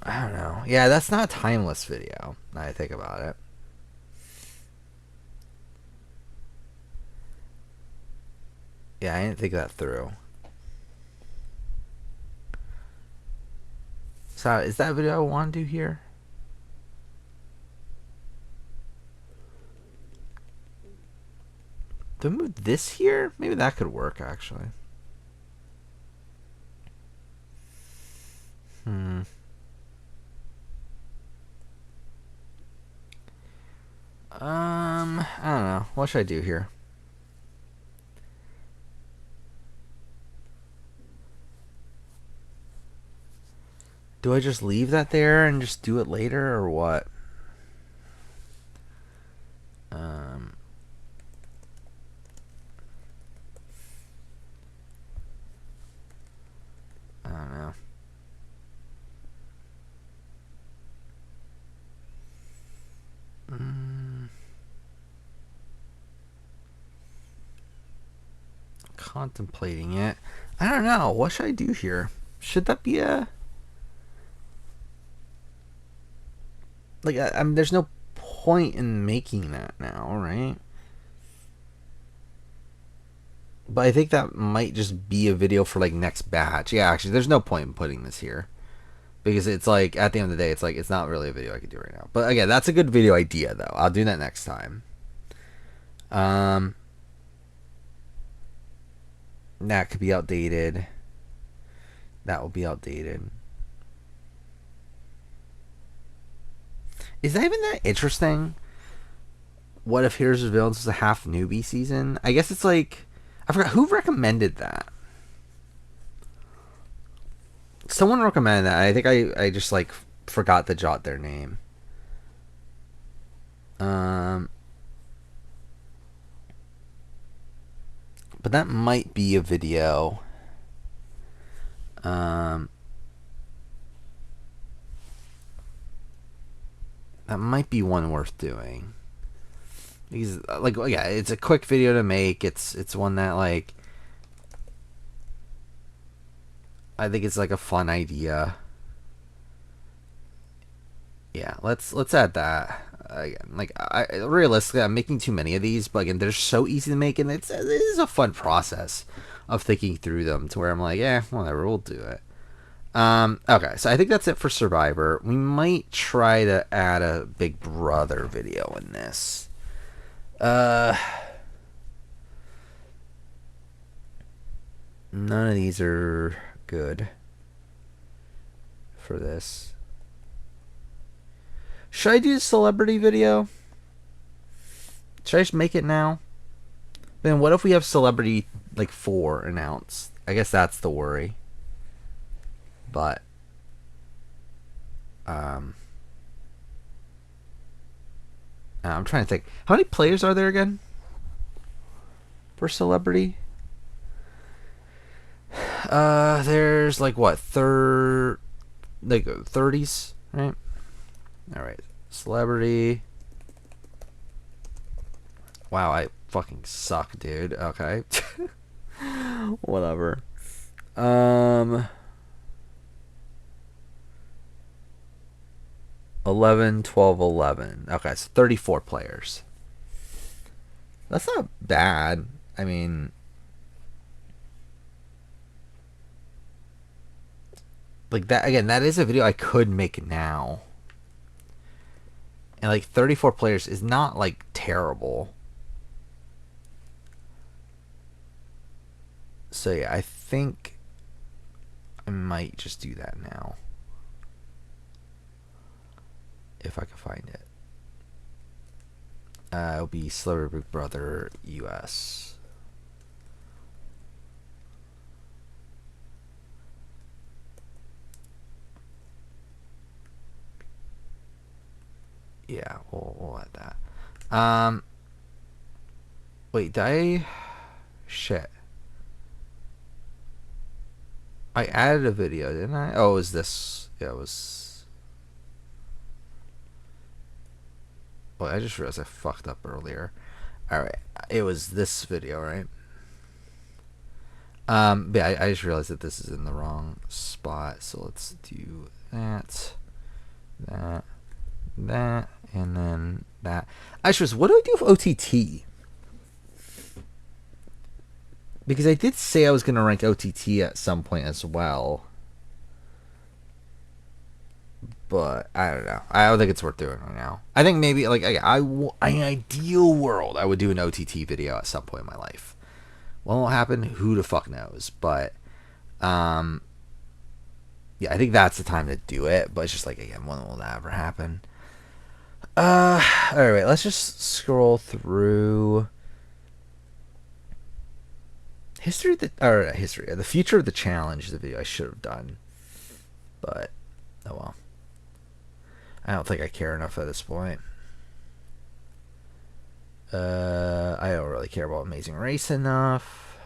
I don't know. Yeah, that's not a timeless video. Now I think about it. Yeah, I didn't think that through. So, is that video I want to do here? Do I move this here? Maybe that could work, actually. I don't know. What should I do here? Do I just leave that there and just do it later, or what? I don't know. Contemplating it. I don't know. What should I do here? Should that be a... Like, I mean, there's no point in making that now, right? But I think that might just be a video for like next batch. Yeah, actually, there's no point in putting this here. Because it's like, at the end of the day, it's like, it's not really a video I could do right now. But again, that's a good video idea, though. I'll do that next time. That could be outdated. That will be outdated. Is that even that interesting? What if Heroes of Villains was a half newbie season? I guess it's like, I forgot who recommended that. Someone recommended that. I think I just like forgot to jot their name. But that might be a video. That might be one worth doing. Because, like, yeah, it's a quick video to make. It's one that, like, I think it's like a fun idea. Yeah, let's add that. Again, like, realistically, I'm making too many of these, but again, they're so easy to make, and it is a fun process of thinking through them to where I'm like, yeah, whatever, we'll do it. Okay, so I think that's it for Survivor. We might try to add a Big Brother video in this. None of these are good for this. Should I do a celebrity video? Should I just make it now? Then what if we have celebrity like 4 announced? I guess that's the worry. But I'm trying to think. How many players are there again for celebrity? There's like what, 30s, right? All right, celebrity. Wow, I fucking suck, dude. Okay. Whatever. 11, 12, 11. Okay, so 34 players. That's not bad. I mean, like that again, that is a video I could make now. And like 34 players is not like terrible. So yeah, I think I might just do that now. If I can find it. It'll be Celebrity Big Brother US. Yeah, we'll add that. Wait, did I? Shit. I added a video, didn't I? Oh, it was this. Yeah, it was. Oh, I just realized I fucked up earlier. Alright, it was this video, right? But yeah, I just realized that this is in the wrong spot. So let's do that, and then that. I just realized, what do I do with OTT? Because I did say I was going to rank OTT at some point as well. But I don't know. I don't think it's worth doing right now. I think maybe, like, in an ideal world, I would do an OTT video at some point in my life. What will happen? Who the fuck knows? But, yeah, I think that's the time to do it. But it's just like, again, when will that ever happen? Alright, let's just scroll through. The future of the challenge is the video I should have done. But, oh well. I don't think I care enough at this point. I don't really care about Amazing Race enough.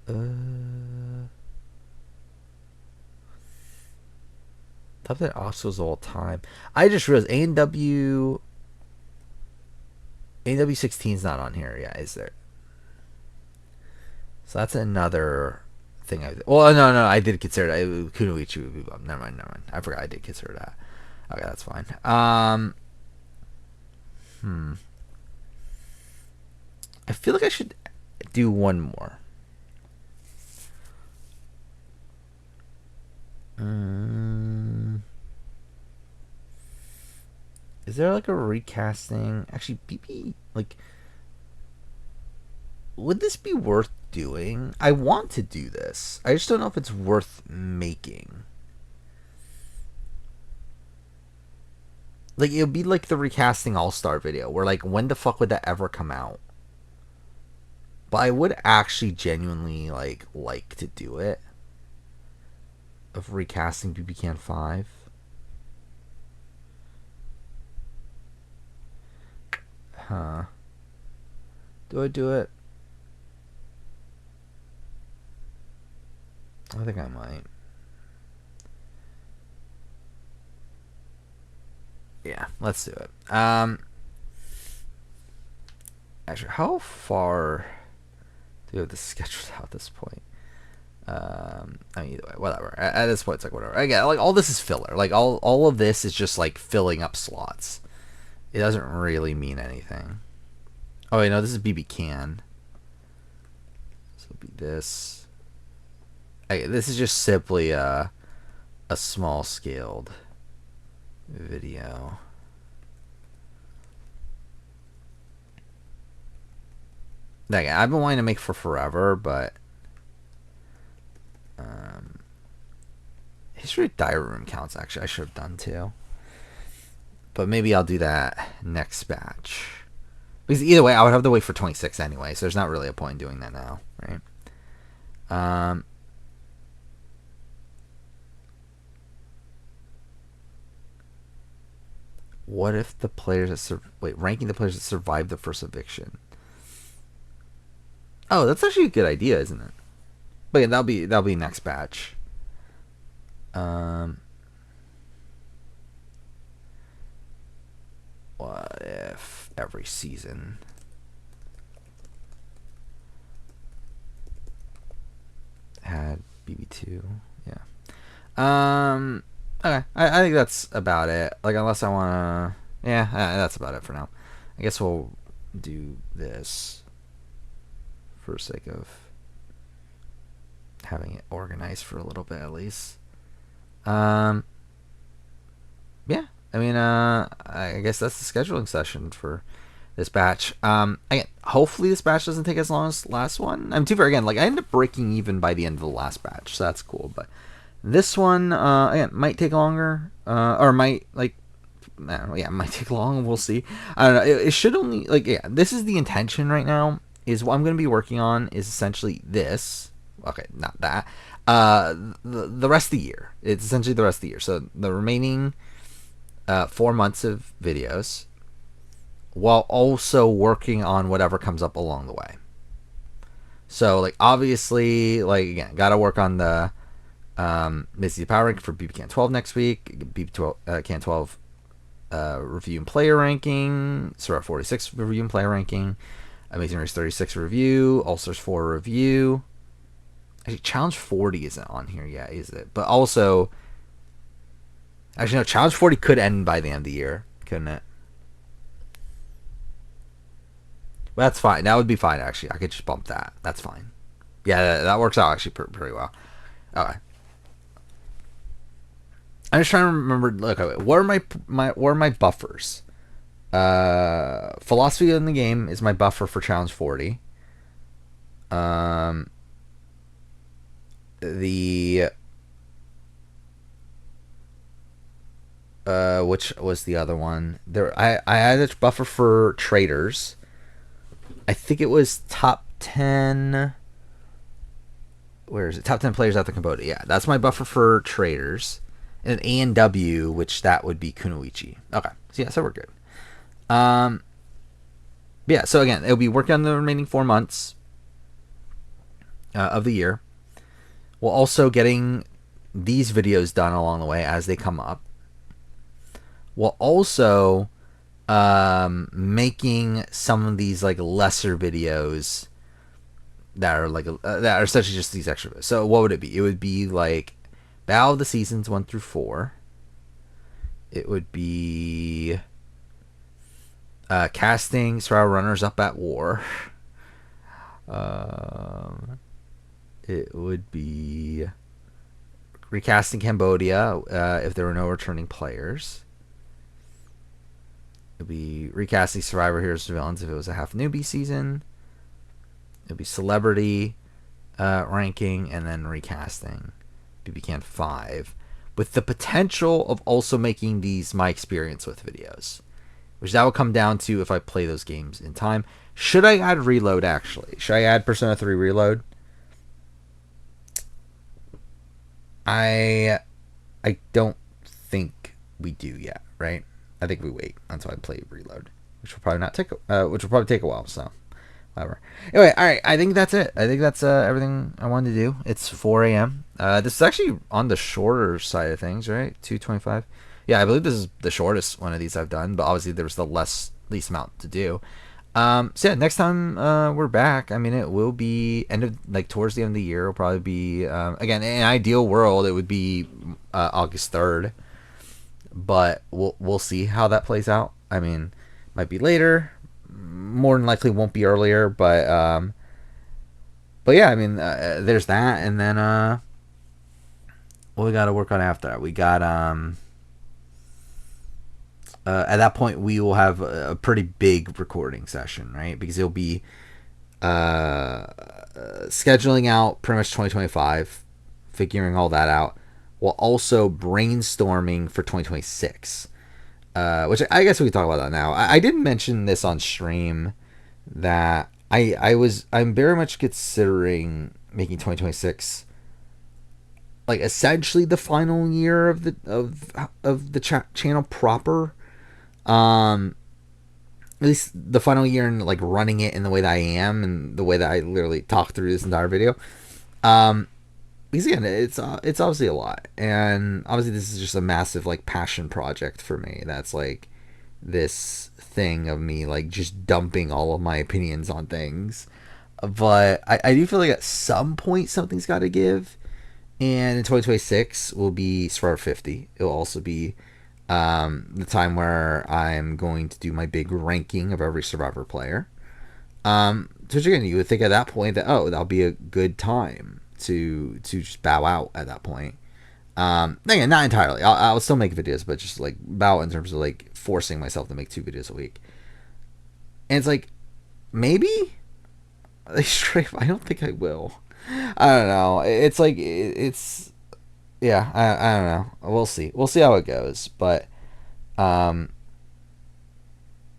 Top 10 Oscars all time. I just realized A&W 16 is not on here yet, is there? So that's another thing. No, I did consider that. Kunoichi would be bummed. Never mind. I forgot I did consider that. Okay, that's fine. I feel like I should do one more. Is there like a recasting? Actually, BB, like, would this be worth doing? I want to do this. I just don't know if it's worth making. Like, it would be like the recasting All-Star video, where, like, when the fuck would that ever come out? But I would actually genuinely, like to do it. Of recasting BB Can 5. Huh. Do I do it? I think I might. Yeah, let's do it. Actually, how far do we have this scheduled out at this point? I mean, either way, whatever. At this point, it's like whatever. Again, like all this is filler. Like all of this is just like filling up slots. It doesn't really mean anything. Oh, you know, this is BB Can. So it'll be this. This is just simply a small scaled video. Like, I've been wanting to make for forever, but history of diary room counts. Actually, I should have done too. But maybe I'll do that next batch. Because either way, I would have to wait for 26 anyway, so there's not really a point in doing that now, right? What if the players that ranking the players that survived the first eviction? Oh, that's actually a good idea, isn't it? But yeah, that'll be next batch. What if every season had BB2? Yeah. Okay. I think that's about it. Like, unless I wanna, yeah, that's about it for now. I guess we'll do this for the sake of having it organized for a little bit at least. Yeah. I mean, I guess that's the scheduling session for this batch. Again, hopefully this batch doesn't take as long as last one. I'm too fair, again, like I ended up breaking even by the end of the last batch, so that's cool. But this one, again, might take longer, or might like, I don't know, yeah, it might take long. We'll see. I don't know. It should only this is the intention right now. Is what I'm going to be working on is essentially this. Okay, not that. The rest of the year. It's essentially the rest of the year. So the remaining 4 months of videos, while also working on whatever comes up along the way. So, like, obviously, like, again, gotta work on the Missy Power Ranking for BB Can 12 next week, BB Can 12 review and player ranking, Survivor 46 review and player ranking, Amazing Race 36 review, All Stars 4 review. Actually, Challenge 40 isn't on here yet, is it? But also, actually, no, Challenge 40 could end by the end of the year, couldn't it? But that's fine. That would be fine, actually. I could just bump that. That's fine. Yeah, that works out actually pretty well. Okay. I'm just trying to remember. Look, what are my buffers? Philosophy in the game is my buffer for Challenge 40. Which was the other one? I had a buffer for traders. I think it was top 10. Where is it? Top 10 players out the Cambodia. Yeah, that's my buffer for traders. And A and W, which that would be Kunoichi. Okay, so yeah, so we're good. Yeah, so again, it'll be working on the remaining 4 months of the year. We'll also getting these videos done along the way as they come up. We'll also making some of these like lesser videos that are like that are essentially just these extra videos. So what would it be? It would be like Battle of the Seasons 1 through 4. It would be casting Survivor Runners Up at War. It would be recasting Cambodia if there were no returning players. It would be recasting Survivor Heroes and Villains if it was a half newbie season. It would be celebrity ranking and then recasting BB Can 5, with the potential of also making these my experience with videos, which that will come down to if I play those games in time. Should I add Reload, actually? Should I add Persona 3 Reload? I don't think we do yet, right? I think we wait until I play Reload, which will probably take a while, so whatever. Anyway, all right, I think that's it. I think that's everything I wanted to do. It's 4 a.m. This is actually on the shorter side of things, right? 2:25. Yeah, I believe this is the shortest one of these I've done, but obviously there was the least amount to do. So yeah, next time we're back, I mean, it will be towards the end of the year. It'll probably be again, in an ideal world, it would be August 3rd, but we'll see how that plays out. I mean, might be later, more than likely won't be earlier, but yeah, I mean, there's that, and then what we got to work on after that? We got at that point we will have a pretty big recording session, right? Because it'll be scheduling out pretty much 2025, figuring all that out, while also brainstorming for 2026. Which I guess we can talk about that now. I didn't mention this on stream that I'm very much considering making 2026 like essentially the final year of the channel proper. At least the final year and like running it in the way that I am and the way that I literally talked through this entire video. Because again, it's obviously a lot, and obviously this is just a massive like passion project for me. That's like this thing of me like just dumping all of my opinions on things. But I do feel like at some point something's got to give, and in 2026 will be Survivor 50. It will also be the time where I'm going to do my big ranking of every Survivor player. So again, you would think at that point that that'll be a good time to just bow out at that point. Again, not entirely. I'll still make videos, but just like bow in terms of like forcing myself to make 2 videos a week. And it's like maybe like straight. I don't think I will. I don't know. It's like it's yeah. I don't know. We'll see. We'll see how it goes. But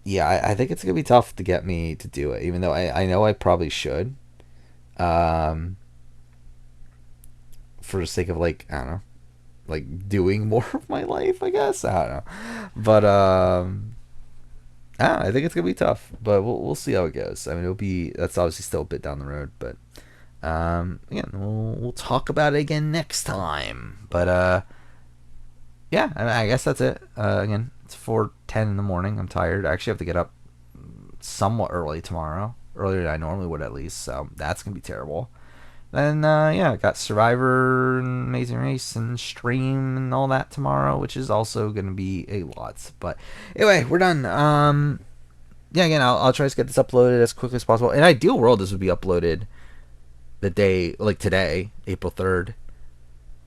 yeah, I think it's gonna be tough to get me to do it. Even though I know I probably should. For the sake of like I don't know, like doing more of my life, I guess. I don't know, but I think it's gonna be tough, but we'll see how it goes. I mean, that's obviously still a bit down the road, but again, we'll talk about it again next time. But yeah, I guess that's it. Again, it's 4:10 in the morning. I'm tired. I actually have to get up somewhat early tomorrow, earlier than I normally would at least. So that's gonna be terrible. Then yeah, got Survivor and Amazing Race and stream and all that tomorrow, which is also gonna be a lot. But anyway, we're done. Yeah, again, I'll try to get this uploaded as quickly as possible. In an ideal world, this would be uploaded the day like today, April 3rd.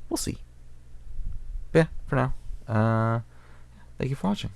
We'll see. But yeah, for now. Thank you for watching.